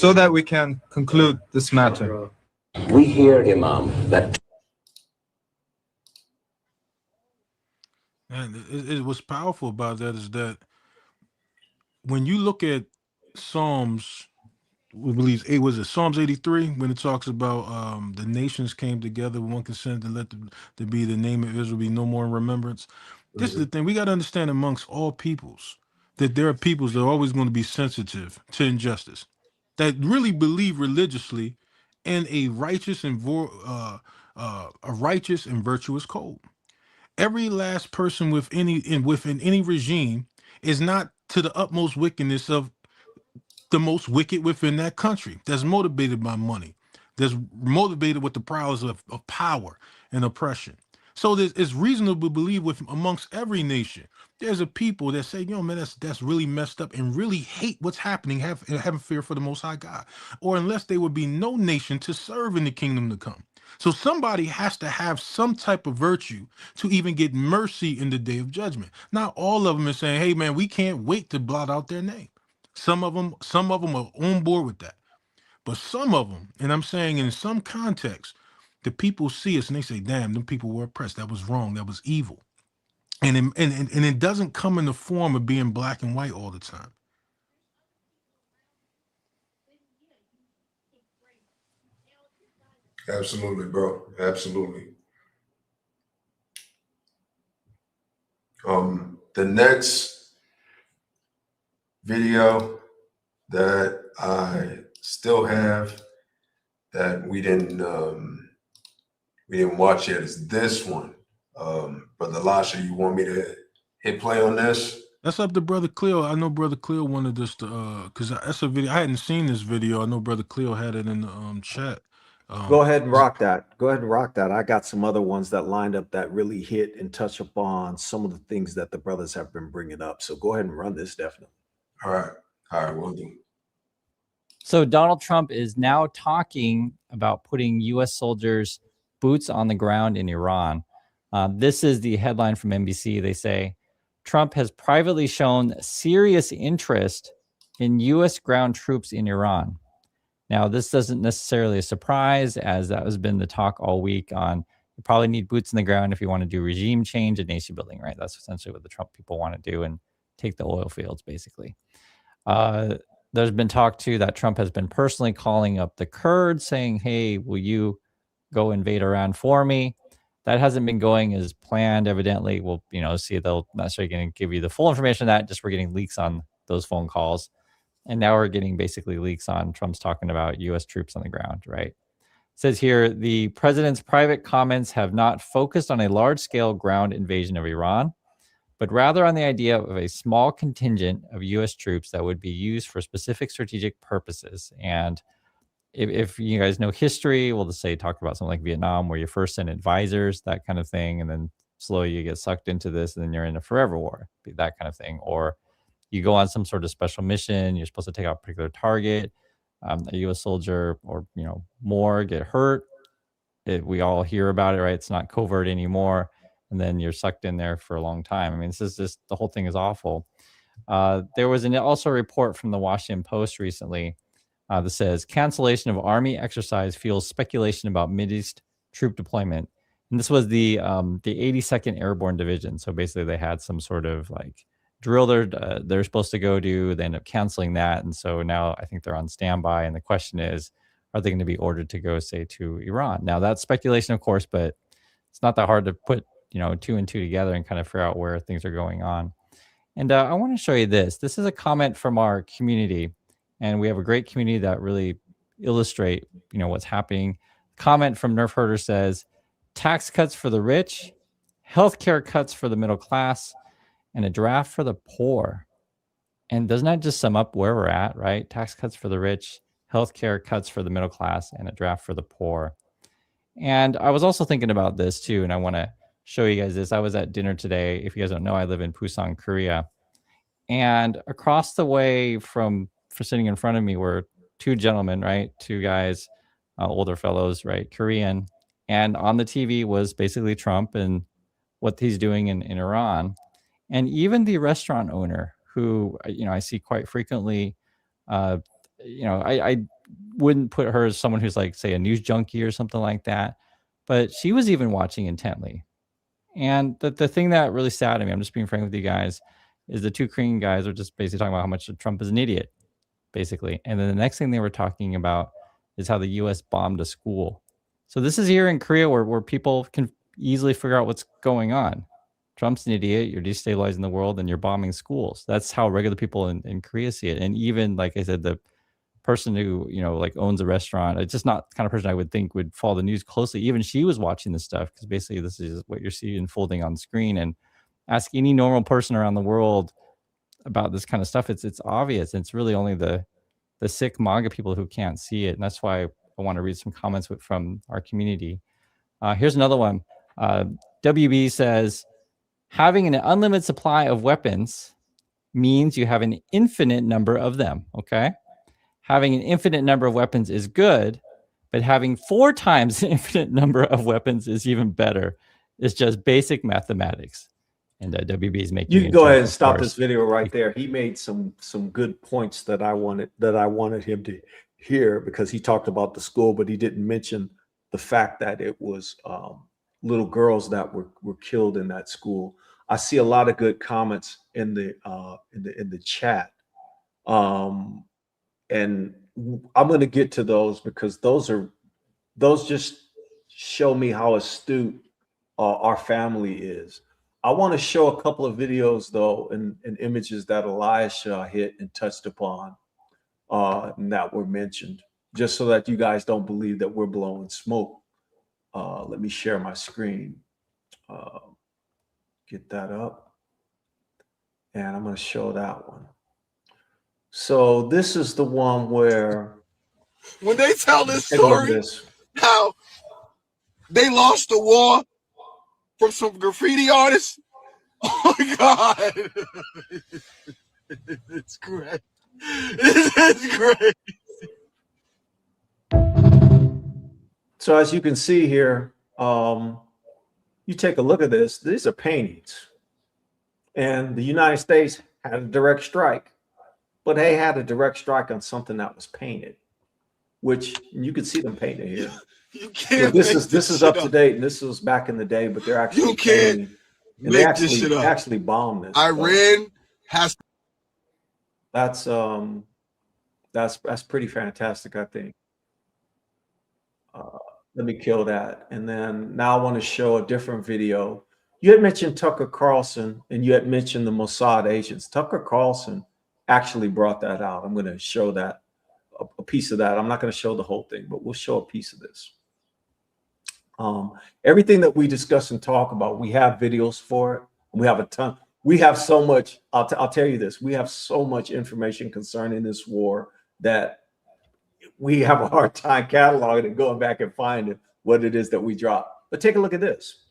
so that we can conclude this matter. We hear, Imam, that And what's powerful about that is that when you look at Psalms, we believe it was Psalms 83 when it talks about the nations came together with one consent to let to be the name of Israel be no more in remembrance. This is the thing we got to understand amongst all peoples, that there are peoples that are always going to be sensitive to injustice, that really believe religiously in a righteous and virtuous code. Every last person within any regime is not to the utmost wickedness of the most wicked within that country, that's motivated by money, that's motivated with the prowess of power and oppression. So it's reasonable to believe with amongst every nation, there's a people that say, man, that's really messed up and really hate what's happening, having fear for the Most High God, or unless there would be no nation to serve in the kingdom to come. So somebody has to have some type of virtue to even get mercy in the day of judgment. Not all of them are saying, hey, man, we can't wait to blot out their name. Some of them are on board with that. But some of them, and I'm saying in some context, the people see us and they say, damn, them people were oppressed. That was wrong. That was evil. And it doesn't come in the form of being black and white all the time. Absolutely, bro. Absolutely. The next video that I still have that we didn't watch yet is this one. Brother Lasha, you want me to hit play on this? That's up to Brother Cleo. I know Brother Cleo wanted this to because that's a video. I hadn't seen this video. I know Brother Cleo had it in the chat. Go ahead and rock that. Go ahead and rock that. I got some other ones that lined up that really hit and touch upon some of the things that the brothers have been bringing up. So go ahead and run this, definitely. All right, we'll do. So Donald Trump is now talking about putting U.S. soldiers' boots on the ground in Iran. This is the headline from NBC. They say, Trump has privately shown serious interest in U.S. ground troops in Iran. Now, this doesn't necessarily a surprise, as that has been the talk all week on you probably need boots in the ground if you want to do regime change and nation building, right? That's essentially what the Trump people want to do and take the oil fields, basically. There's been talk, too, that Trump has been personally calling up the Kurds saying, hey, will you go invade Iran for me? That hasn't been going as planned, evidently. We'll, see they'll not necessarily going to give you the full information on that. Just we're getting leaks on those phone calls. And now we're getting basically leaks on Trump's talking about U.S. troops on the ground, right? It says here, the president's private comments have not focused on a large-scale ground invasion of Iran, but rather on the idea of a small contingent of U.S. troops that would be used for specific strategic purposes. And if you guys know history, we'll just say talk about something like Vietnam, where you first send advisors, that kind of thing, and then slowly you get sucked into this, and then you're in a forever war, that kind of thing. Or you go on some sort of special mission, you're supposed to take out a particular target, a U.S. soldier or more get hurt. We all hear about it, right? It's not covert anymore, and then you're sucked in there for a long time. I mean, this is just, the whole thing is awful. There was also a report from the Washington Post recently that says cancellation of Army exercise fuels speculation about Mideast troop deployment. And this was the 82nd Airborne Division. So basically, they had some sort of like drill they're supposed to go to. They end up canceling that, and so now I think they're on standby. And the question is, are they going to be ordered to go, say, to Iran? Now that's speculation, of course, but it's not that hard to put two and two together and kind of figure out where things are going on. And I want to show you this. This is a comment from our community, and we have a great community that really illustrate what's happening. Comment from Nerf Herder says, tax cuts for the rich, healthcare cuts for the middle class, and a draft for the poor. And doesn't that just sum up where we're at, right? Tax cuts for the rich, healthcare cuts for the middle class, and a draft for the poor. And I was also thinking about this too, and I want to show you guys this. I was at dinner today. If you guys don't know, I live in Busan, Korea. And across the way for sitting in front of me were two gentlemen, right? Two guys, older fellows, right? Korean. And on the TV was basically Trump and what he's doing in Iran. And even the restaurant owner who, I see quite frequently, I wouldn't put her as someone who's like, say, a news junkie or something like that. But she was even watching intently. And the thing that really sad to me, I'm just being frank with you guys, is the two Korean guys are just basically talking about how much Trump is an idiot, basically. And then the next thing they were talking about is how the U.S. bombed a school. So this is here in Korea where people can easily figure out what's going on. Trump's an idiot, you're destabilizing the world, and you're bombing schools. That's how regular people in Korea see it. And even, like I said, the person who, owns a restaurant, it's just not the kind of person I would think would follow the news closely. Even she was watching this stuff because basically this is what you're seeing unfolding on screen. And ask any normal person around the world about this kind of stuff, it's obvious. It's really only the sick MAGA people who can't see it. And that's why I want to read some comments from our community. Here's another one. WB says, having an unlimited supply of weapons means you have an infinite number of them, okay? Having an infinite number of weapons is good, but having 4 times the infinite number of weapons is even better. It's just basic mathematics. And WB is making. You can go ahead and stop this video right there. He made some good points that I wanted him to hear, because he talked about the school, but he didn't mention the fact that it was little girls that were killed in that school. I see a lot of good comments in the chat, and I'm going to get to those, because those just show me how astute our family is. I want to show a couple of videos though, and images that Elisha hit and touched upon, and that were mentioned, just so that you guys don't believe that we're blowing smoke. Let me share my screen. Get that up. And I'm going to show that one. So this is the one where, when they tell this story, how they lost the war from some graffiti artists. Oh my God. It's great. It's great. So as you can see here, you take a look at this. These are paintings. And the United States had a direct strike, but they had a direct strike on something that was painted, which you can see them painted here. You can't. So this is up to date, and this was back in the day, but they're actually you can't painting, and make they this shit up. actually bombed this. Iran has. That's pretty fantastic, I think. Let me kill that. And then now I want to show a different video. You had mentioned Tucker Carlson, and you had mentioned the Mossad agents. Tucker Carlson actually brought that out. I'm going to show that, a piece of that. I'm not going to show the whole thing, but we'll show a piece of this. Everything that we discuss and talk about, we have videos for it. We have a ton. We have so much. I'll tell you this. We have so much information concerning this war that we have a hard time cataloging and going back and finding what it is that we drop. But take a look at this.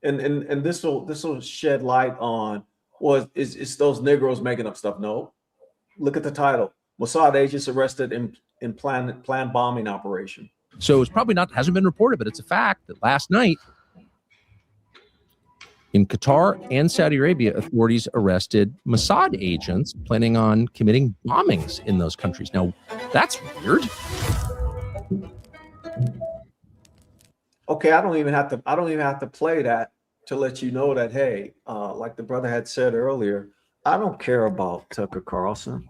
And this will shed light on, well, is those Negroes making up stuff? No. Look at the title. Mossad agents arrested in planned bombing operation. So it's probably hasn't been reported, but it's a fact that last night in Qatar and Saudi Arabia, authorities arrested Mossad agents planning on committing bombings in those countries. Now, that's weird. Okay, I don't even have to play that to let you know that, hey, like the brother had said earlier, I don't care about Tucker Carlson.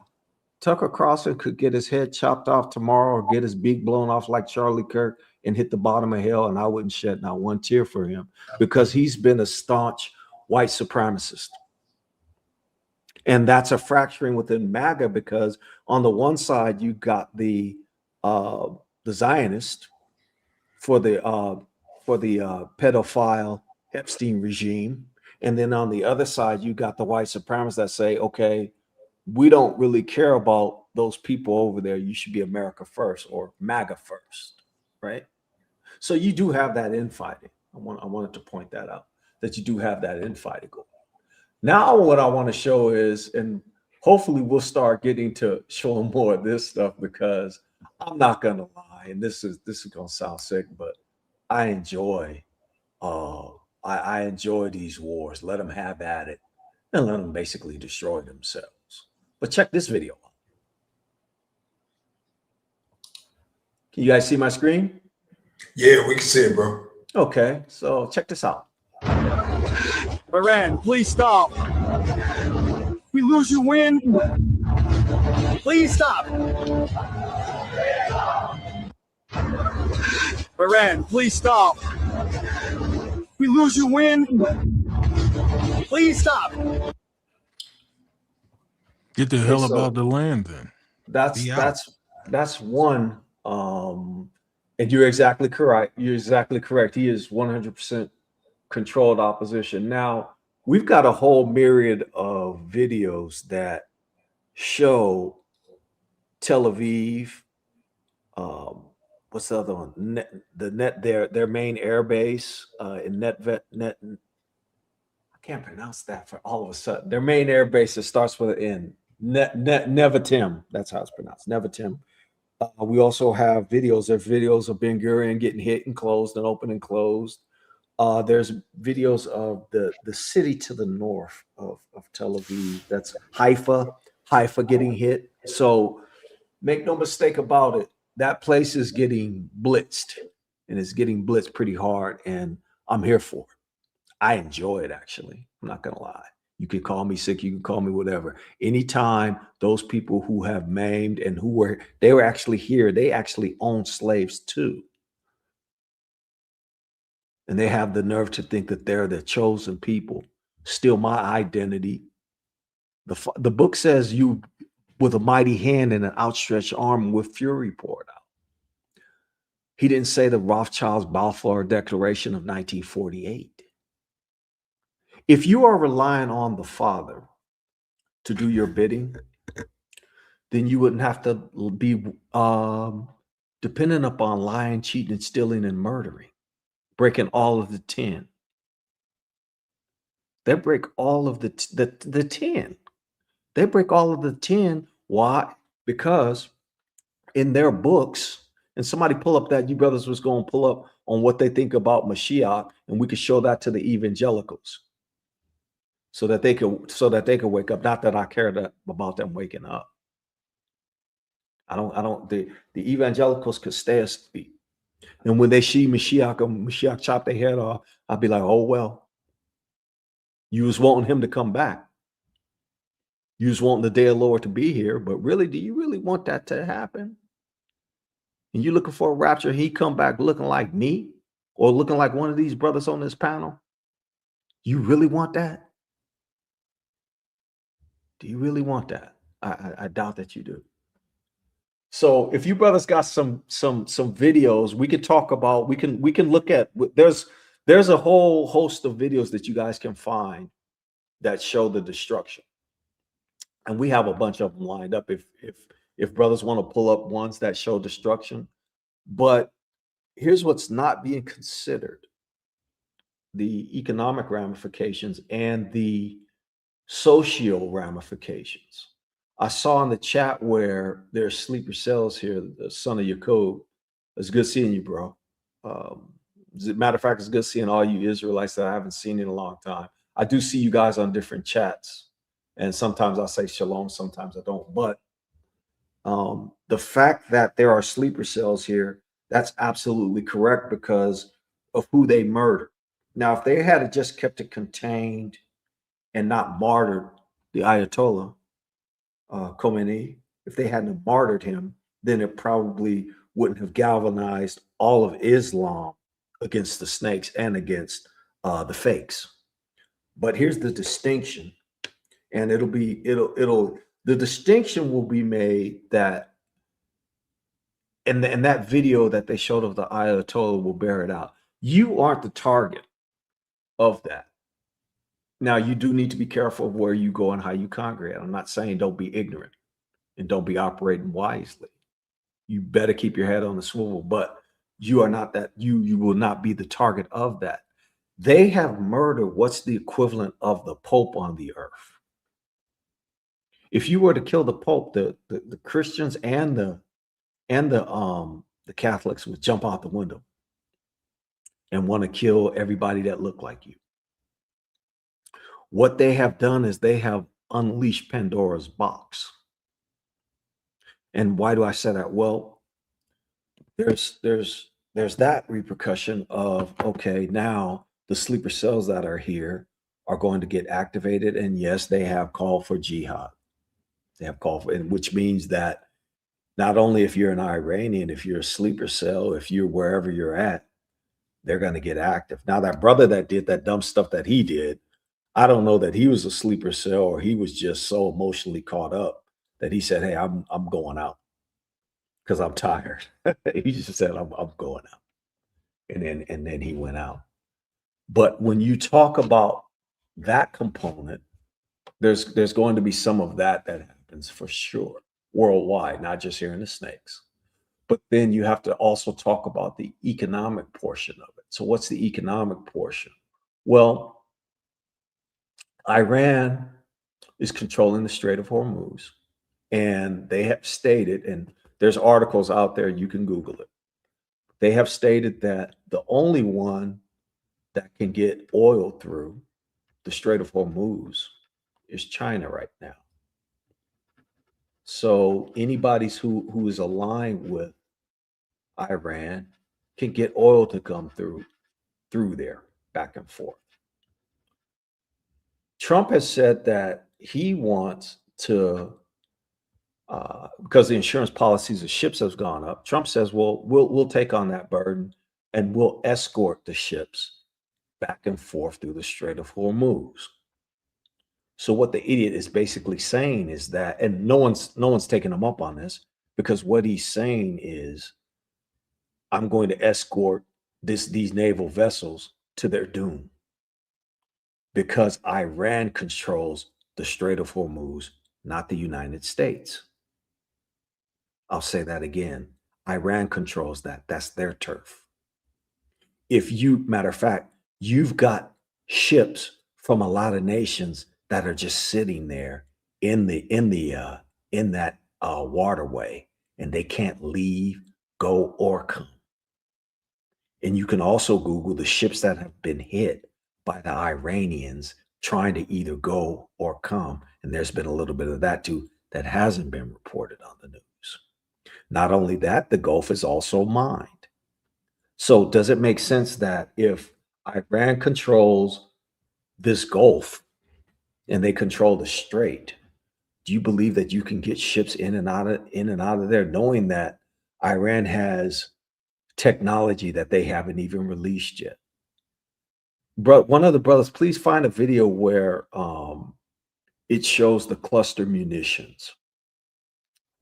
Tucker Carlson could get his head chopped off tomorrow or get his beak blown off like Charlie Kirk and hit the bottom of hell, and I wouldn't shed not one tear for him because he's been a staunch white supremacist. And that's a fracturing within MAGA because on the one side you got the Zionist for the pedophile Epstein regime, and then on the other side you got the white supremacists that say, okay, we don't really care about those people over there. You should be America first or MAGA first, right? So you do have that infighting. I wanted to point that out, that you do have that infighting going. Now what I want to show is, and hopefully we'll start getting to showing more of this stuff because I'm not gonna lie, and this is gonna sound sick, but I enjoy I enjoy these wars. Let them have at it and let them basically destroy themselves. But check this video out. Can you guys see my screen? Yeah, we can see it, bro. Okay, so check this out. Iran, please stop. We lose, you win. Please stop. Iran, please stop. We lose, you win. Please stop. Get the hell about the land then. That's one. And you're exactly correct. You're exactly correct. He is 100% controlled opposition. Now, we've got a whole myriad of videos that show Tel Aviv. What's the other one? Their main air base in I can't pronounce that for all of a sudden. Their main air base that starts with an N. Nevatim. That's how it's pronounced. Nevatim. We also have videos. There's videos of Ben Gurion getting hit and closed and open and closed. There's videos of the city to the north of Tel Aviv. That's Haifa getting hit. So make no mistake about it. That place is getting blitzed, and it's getting blitzed pretty hard. And I'm here for it. I enjoy it, actually. I'm not going to lie. You can call me sick. You can call me whatever. Anytime those people who have maimed and they were actually here, they actually owned slaves too. And they have the nerve to think that they're the chosen people. Steal my identity. The book says you with a mighty hand and an outstretched arm with fury poured out. He didn't say the Rothschilds Balfour Declaration of 1948. If you are relying on the Father to do your bidding, then you wouldn't have to be dependent upon lying, cheating, and stealing and murdering, breaking all of the 10. They break all of the 10. They break all of the 10. Why? Because in their books, and somebody pull up that you brothers was going to pull up on what they think about Mashiach, and we could show that to the evangelicals. So that they could wake up. Not that I care about them waking up. The evangelicals could stay asleep. And when they see Mashiach chop their head off, I'll be like, oh, well, you was wanting him to come back. You was wanting the day of the Lord to be here. But really, do you really want that to happen? And you looking for a rapture, he come back looking like me or looking like one of these brothers on this panel? You really want that? Do you really want that? I doubt that you do. So if you brothers got some videos, we could talk about. We can look at. There's a whole host of videos that you guys can find that show the destruction, and we have a bunch of them lined up. If brothers want to pull up ones that show destruction, but here's what's not being considered: the economic ramifications and the social ramifications. I saw in the chat where there's sleeper cells here, the son of Jacob. It's good seeing you, bro. As a matter of fact, it's good seeing all you Israelites that I haven't seen in a long time. I do see you guys on different chats, and sometimes I say shalom, sometimes I don't. But the fact that there are sleeper cells here, that's absolutely correct, because of who they murdered. Now, if they had just kept it contained and not martyred the Ayatollah Khomeini, if they hadn't martyred him, then it probably wouldn't have galvanized all of Islam against the snakes and against the fakes. But here's the distinction, and the distinction will be made that, and that video that they showed of the Ayatollah will bear it out. You aren't the target of that. Now, you do need to be careful of where you go and how you congregate. I'm not saying don't be ignorant and don't be operating wisely. You better keep your head on the swivel, but you are not that. You will not be the target of that. They have murdered what's the equivalent of the Pope on the earth. If you were to kill the Pope, the Christians and the Catholics would jump out the window and want to kill everybody that looked like you. What they have done is they have unleashed Pandora's box. And why do I say that? Well, there's that repercussion of, okay, now the sleeper cells that are here are going to get activated. And yes, they have called for jihad. They have called for, which means that not only if you're an Iranian, if you're a sleeper cell, if you're wherever you're at, they're going to get active. Now, that brother that did that dumb stuff that he did, I don't know that he was a sleeper cell or he was just so emotionally caught up that he said, hey, I'm going out because I'm tired. He just said, I'm going out. And then he went out. But when you talk about that component, there's going to be some of that happens for sure worldwide, not just here in the snakes. But then you have to also talk about the economic portion of it. So what's the economic portion? Well, Iran is controlling the Strait of Hormuz, and they have stated, and there's articles out there, you can Google it. They have stated that the only one that can get oil through the Strait of Hormuz is China right now. So anybody who is aligned with Iran can get oil to come through there, back and forth. Trump has said that he wants to, because the insurance policies of ships has gone up. Trump says, well, we'll take on that burden and we'll escort the ships back and forth through the Strait of Hormuz. So what the idiot is basically saying is that, and no one's taking him up on this, because what he's saying is, I'm going to escort these naval vessels to their doom because Iran controls the Strait of Hormuz, not the United States. I'll say that again. Iran controls that. That's their turf. Matter of fact, you've got ships from a lot of nations that are just sitting there in that waterway, and they can't leave, go, or come. And you can also Google the ships that have been hit by the Iranians trying to either go or come. And there's been a little bit of that too that hasn't been reported on the news. Not only that, the Gulf is also mined. So does it make sense that if Iran controls this Gulf and they control the strait, do you believe that you can get ships in and out of there, knowing that Iran has technology that they haven't even released yet? But one of the brothers, please find a video where it shows the cluster munitions,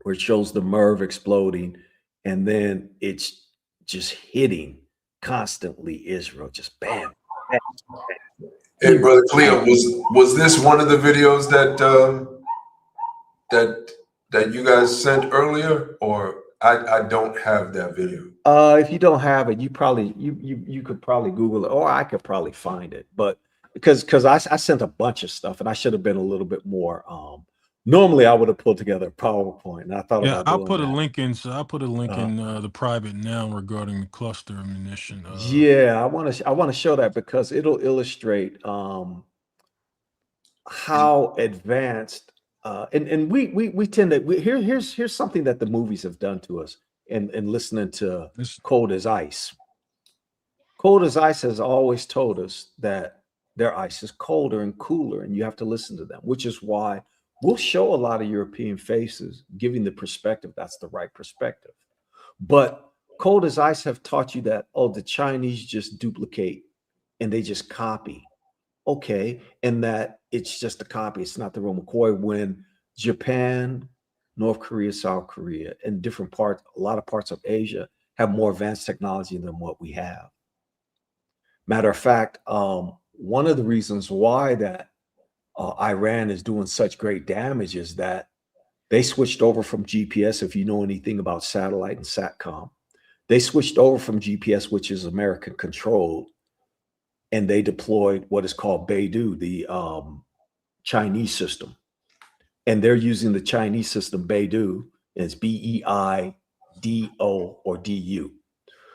where it shows the MIRV exploding, and then it's just hitting constantly Israel, just bam, bam, bam. Hey, Brother Cleo, was this one of the videos that you guys sent earlier, or I don't have that video? If you don't have it, you could probably Google it, or I could probably find it. But because I sent a bunch of stuff, and I should have been a little bit more. Normally, I would have pulled together a PowerPoint, and I thought about doing I'll put that. a link in. So I'll put a link in the private now regarding the cluster ammunition. Yeah, I want to show that because it'll illustrate how advanced and we tend to here's something that the movies have done to us, and listening to Cold as Ice. Cold as Ice has always told us that their ice is colder and cooler, and you have to listen to them, which is why we'll show a lot of European faces giving the perspective that's the right perspective. But Cold as Ice have taught you that, oh, the Chinese just duplicate and they just copy. Okay. And that it's just a copy. It's not the real McCoy, when Japan, North Korea, South Korea, and different parts, a lot of parts of Asia have more advanced technology than what we have. Matter of fact, one of the reasons why that Iran is doing such great damage is that they switched over from GPS. If you know anything about satellite and SATCOM, they switched over from GPS, which is American controlled, and they deployed what is called Beidou, the Chinese system. And they're using the Chinese system, Beidou, it's Beido or DU.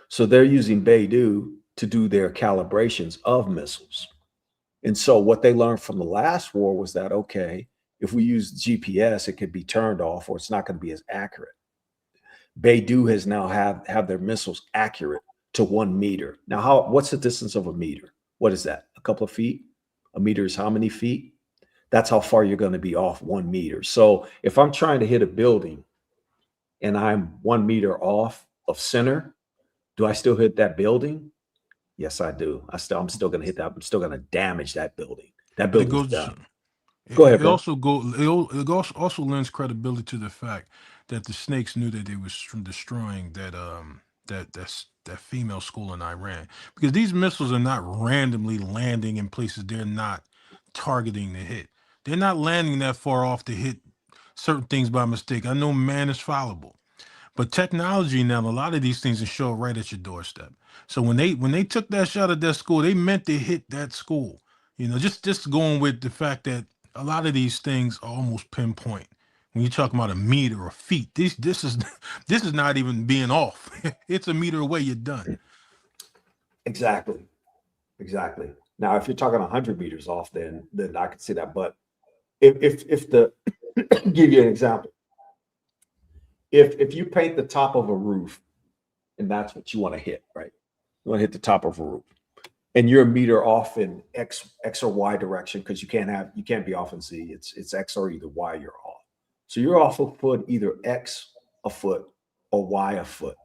So they're using Beidou to do their calibrations of missiles. And so what they learned from the last war was that, okay, if we use GPS, it could be turned off or it's not going to be as accurate. Beidou has now have their missiles accurate to 1 meter. Now, what's the distance of a meter? What is that? A couple of feet? A meter is how many feet? That's how far you're going to be off 1 meter. So if I'm trying to hit a building and I'm 1 meter off of center, do I still hit that building? Yes, I do. I'm still going to hit that. I'm still going to damage that building. That building's done. Go ahead, bro. It also lends credibility to the fact that the snakes knew that they was destroying that female school in Iran, because these missiles are not randomly landing in places they're not targeting to hit. They're not landing that far off to hit certain things by mistake. I know man is fallible, but technology now, a lot of these things are show right at your doorstep. So when they took that shot at that school, they meant to hit that school. You know, just going with the fact that a lot of these things are almost pinpoint. When you're talking about a meter or feet, this is this is not even being off. It's a meter away, you're done. Exactly. Now, if you're talking 100 meters off, then I can see that. But if the give you an example, if you paint the top of a roof, and that's what you want to hit, right? You want to hit the top of a roof, and you're a meter off in X or Y direction, because you can't be off in Z. It's X or either Y you're off. So you're off a foot, either X a foot or Y a foot.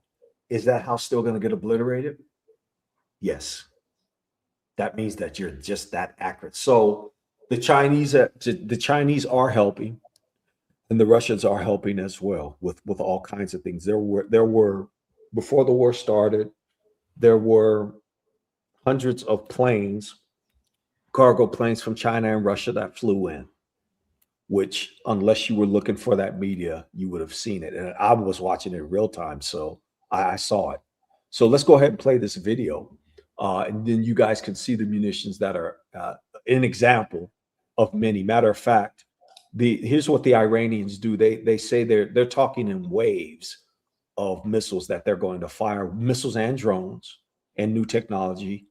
Is that house still going to get obliterated? Yes. That means that you're just that accurate. So the Chinese are helping, and the Russians are helping as well with all kinds of things. There were before the war started, there were hundreds of planes, cargo planes from China and Russia that flew in, which, unless you were looking for that media, you would have seen it. And I was watching it in real time, so I saw it. So let's go ahead and play this video, and then you guys can see the munitions that are an example of many. Matter of fact, here's what the Iranians do. They say they're talking in waves of missiles that they're going to fire, missiles and drones and new technology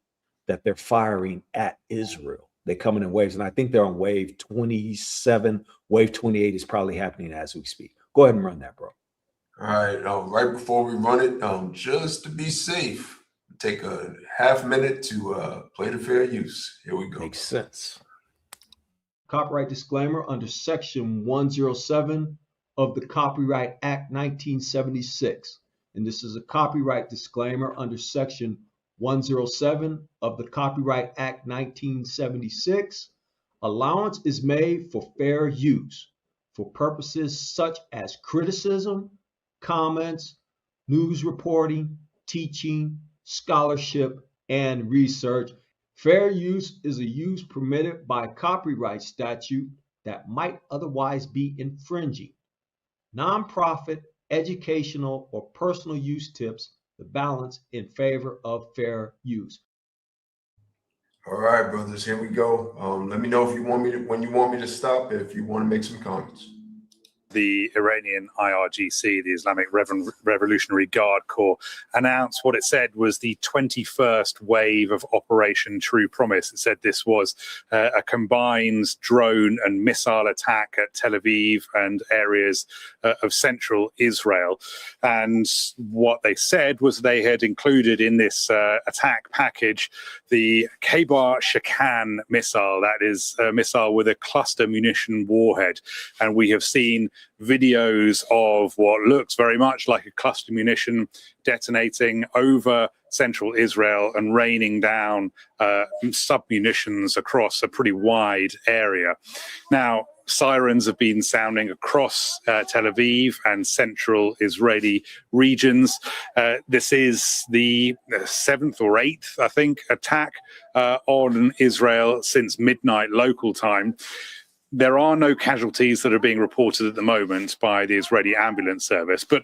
that they're firing at Israel. They come in waves, and I think they're on wave 27. Wave 28 is probably happening as we speak. Go ahead and run that, bro. All right. Right before we run it, just to be safe, take a half minute to play the fair use. Here we go. Makes sense. Copyright disclaimer under Section 107 of the Copyright Act 1976. And this is a copyright disclaimer under Section 107 of the Copyright Act 1976. Allowance is made for fair use for purposes such as criticism, comments, news reporting, teaching, scholarship, and research. Fair use is a use permitted by copyright statute that might otherwise be infringing. Nonprofit, educational, or personal use tips the balance in favor of fair use. All right, brothers, here we go. Let me know if you want me to, when you want me to stop, if you want to make some comments. The Iranian IRGC, the Islamic Revolutionary Guard Corps, announced what it said was the 21st wave of Operation True Promise. It said this was a combined drone and missile attack at Tel Aviv and areas of central Israel. And what they said was they had included in this attack package the Kebar Shakan missile. That is a missile with a cluster munition warhead. And we have seen videos of what looks very much like a cluster munition detonating over central Israel and raining down sub-munitions across a pretty wide area. Now, sirens have been sounding across Tel Aviv and central Israeli regions. This is the 7th or 8th, I think, attack on Israel since midnight local time. There are no casualties that are being reported at the moment by the Israeli ambulance service, but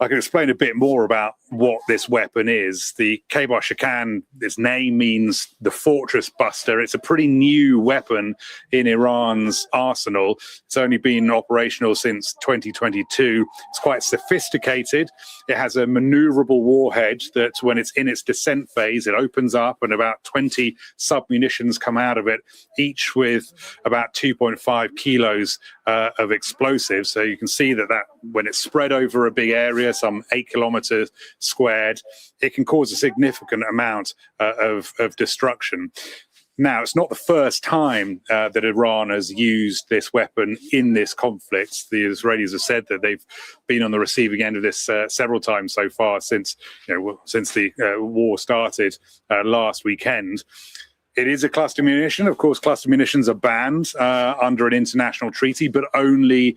I can explain a bit more about what this weapon is. The Kebar Shakan, its name means the fortress buster. It's a pretty new weapon in Iran's arsenal. It's only been operational since 2022. It's quite sophisticated. It has a maneuverable warhead that when it's in its descent phase, it opens up and about 20 sub-munitions come out of it, each with about 2.5 kilos of explosives. So you can see that when it's spread over a big area, some 8 kilometers squared, it can cause a significant amount of destruction. Now, it's not the first time that Iran has used this weapon in this conflict. The Israelis have said that they've been on the receiving end of this several times so far since the war started last weekend. It is a cluster munition. Of course, cluster munitions are banned under an international treaty, but only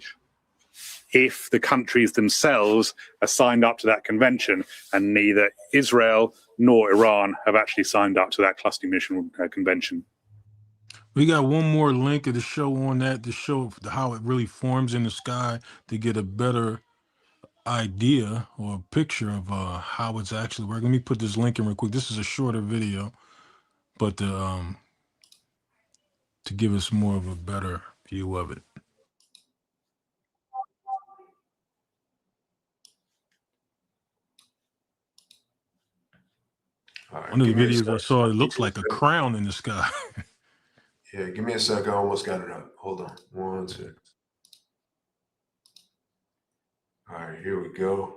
if the countries themselves are signed up to that convention, and neither Israel nor Iran have actually signed up to that cluster munition convention. We got one more link of the show on that to show how it really forms in the sky to get a better idea or a picture of how it's actually working. Let me put this link in real quick. This is a shorter video, but to give us more of a better view of it. Right, one of the videos I saw, it looks like a crown in the sky. Yeah, give me a second. I almost got it up. Hold on. 1 second. All right, here we go.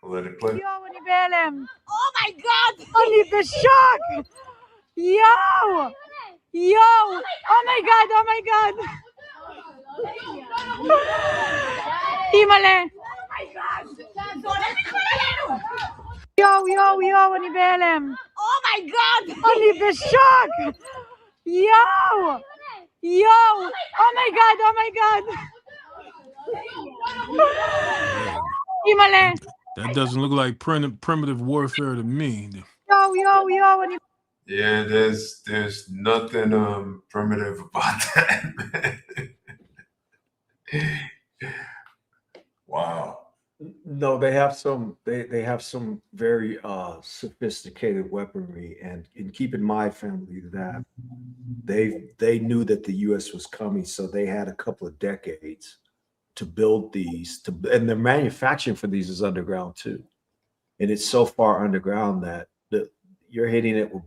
Let it play. Oh my God! Only the shock! Yo! Yo! Oh my God! Oh my God! Imale! Oh my God! Yo! אני בהלם. Oh my God! only the shock! Yo! Oh my God! Oh my God! Imale! That doesn't look like primitive warfare to me. Yo! אני... Yeah, there's nothing primitive about that, man. Wow. No, they have some very sophisticated weaponry, and keep in mind, family, that they knew that the US was coming, so they had a couple of decades to build these, and the manufacturing for these is underground too. And it's so far underground that you're hitting it with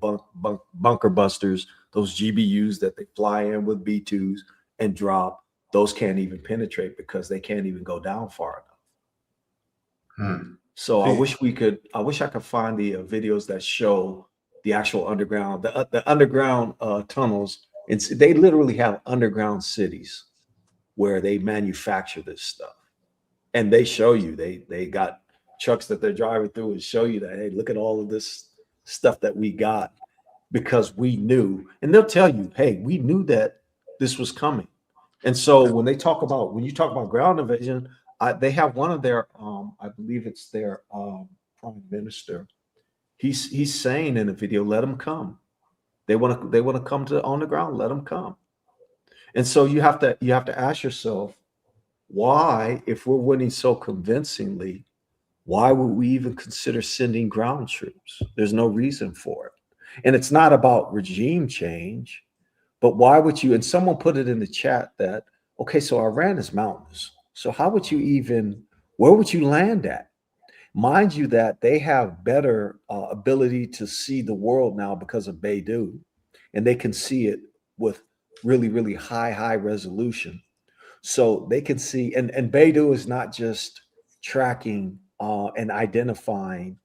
bunker busters, those GBUs that they fly in with B2s and drop. Those can't even penetrate because they can't even go down far enough. So I wish I could find the videos that show the actual underground, the underground tunnels. They literally have underground cities where they manufacture this stuff, and they show you, they got trucks that they're driving through and show you that, hey, look at all of this stuff that we got because we knew, and they'll tell you, hey, we knew that this was coming. And so when you talk about ground invasion, they have one of their, I believe it's their prime minister. He's saying in the video, let them come. They want to come on the ground. Let them come. And so you have to ask yourself, why, if we're winning so convincingly, why would we even consider sending ground troops? There's no reason for it. And it's not about regime change, but why would you? And someone put it in the chat that Okay, so Iran is mountainous. So how would you even, where would you land at? Mind you that they have better ability to see the world now because of Beidou, and they can see it with really, really high resolution. So they can see, and Beidou is not just tracking and identifying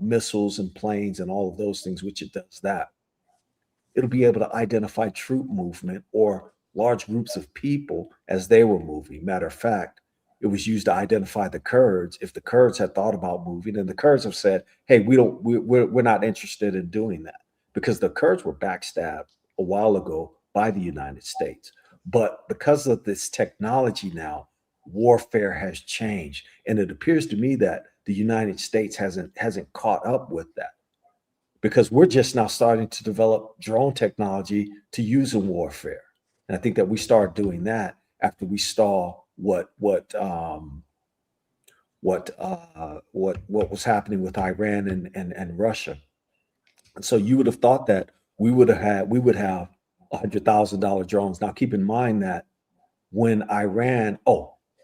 missiles and planes and all of those things, which it does that. It'll be able to identify troop movement or large groups of people as they were moving. Matter of fact, it was used to identify the Kurds. If the Kurds had thought about moving, and the Kurds have said, "Hey, we're not interested in doing that," because the Kurds were backstabbed a while ago by the United States. But because of this technology now, warfare has changed, and it appears to me that the United States hasn't caught up with that, because we're just now starting to develop drone technology to use in warfare. And I think that we started doing that after we saw what was happening with Iran and Russia. And so you would have thought that we would have $100,000 drones. Now keep in mind that when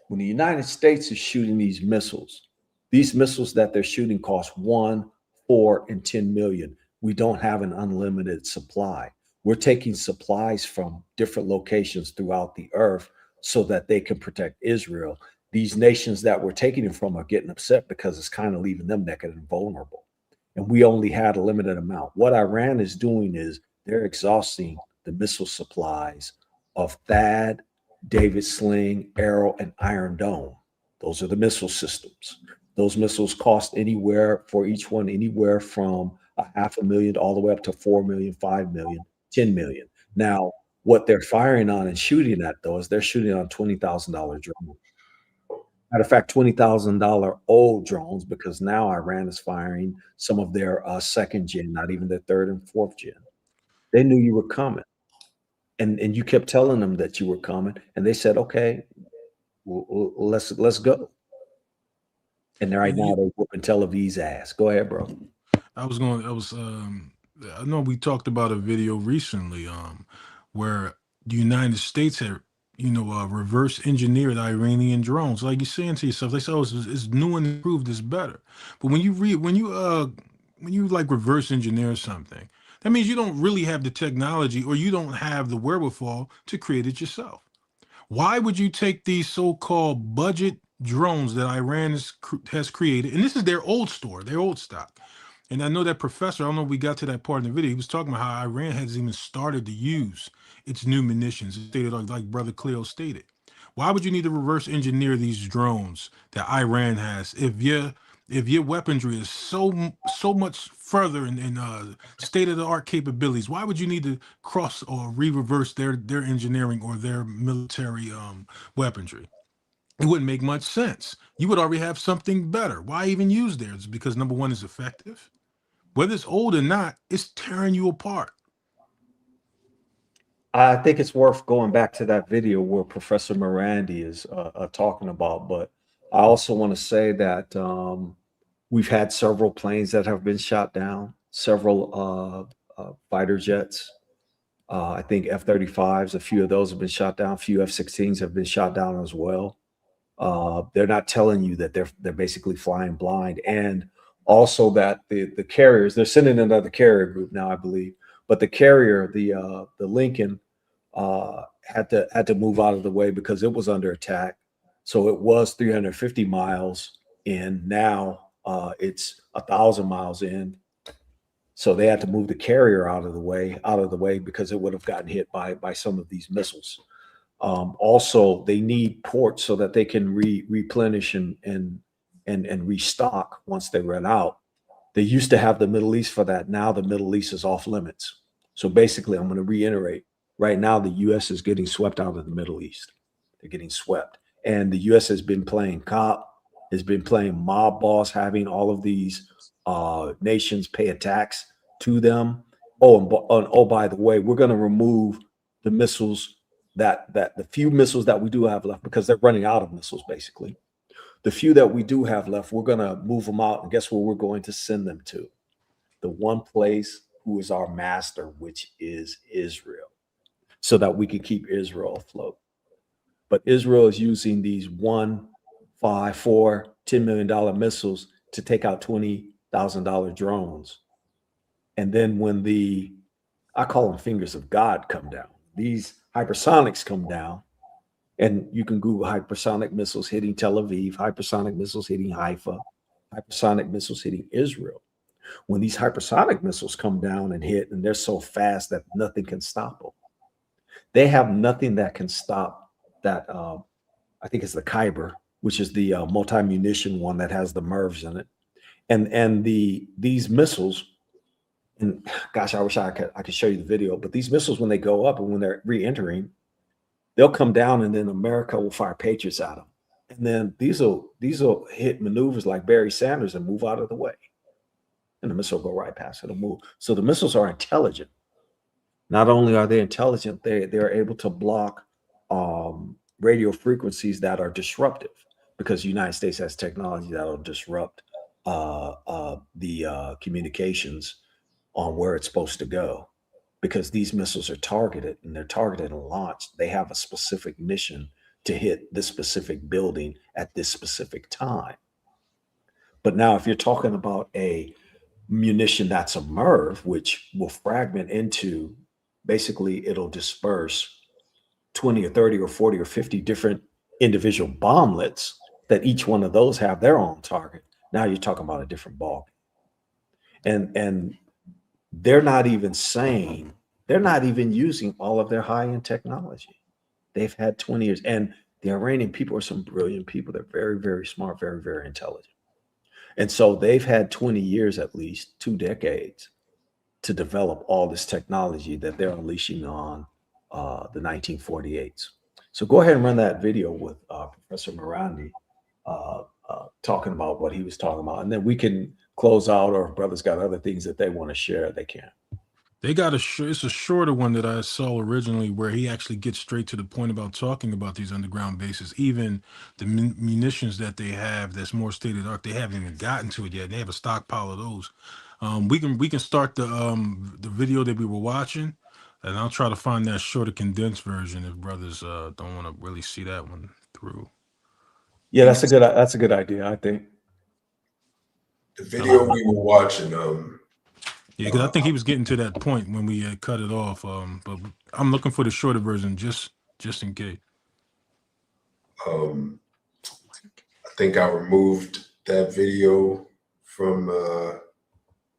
when the United States is shooting these missiles that they're shooting cost 1, 4, and 10 million. We don't have an unlimited supply. We're taking supplies from different locations throughout the earth so that they can protect Israel. These nations that we're taking it from are getting upset because it's kind of leaving them naked and vulnerable. And we only had a limited amount. What Iran is doing is they're exhausting the missile supplies of THAAD, David Sling, Arrow, and Iron Dome. Those are the missile systems. Those missiles cost anywhere for each one, anywhere from $500,000 all the way up to 4 million, 5 million, 10 million. Now, what they're firing on and shooting at, though, is they're shooting on $20,000 drones. Matter of fact, $20,000 old drones, because now Iran is firing some of their second gen, not even their third and fourth gen. They knew you were coming, and you kept telling them that you were coming, and they said, "Okay, let's go." And right now they're whooping Tel Aviv's ass. Go ahead, bro. I know we talked about a video recently, where the United States had, reverse engineered Iranian drones. Like you're saying to yourself, they say, "Oh, it's new and improved, it's better." But when you like reverse engineer something, that means you don't really have the technology, or you don't have the wherewithal to create it yourself. Why would you take these so-called budget drones that Iran has created, and this is their old store, their old stock? And I know that professor, I don't know if we got to that part in the video, he was talking about how Iran has even started to use its new munitions. It stated, like Brother Cleo stated. Why would you need to reverse engineer these drones that Iran has if your weaponry is so much further in state of the art capabilities? Why would you need to cross or reverse their engineering or their military weaponry? It wouldn't make much sense. You would already have something better. Why even use theirs? Because number one, is effective. Whether it's old or not, it's tearing you apart. I think it's worth going back to that video where Professor Morandi is talking about. But I also want to say that we've had several planes that have been shot down, several fighter jets. I think F-35s, a few of those have been shot down. A few F-16s have been shot down as well. They're not telling you that they're basically flying blind, and also that the carriers, they're sending another carrier group now, I believe, but the carrier, the Lincoln, had to move out of the way because it was under attack. So it was 350 miles in. Now it's 1,000 miles in. So they had to move the carrier out of the way because it would have gotten hit by some of these missiles. Also, they need ports so that they can replenish and restock once they run out. They used to have the Middle East for that. Now the Middle East is off limits. So basically, I'm going to reiterate. Right now, the U.S. is getting swept out of the Middle East. They're getting swept. And the U.S. has been playing cop, has been playing mob boss, having all of these nations pay a tax to them. Oh, by the way, we're going to remove the missiles that the few missiles that we do have left, because they're running out of missiles, basically. The few that we do have left, we're going to move them out. And guess where we're going to send them to? The one place who is our master, which is Israel, so that we can keep Israel afloat. But Israel is using these $1, $5, $4, $10 million missiles to take out $20,000 drones. And then when I call them fingers of God come down, these hypersonics come down, and you can Google hypersonic missiles hitting Tel Aviv, hypersonic missiles hitting Haifa, hypersonic missiles hitting Israel. When these hypersonic missiles come down and hit, and they're so fast that nothing can stop them, they have nothing that can stop that. I think it's the Kyber, which is the multi-munition one that has the MIRVs in it, and these missiles. And gosh, I wish I could show you the video. But these missiles, when they go up and when they're re-entering, they'll come down, and then America will fire Patriots at them, and then these will hit maneuvers like Barry Sanders and move out of the way, and the missile will go right past it. It'll move. So the missiles are intelligent. Not only are they intelligent, they're able to block radio frequencies that are disruptive, because the United States has technology that will disrupt the communications on where it's supposed to go, because these missiles are targeted, and they're targeted and launched. They have a specific mission to hit this specific building at this specific time. But now if you're talking about a munition that's a MIRV, which will fragment into, basically it'll disperse 20 or 30 or 40 or 50 different individual bomblets that each one of those have their own target. Now you're talking about a different ball. And they're not even using all of their high-end technology. They've had 20 years. And the Iranian people are some brilliant people. They're very, very smart, very, very intelligent. And so they've had 20 years, at least 2 decades, to develop all this technology that they're unleashing on the 1948s. So go ahead and run that video with Professor Morandi talking about what he was talking about. And then we can close out, or if brothers got other things that they want to share, they can. They got it's a shorter one that I saw originally, where he actually gets straight to the point about talking about these underground bases. Even the munitions that they have, that's more state of the art, they haven't even gotten to it yet. They have a stockpile of those. We can start the video that we were watching, and I'll try to find that shorter condensed version if brothers don't want to really see that one through. Yeah, that's a good idea, I think. The video we were watching, yeah, because I think he was getting to that point when we cut it off. But I'm looking for the shorter version just in case. I think I removed that video from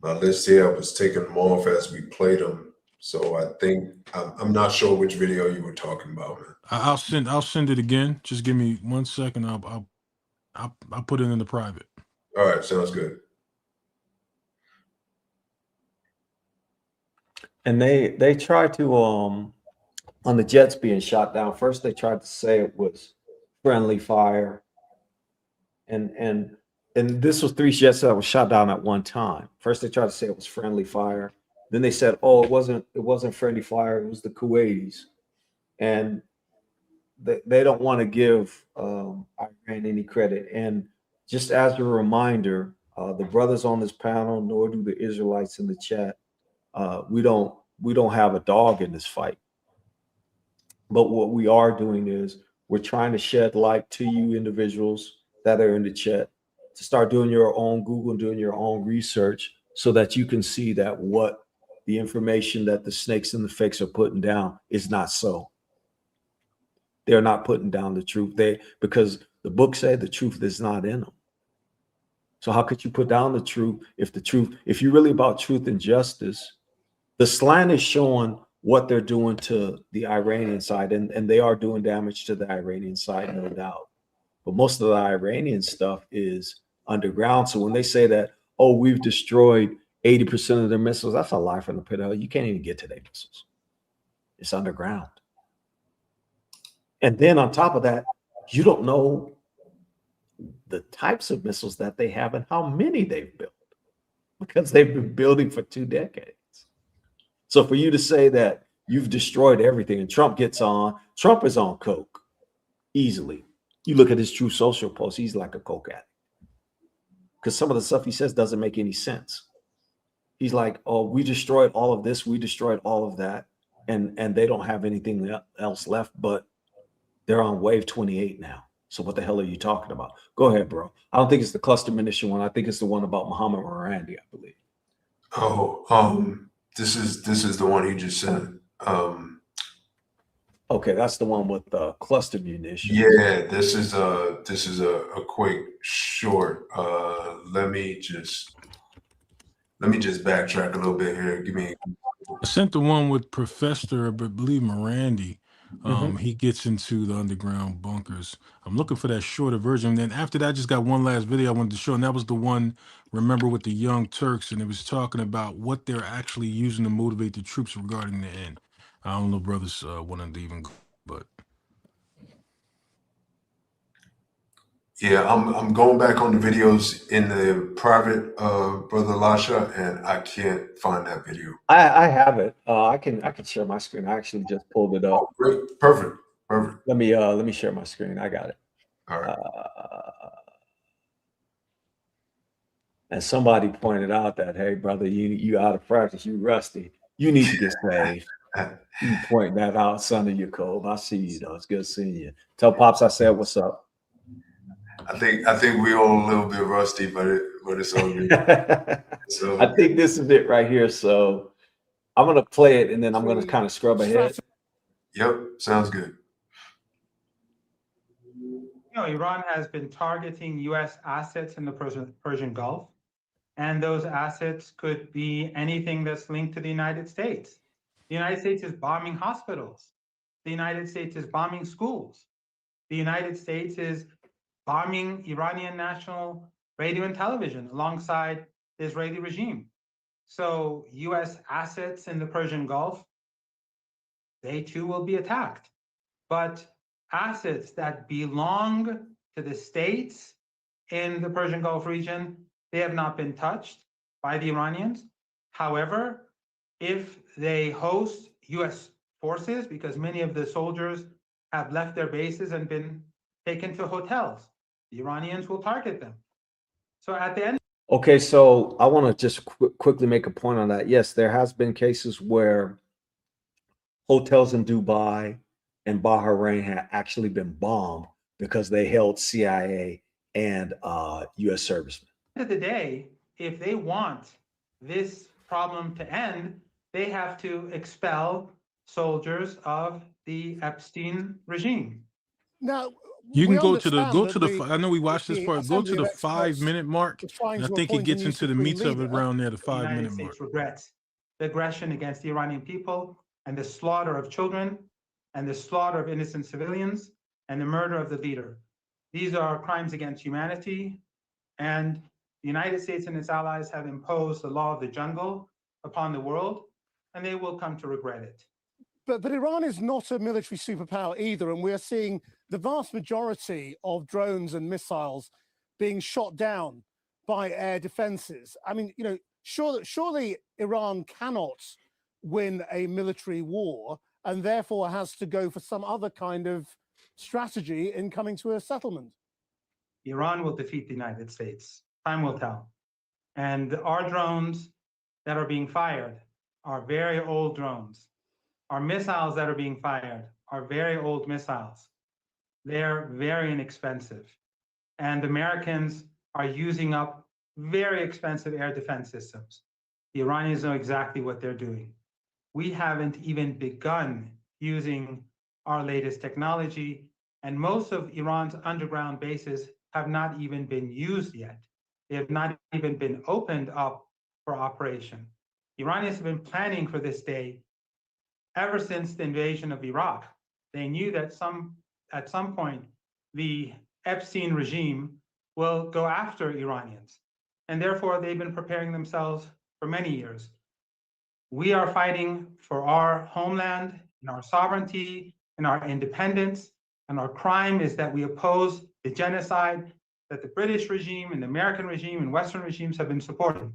my list here. I was taking them off as we played them. So I think I'm not sure which video you were talking about, man. I'll send it again. Just give me 1 second. I'll put it in the private. All right, sounds good. And they tried to on the jets being shot down. First, they tried to say it was friendly fire, and this was 3 jets that was shot down at one time. First, they tried to say it was friendly fire. Then they said, "Oh, it wasn't friendly fire. It was the Kuwaitis," and they don't want to give Iran any credit. And just as a reminder, the brothers on this panel, nor do the Israelites in the chat, we don't have a dog in this fight. But what we are doing is we're trying to shed light to you individuals that are in the chat to start doing your own Google and doing your own research, so that you can see that what the information that the snakes and the fakes are putting down is not so. They're not putting down the truth. Because the book said the truth is not in them. So how could you put down the truth if you're really about truth and justice? The slant is showing what they're doing to the Iranian side, and they are doing damage to the Iranian side, no doubt. But most of the Iranian stuff is underground. So when they say that, oh, we've destroyed 80% of their missiles, that's a lie from the pit of hell. You can't even get to their missiles. It's underground. And then on top of that, you don't know the types of missiles that they have and how many they've built, because they've been building for 2 decades. So for you to say that you've destroyed everything, and Trump is on coke easily. You look at his True Social post, he's like a coke addict, because some of the stuff he says doesn't make any sense. He's like, oh, we destroyed all of this, we destroyed all of that, and they don't have anything else left but They're on wave 28 now. So what the hell are you talking about? Go ahead, bro. I don't think it's the cluster munition one. I think it's the one about Muhammad Marandi, I believe. Oh, this is the one he just sent. Okay, that's the one with the cluster munitions. Yeah, this is a quick short. Let me just backtrack a little bit here. Give me. I sent the one with Professor, I believe Morandi. He gets into the underground bunkers. I'm looking for that shorter version. Then after that, I just got one last video I wanted to show, and that was the one, remember, with the Young Turks, and it was talking about what they're actually using to motivate the troops regarding the end. I don't know, brothers wanted to even go, but Yeah, I'm going back on the videos in the private, Brother Lasha, and I can't find that video. I have it. I can share my screen. I actually just pulled it up. Oh, great. Perfect. Let me share my screen. I got it. All right. And somebody pointed out that, hey, brother, you out of practice, you rusty. You need to get saved. You point that out, son of Jacob. I see you though. It's good seeing you. Tell Pops I said what's up. I think we all a little bit rusty, but it's all good. So I think this is it right here. So I'm gonna play it and then I'm gonna kind of scrub ahead. Yep, sounds good. Iran has been targeting U.S. assets in the Persian Gulf, and those assets could be anything that's linked to the United States. The United States is bombing hospitals. The United States is bombing schools. The United States is bombing Iranian national radio and television alongside the Israeli regime. So U.S. assets in the Persian Gulf, they too will be attacked. But assets that belong to the states in the Persian Gulf region, they have not been touched by the Iranians. However, if they host U.S. forces, because many of the soldiers have left their bases and been taken to hotels, the Iranians will target them. So at the end. Okay, so I want to just quickly make a point on that. Yes, there has been cases where hotels in Dubai and Bahrain have actually been bombed because they held CIA and U.S. servicemen. At the end of the day, if they want this problem to end, they have to expel soldiers of the Epstein regime. Now, you can go to the I know we watched this part. Go to the 5-minute mark, and I think it gets into the meat of it around there, the 5-minute mark. The United States regrets the aggression against the Iranian people and the slaughter of children and the slaughter of innocent civilians and the murder of the leader. These are crimes against humanity, and the United States and its allies have imposed the law of the jungle upon the world, and they will come to regret it. But Iran is not a military superpower either, and we're seeing the vast majority of drones and missiles being shot down by air defenses. I mean, surely Iran cannot win a military war and therefore has to go for some other kind of strategy in coming to a settlement. Iran will defeat the United States. Time will tell. And our drones that are being fired are very old drones. Our missiles that are being fired are very old missiles. They're very inexpensive. And Americans are using up very expensive air defense systems. The Iranians know exactly what they're doing. We haven't even begun using our latest technology, and most of Iran's underground bases have not even been used yet. They have not even been opened up for operation. The Iranians have been planning for this day ever since the invasion of Iraq. They knew that at some point, the Epstein regime will go after Iranians. And therefore, they've been preparing themselves for many years. We are fighting for our homeland and our sovereignty and our independence. And our crime is that we oppose the genocide that the British regime and the American regime and Western regimes have been supporting.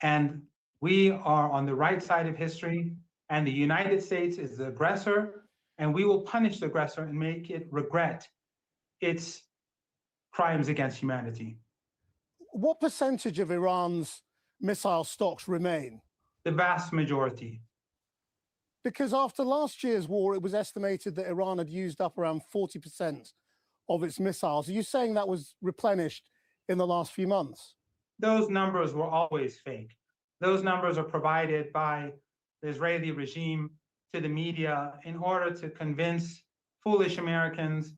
And we are on the right side of history, and the United States is the aggressor, and we will punish the aggressor and make it regret its crimes against humanity. What percentage of Iran's missile stocks remain? The vast majority. Because after last year's war, it was estimated that Iran had used up around 40% of its missiles. Are you saying that was replenished in the last few months? Those numbers were always fake. Those numbers are provided by the Israeli regime to the media in order to convince foolish Americans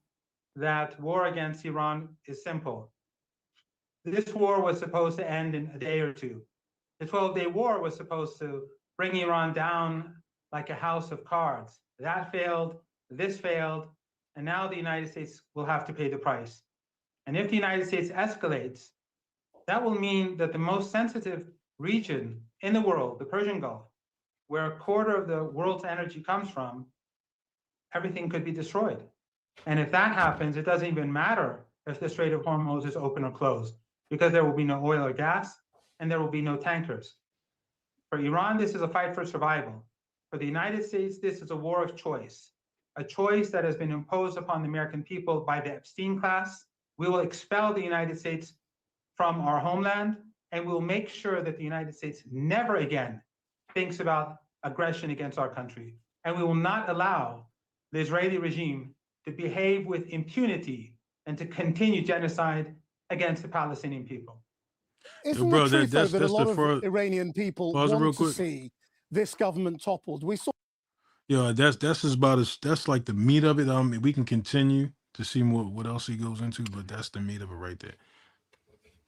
that war against Iran is simple. This war was supposed to end in a day or two. The 12-day war was supposed to bring Iran down like a house of cards. That failed, this failed, and now the United States will have to pay the price. And if the United States escalates, that will mean that the most sensitive region in the world, the Persian Gulf, where a quarter of the world's energy comes from, everything could be destroyed. And if that happens, it doesn't even matter if the Strait of Hormuz is open or closed, because there will be no oil or gas, and there will be no tankers. For Iran, this is a fight for survival. For the United States, this is a war of choice, a choice that has been imposed upon the American people by the Epstein class. We will expel the United States from our homeland, and we'll make sure that the United States never again thinks about aggression against our country. And we will not allow the Israeli regime to behave with impunity and to continue genocide against the Palestinian people. Isn't the truth, though, that a lot of Iranian people want to see this government toppled? We saw. Yeah, that's about as that's like the meat of it. We can continue to see what else he goes into, but that's the meat of it right there.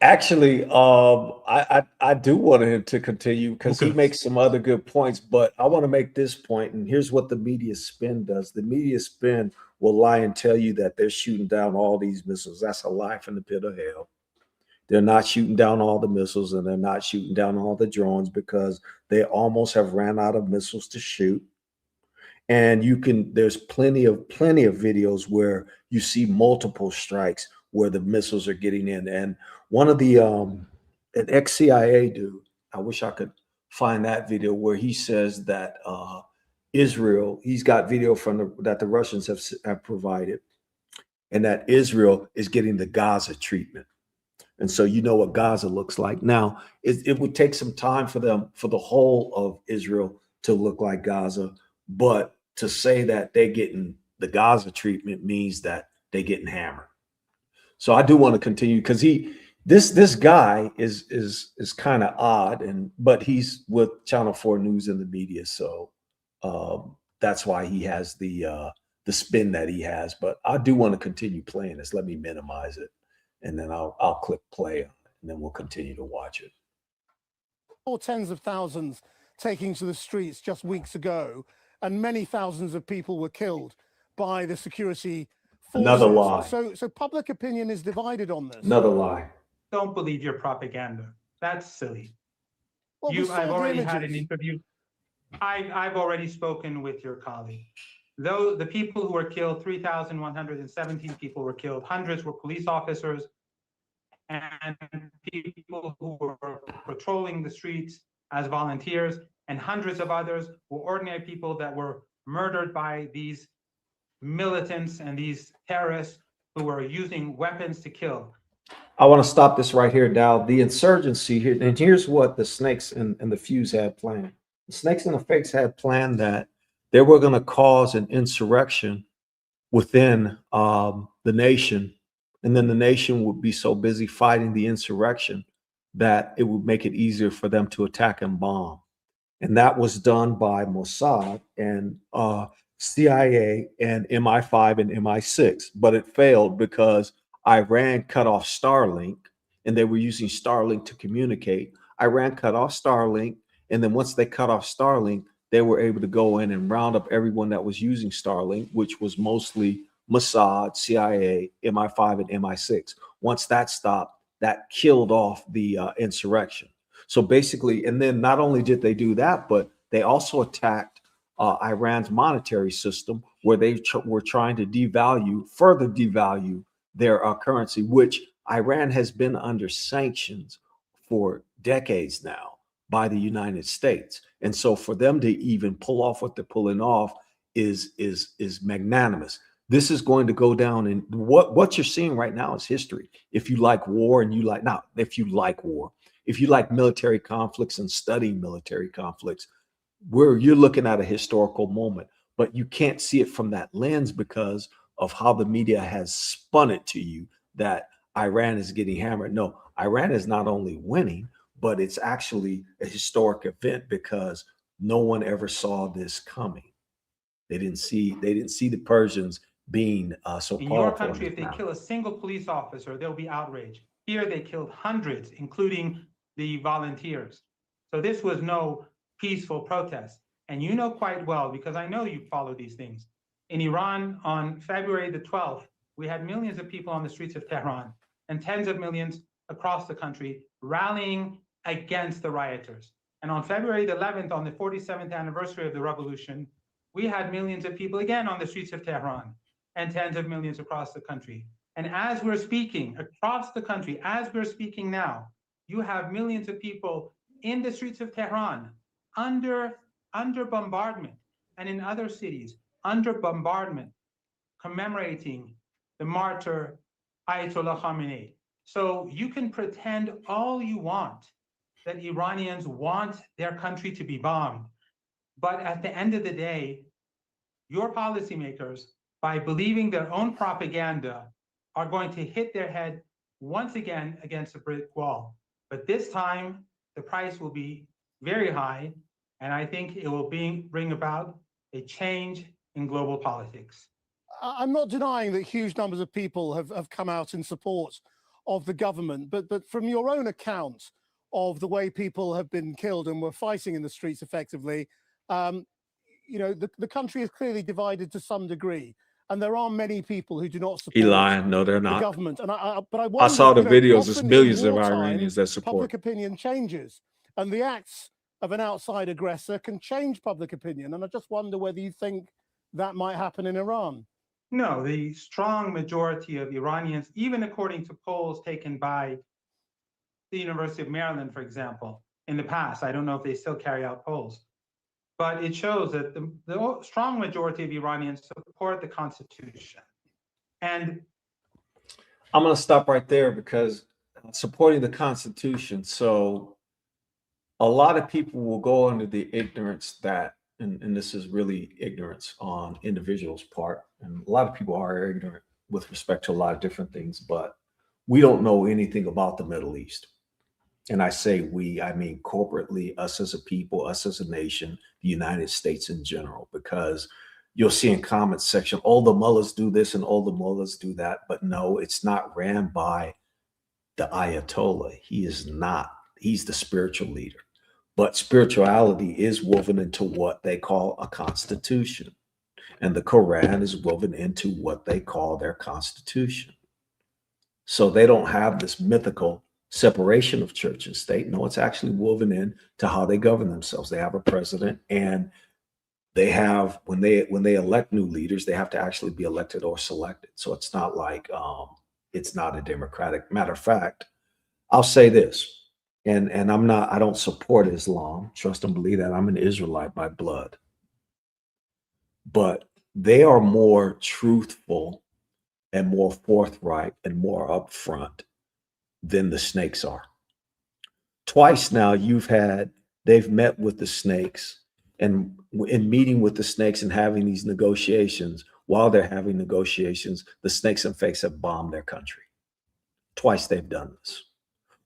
Actually, I do want him to continue because he makes some other good points, but I want to make this point, and here's what the media spin does. The media spin will lie and tell you that they're shooting down all these missiles. That's a lie from the pit of hell. They're not shooting down all the missiles, and they're not shooting down all the drones because they almost have ran out of missiles to shoot. And there's plenty of videos where you see multiple strikes where the missiles are getting in. And one of the an ex-CIA dude, I wish I could find that video where he says that Israel, he's got video from that the Russians have provided, and that Israel is getting the Gaza treatment. And so you know what Gaza looks like. Now, it would take some time for the whole of Israel to look like Gaza, but to say that they're getting the Gaza treatment means that they're getting hammered. So I do want to continue because this guy is kind of odd, but he's with Channel 4 News and the media, so that's why he has the spin that he has. But I do want to continue playing this. Let me minimize it, and then I'll click play on it, and then we'll continue to watch it. Or tens of thousands taking to the streets just weeks ago, and many thousands of people were killed by the security forces. Another lie. So public opinion is divided on this. Another lie. Don't believe your propaganda. That's silly. Well, I've already had an interview. I've already spoken with your colleague. Though the people who were killed, 3,117 people were killed, hundreds were police officers and people who were patrolling the streets as volunteers, and hundreds of others were ordinary people that were murdered by these militants and these terrorists who were using weapons to kill. I want to stop this right here, Dow. The insurgency here, and here's what the Snakes and the Fews had planned. The Snakes and the Fakes had planned that they were going to cause an insurrection within the nation, and then the nation would be so busy fighting the insurrection that it would make it easier for them to attack and bomb. And that was done by Mossad and CIA and MI5 and MI6, but it failed because Iran cut off Starlink, and they were using Starlink to communicate. Iran cut off Starlink, and then once they cut off Starlink, they were able to go in and round up everyone that was using Starlink, which was mostly Mossad, CIA, MI5, and MI6. Once that stopped, that killed off the insurrection. So basically, and then not only did they do that, but they also attacked Iran's monetary system, where they were trying to further devalue their currency, which Iran has been under sanctions for decades now by the United States. And so for them to even pull off what they're pulling off is magnanimous. This is going to go down, and what you're seeing right now is history. If you like war and if you like military conflicts and studying military conflicts, you're looking at a historical moment, but you can't see it from that lens because of how the media has spun it to you that Iran is getting hammered. No, Iran is not only winning, but it's actually a historic event because no one ever saw this coming. They didn't see the Persians being so In your powerful. country, if they kill a single police officer, there'll be outrage. Here, they killed hundreds, including the volunteers. So this was no peaceful protest. And you know quite well, because I know you follow these things. In Iran, on February the 12th, we had millions of people on the streets of Tehran and tens of millions across the country rallying against the rioters. And on February the 11th, on the 47th anniversary of the revolution, we had millions of people again on the streets of Tehran and tens of millions across the country. And as we're speaking across the country, as we're speaking now, you have millions of people in the streets of Tehran under bombardment, and in other cities under bombardment, commemorating the martyr Ayatollah Khamenei. So you can pretend all you want that Iranians want their country to be bombed. But at the end of the day, your policymakers, by believing their own propaganda, are going to hit their head once again against a brick wall. But this time, the price will be very high, and I think it will bring about a change in global politics. I'm not denying that huge numbers of people have come out in support of the government, but from your own account of the way people have been killed and were fighting in the streets effectively, you know, the country is clearly divided to some degree, and there are many people who do not support No, they're the not. government. And but I wonder, I saw the videos. There's often in millions of wartime, Iranians that support. public opinion changes, and the acts of an outside aggressor can change public opinion. And I just wonder whether you think that might happen in Iran. No, the strong majority of Iranians, even according to polls taken by the University of Maryland, for example, in the past, I don't know if they still carry out polls, but it shows that the strong majority of Iranians support the Constitution. And I'm going to stop right there because supporting the Constitution. So a lot of people will go into the ignorance that, and this is really ignorance on individuals' part. And a lot of people are ignorant with respect to a lot of different things, but we don't know anything about the Middle East. And I say we, I mean corporately, us as a people, us as a nation, the United States in general, because you'll see in comments section, all the mullahs do this and all the mullahs do that. But no, it's not ran by the Ayatollah. He is not. He's the spiritual leader. But spirituality is woven into what they call a constitution. And the Quran is woven into what they call their constitution. So they don't have this mythical separation of church and state. No, it's actually woven in to how they govern themselves. They have a president, and they have, when they elect new leaders, they have to actually be elected or selected. So it's not like it's not a democratic. Matter of fact, I'll say this, and I don't support Islam. Trust and believe that. I'm an Israelite by blood. But they are more truthful and more forthright and more upfront than the snakes are. Twice now they've met with the snakes, and in meeting with the snakes and having these negotiations, while they're having negotiations, the snakes and fakes have bombed their country. Twice they've done this,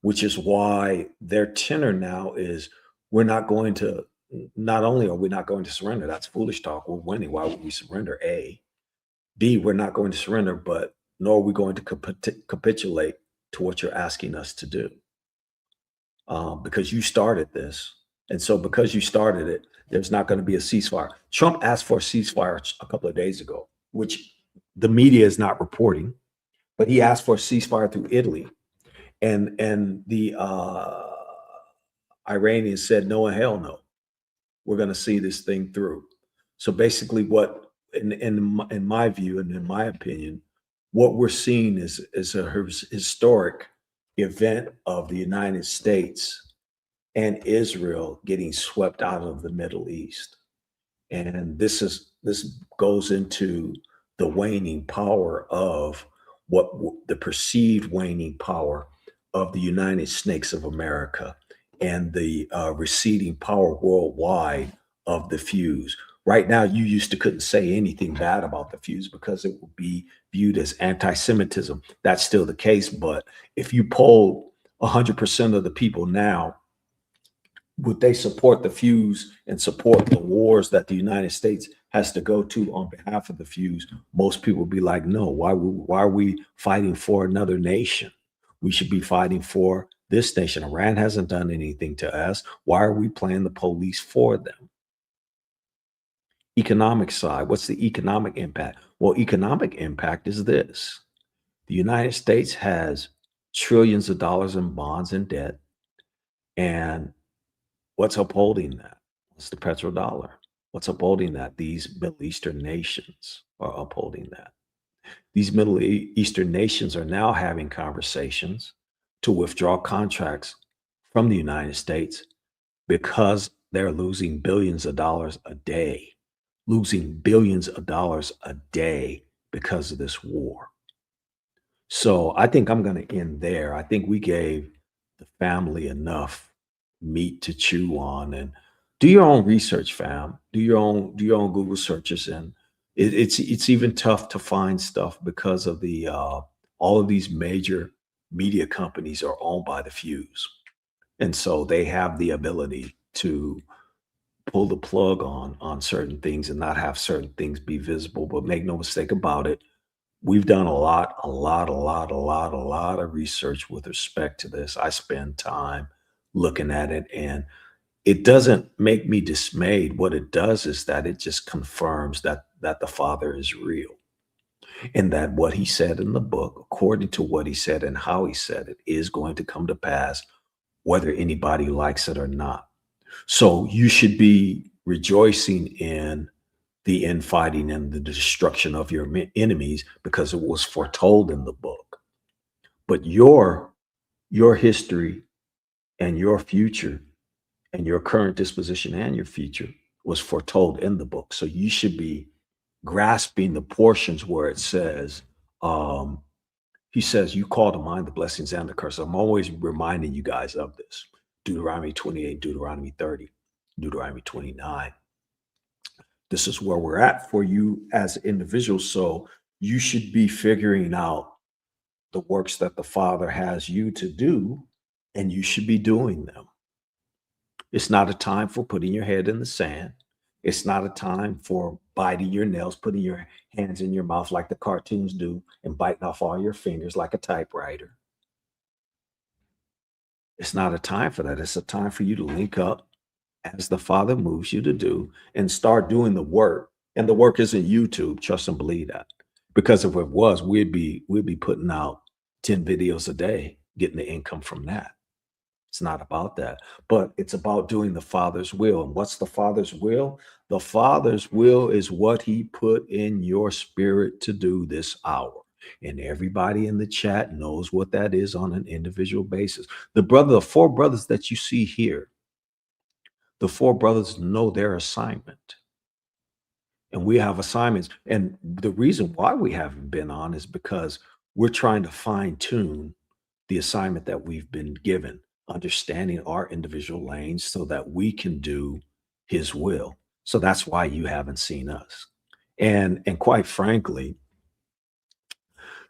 which is why their tenor now is, not only are we not going to surrender, that's foolish talk, we're winning, why would we surrender? A. B, we're not going to surrender, but nor are we going to capitulate to what you're asking us to do. Because you started this. And so because you started it, there's not going to be a ceasefire. Trump asked for a ceasefire a couple of days ago, which the media is not reporting, but he asked for a ceasefire through Italy. And the Iranians said, no and hell no. We're going to see this thing through. So basically what, in my view and in my opinion, what we're seeing is a historic event of the United States and Israel getting swept out of the Middle East. And this goes into the waning power of the perceived waning power of the United Snakes of America and the receding power worldwide of the fuse. Right now, you used to couldn't say anything bad about the fuse because it would be viewed as anti-Semitism. That's still the case, but if you poll 100% of the people now, would they support the fuse and support the wars that the United States has to go to on behalf of the fuse? Most people would be like, no, why are we fighting for another nation? We should be fighting for this nation. Iran hasn't done anything to us. Why are we playing the police for them? Economic side, what's the economic impact? Well, economic impact is this. The United States has trillions of dollars in bonds and debt, and what's upholding that? It's the petrodollar. What's upholding that? These Middle Eastern nations are upholding that. These Middle Eastern nations are now having conversations to withdraw contracts from the United States because they're losing billions of dollars a day, losing billions of dollars a day because of this war. So I think I'm going to end there. I think we gave the family enough meat to chew on, and do your own research, fam. Do your own Google searches, and it's even tough to find stuff because of the all of these major media companies are owned by the fuse, and so they have the ability to pull the plug on certain things and not have certain things be visible. But make no mistake about it, we've done a lot of research with respect to this. I spend time looking at it, and it doesn't make me dismayed. What it does is that it just confirms that the Father is real, and that what he said in the book, according to what he said and how he said it, is going to come to pass, whether anybody likes it or not. So you should be rejoicing in the infighting and the destruction of your enemies because it was foretold in the book. But your history and your future and your current disposition and your future was foretold in the book. So you should be grasping the portions where it says, he says, you call to mind the blessings and the curse. I'm always reminding you guys of this. Deuteronomy 28, Deuteronomy 30, Deuteronomy 29. This is where we're at for you as individuals. So you should be figuring out the works that the Father has you to do, and you should be doing them. It's not a time for putting your head in the sand. It's not a time for biting your nails, putting your hands in your mouth like the cartoons do, and biting off all your fingers like a typewriter. It's not a time for that. It's a time for you to link up as the Father moves you to do and start doing the work. And the work isn't YouTube, trust and believe that. Because if it was, we'd be putting out 10 videos a day, getting the income from that. It's not about that, but it's about doing the Father's will. And what's the Father's will? The Father's will is what he put in your spirit to do this hour. And everybody in the chat knows what that is on an individual basis. The four brothers that you see here, the four brothers know their assignment. And we have assignments. And the reason why we haven't been on is because we're trying to fine tune the assignment that we've been given, understanding our individual lanes so that we can do his will. So that's why you haven't seen us. And quite frankly,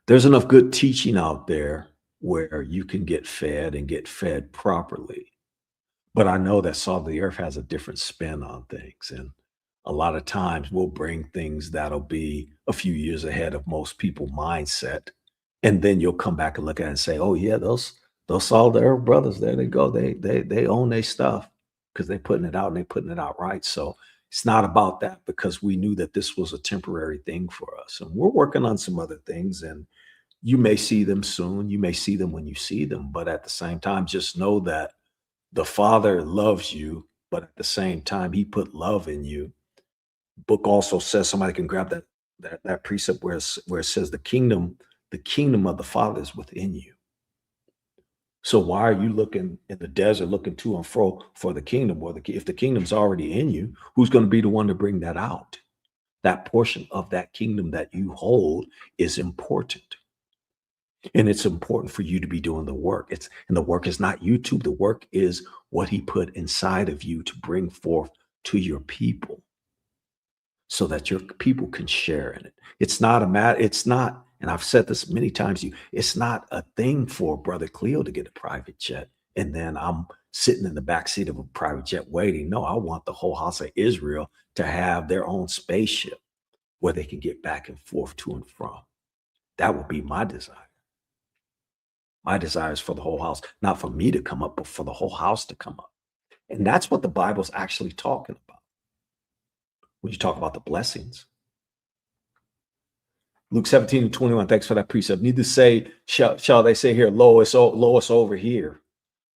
there's enough good teaching out there where you can get fed and get fed properly. But I know that Salt of the Earth has a different spin on things. And a lot of times we'll bring things that'll be a few years ahead of most people's mindset. And then you'll come back and look at it and say, oh yeah, those Salt of the Earth brothers, there they go. They own their stuff because they're putting it out and they're putting it out right. So it's not about that, because we knew that this was a temporary thing for us. And we're working on some other things, and you may see them soon. You may see them when you see them. But at the same time, just know that the Father loves you, but at the same time, he put love in you. Book also says, somebody can grab that precept where it says the kingdom of the Father is within you. So why are you looking in the desert, looking to and fro for the kingdom? Well, if the kingdom's already in you, who's going to be the one to bring that out? That portion of that kingdom that you hold is important. And it's important for you to be doing the work. And the work is not YouTube. The work is what he put inside of you to bring forth to your people so that your people can share in it. It's not a matter, it's not, and I've said this many times, it's not a thing for Brother Cleo to get a private jet and then I'm sitting in the backseat of a private jet waiting. No, I want the whole house of Israel to have their own spaceship where they can get back and forth to and from. That would be my desire. My desire is for the whole house, not for me to come up, but for the whole house to come up. And that's what the Bible's actually talking about when you talk about the blessings. Luke 17:21, thanks for that precept. Need to say, shall they say here, lo, it's over here.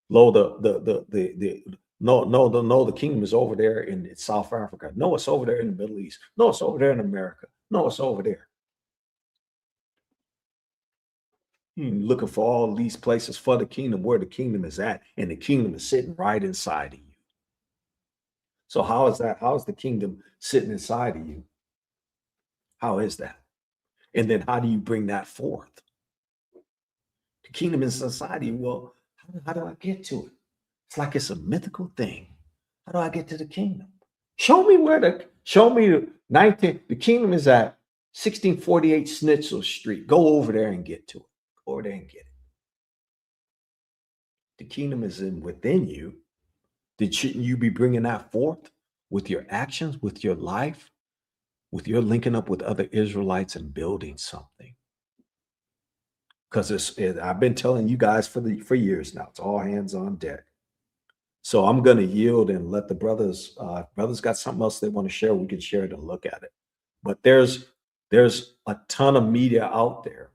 Lo, the kingdom is over there in South Africa. No, it's over there in the Middle East. No, it's over there in America. No, it's over there. You're looking for all these places for the kingdom, where the kingdom is at, and the kingdom is sitting right inside of you. So how is that? How is the kingdom sitting inside of you? How is that? And then how do you bring that forth? The kingdom is inside of you. Well, how do I get to it? It's like it's a mythical thing. How do I get to the kingdom? Show me the kingdom is at 1648 Schnitzel Street. Go over there and get to it. Go over there and get it. The kingdom is within you. Then shouldn't you be bringing that forth with your actions, with your life, with your linking up with other Israelites and building something? Because I've been telling you guys for years now, it's all hands on deck. So I'm going to yield and let the brothers got something else they want to share. We can share it and look at it. But there's a ton of media out there.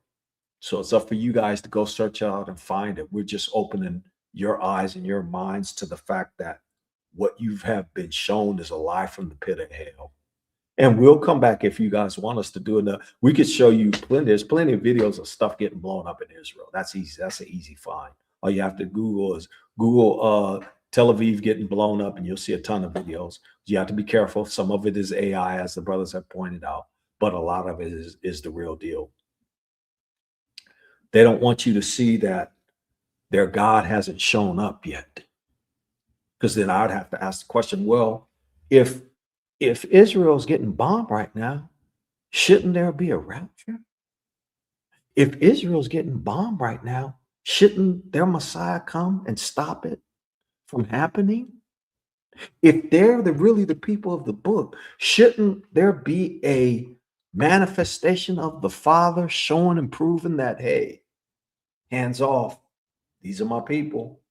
So it's up for you guys to go search out and find it. We're just opening your eyes and your minds to the fact that what you have been shown is a lie from the pit of hell. And we'll come back if you guys want us to do it. We could show you there's plenty of videos of stuff getting blown up in Israel. That's easy. That's an easy find. All you have to Google is Tel Aviv getting blown up, and you'll see a ton of videos. You have to be careful. Some of it is AI, as the brothers have pointed out, but a lot of it is the real deal. They don't want you to see that their God hasn't shown up yet. Because then I would have to ask the question, well, if Israel's getting bombed right now, shouldn't there be a rapture? If Israel's getting bombed right now, shouldn't their Messiah come and stop it from happening? If they're really the people of the book, shouldn't there be a manifestation of the Father showing and proving that, hey, hands off, these are my people,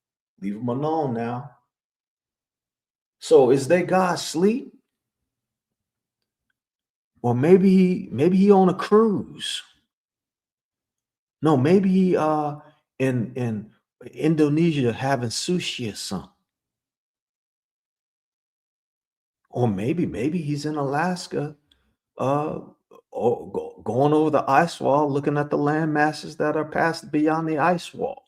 leave them alone now? So is their God asleep? Or maybe he on a cruise. No, maybe he in Indonesia having sushi or something. Or maybe he's in Alaska or going over the ice wall, looking at the land masses that are passed beyond the ice wall.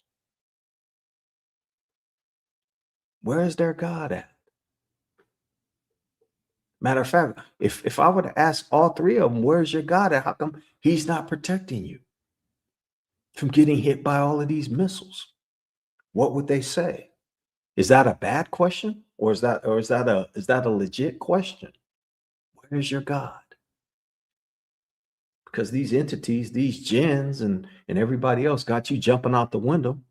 Where is their God at? Matter of fact, if I were to ask all three of them, where's your God at? How come he's not protecting you from getting hit by all of these missiles? What would they say? Is that a bad question? Or is that a legit question? Where's your God? Because these entities, these jinns and everybody else got you jumping out the window.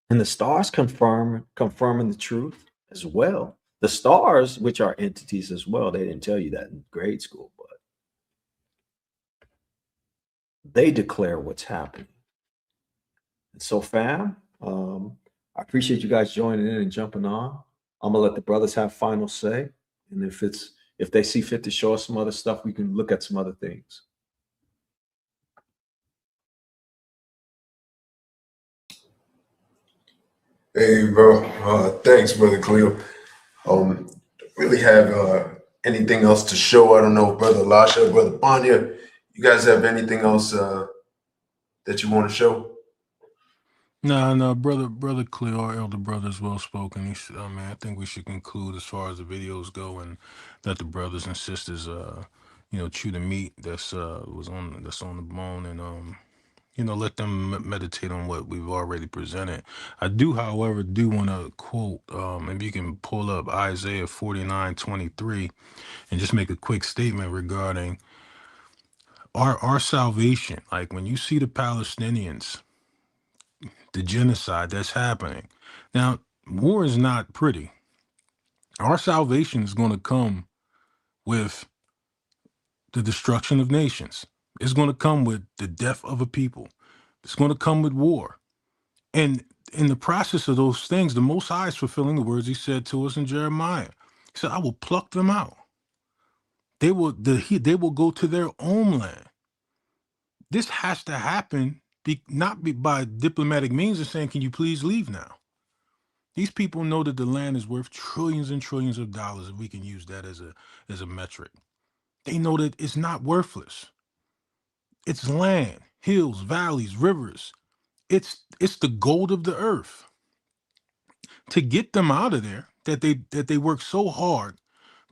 And the stars confirming the truth as well. The stars, which are entities as well, they didn't tell you that in grade school, but they declare what's happening. And so, fam, I appreciate you guys joining in and jumping on. I'm gonna let the brothers have final say, and if they see fit to show us some other stuff, we can look at some other things. Hey, bro. Thanks, Brother Cleo. Really have anything else to show? I don't know, Brother Lasha, Brother Banya, you guys have anything else that you want to show? No, brother Cleo, our elder brother, is well spoken. He said, I think we should conclude as far as the videos go, and let the brothers and sisters, chew the meat that's on the bone, and let them meditate on what we've already presented. I do, however, want to quote, if you can pull up Isaiah 49:23 and just make a quick statement regarding our salvation. Like when you see the Palestinians, the genocide that's happening. Now, war is not pretty. Our salvation is going to come with the destruction of nations. It's going to come with the death of a people. It's going to come with war. And in the process of those things, the Most High is fulfilling the words he said to us in Jeremiah. He said, I will pluck them out. They will go to their own land. This has to happen, not by diplomatic means of saying, can you please leave now? These people know that the land is worth trillions and trillions of dollars, if we can use that as a metric. They know that it's not worthless. It's land, hills, valleys, rivers. It's the gold of the earth. To get them out of there, that they work so hard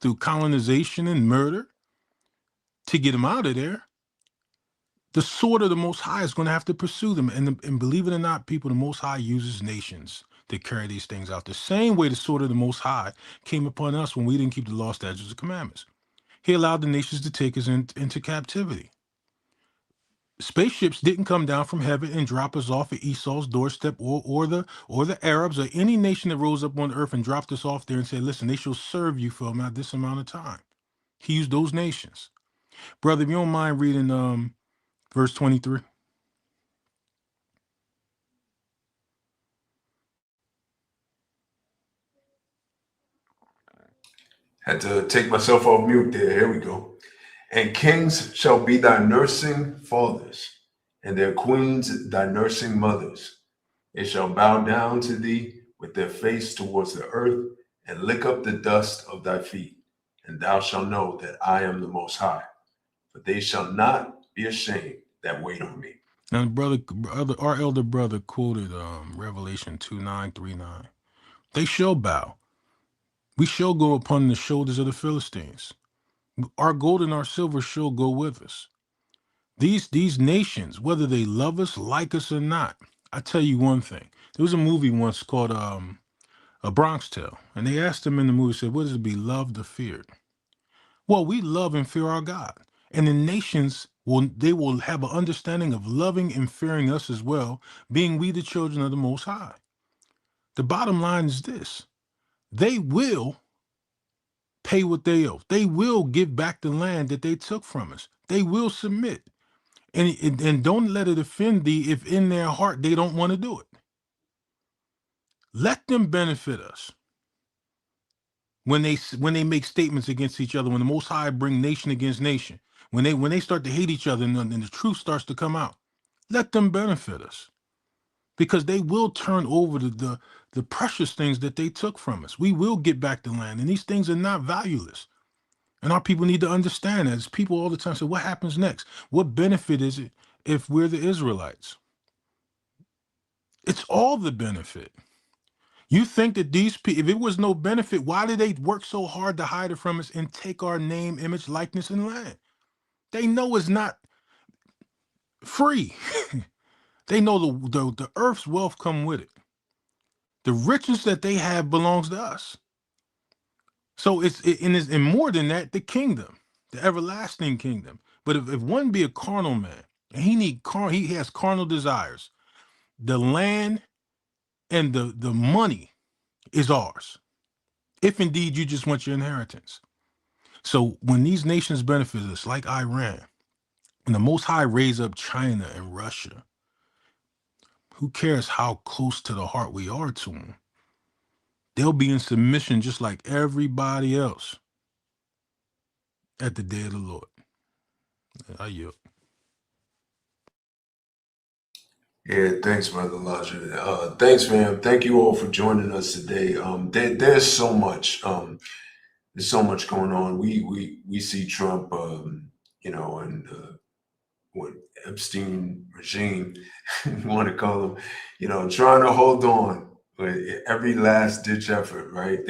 through colonization and murder, to get them out of there, the sword of the Most High is going to have to pursue them. And believe it or not, people, the Most High uses nations to carry these things out. The same way the sword of the Most High came upon us when we didn't keep the law, statutes, and commandments. He allowed the nations to take us into captivity. Spaceships didn't come down from heaven and drop us off at Esau's doorstep, or the Arabs, or any nation that rose up on earth and dropped us off there and said, listen, they shall serve you for this amount of time. He used those nations. Brother, if you don't mind reading verse 23. Had to take myself off mute there. Here we go. And kings shall be thy nursing fathers, and their queens thy nursing mothers. They shall bow down to thee with their face towards the earth, and lick up the dust of thy feet. And thou shalt know that I am the Most High. But they shall not be ashamed that wait on me. Now, our elder brother quoted Revelation 2:9-9. They shall bow. We shall go upon the shoulders of the Philistines. Our gold and our silver shall go with us. These nations, whether they love us, like us or not, I tell you one thing. There was a movie once called A Bronx Tale, and they asked him in the movie, said, what is it to be loved or feared? Well, we love and fear our God. And the nations will have an understanding of loving and fearing us as well, being we the children of the Most High. The bottom line is this: they will pay what they owe. They will give back the land that they took from us. They will submit. And don't let it offend thee if in their heart they don't want to do it. Let them benefit us. When they make statements against each other, when the Most High bring nation against nation, when they start to hate each other and the truth starts to come out, let them benefit us, because they will turn over the precious things that they took from us. We will get back the land, and these things are not valueless. And our people need to understand that. As people all the time say, what happens next? What benefit is it if we're the Israelites? It's all the benefit. You think that these people, if it was no benefit, why did they work so hard to hide it from us and take our name, image, likeness, and land? They know it's not free. They know the earth's wealth come with it. The riches that they have belongs to us. So and more than that, the kingdom, the everlasting kingdom. But if one be a carnal man, and he has carnal desires, the land and the money is ours, if indeed you just want your inheritance. So when these nations benefit us, like Iran, and the Most High raise up China and Russia, who cares how close to the heart we are to them? They'll be in submission just like everybody else at the day of the Lord. I yield. Yeah, thanks, Brother Elijah. Thanks, man. Thank you all for joining us today. There's so much. There's so much going on. We see Trump, and what Epstein regime, you want to call them, trying to hold on with every last ditch effort. Right?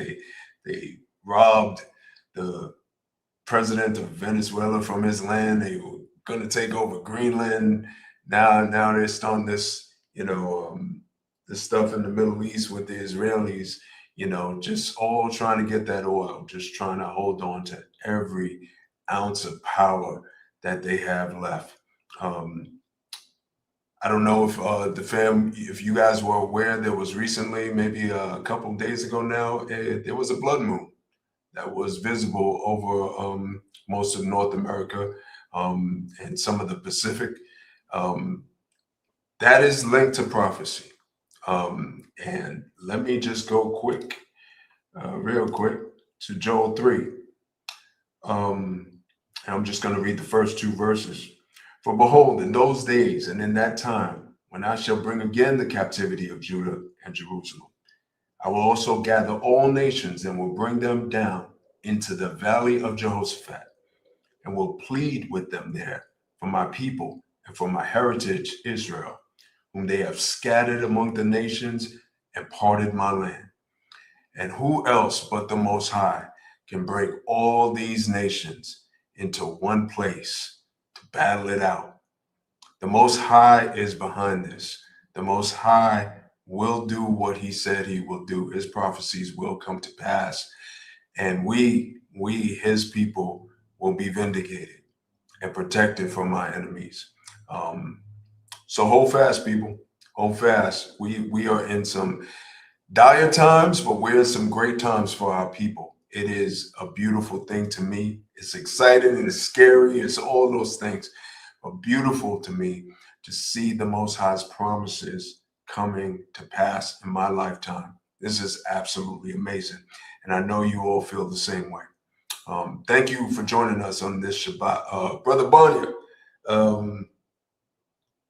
They robbed the president of Venezuela from his land. They were going to take over Greenland. now they're starting this, this stuff in the Middle East with the Israelis, just all trying to get that oil, just trying to hold on to every ounce of power that they have left. I don't know if if you guys were aware, there was recently, maybe a couple of days ago now, there was a blood moon that was visible over most of North America and some of the Pacific. That is linked to prophecy. And let me just go real quick to Joel 3. I'm just going to read the first 2 verses. For behold, in those days and in that time, when I shall bring again the captivity of Judah and Jerusalem, I will also gather all nations and will bring them down into the valley of Jehoshaphat, and will plead with them there for my people and for my heritage Israel, whom they have scattered among the nations and parted my land. And who else but the Most High can break all these nations into one place to battle it out? The Most High is behind this. The Most High will do what he said he will do. His prophecies will come to pass. And we, his people, will be vindicated and protected from our enemies. So hold fast, people. Hold fast. We are in some dire times, but we're in some great times for our people. It is a beautiful thing to me. It's exciting and it's scary. It's all those things, but beautiful to me to see the Most High's promises coming to pass in my lifetime. This is absolutely amazing. And I know you all feel the same way. Thank you for joining us on this Shabbat. Brother Barnia,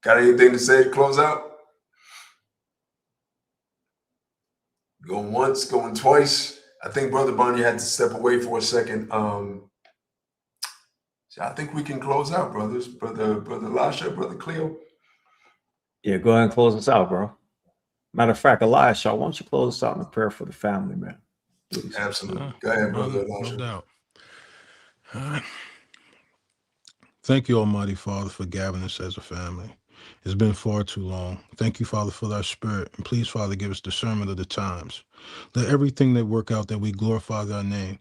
got anything to say to close out? Going once, going twice. I think Brother Barnia had to step away for a second. So I think we can close out, brothers. Brother Lasha, Brother Cleo. Yeah, go ahead and close us out, bro. Matter of fact, Elisha, why don't you close us out in a prayer for the family, man? Please. Absolutely. Go ahead, Brother Lasha. No doubt. Thank you, Almighty Father, for gathering us as a family. It's been far too long. Thank you, Father, for thy spirit. And please, Father, give us discernment of the times. Let everything that work out that we glorify thy name,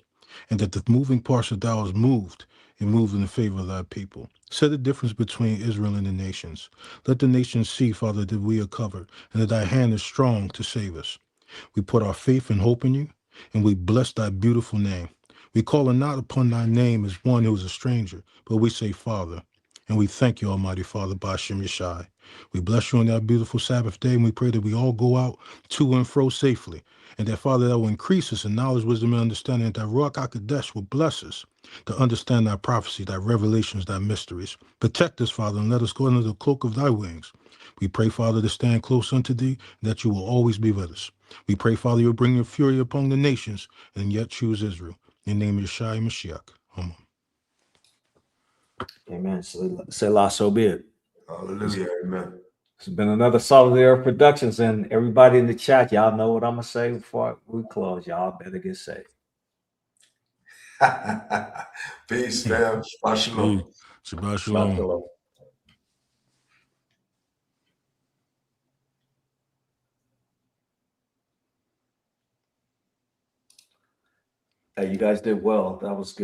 and that the moving parts of thou is moved and moved in the favor of thy people. Set the difference between Israel and the nations. Let the nations see, Father, that we are covered and that thy hand is strong to save us. We put our faith and hope in you, and we bless thy beautiful name. We call not upon thy name as one who is a stranger, but we say, Father. And we thank you, Almighty Father, Bashem Yeshai. We bless you on that beautiful Sabbath day, and we pray that we all go out to and fro safely. And that, Father, that will increase us in knowledge, wisdom, and understanding, and that Ruach HaKodesh will bless us to understand thy prophecy, thy revelations, thy mysteries. Protect us, Father, and let us go under the cloak of thy wings. We pray, Father, to stand close unto thee, that you will always be with us. We pray, Father, you'll bring your fury upon the nations, and yet choose Israel. In the name of Yeshua Mashiach. Amen. Amen. Selah, so be it. Hallelujah. Amen. It's been another Solid Air Productions, and everybody in the chat, y'all know what I'm gonna say before we close. Y'all better get saved. Peace, fam. Shabbat shalom. Shabbat shalom. Hey, you guys did well. That was good.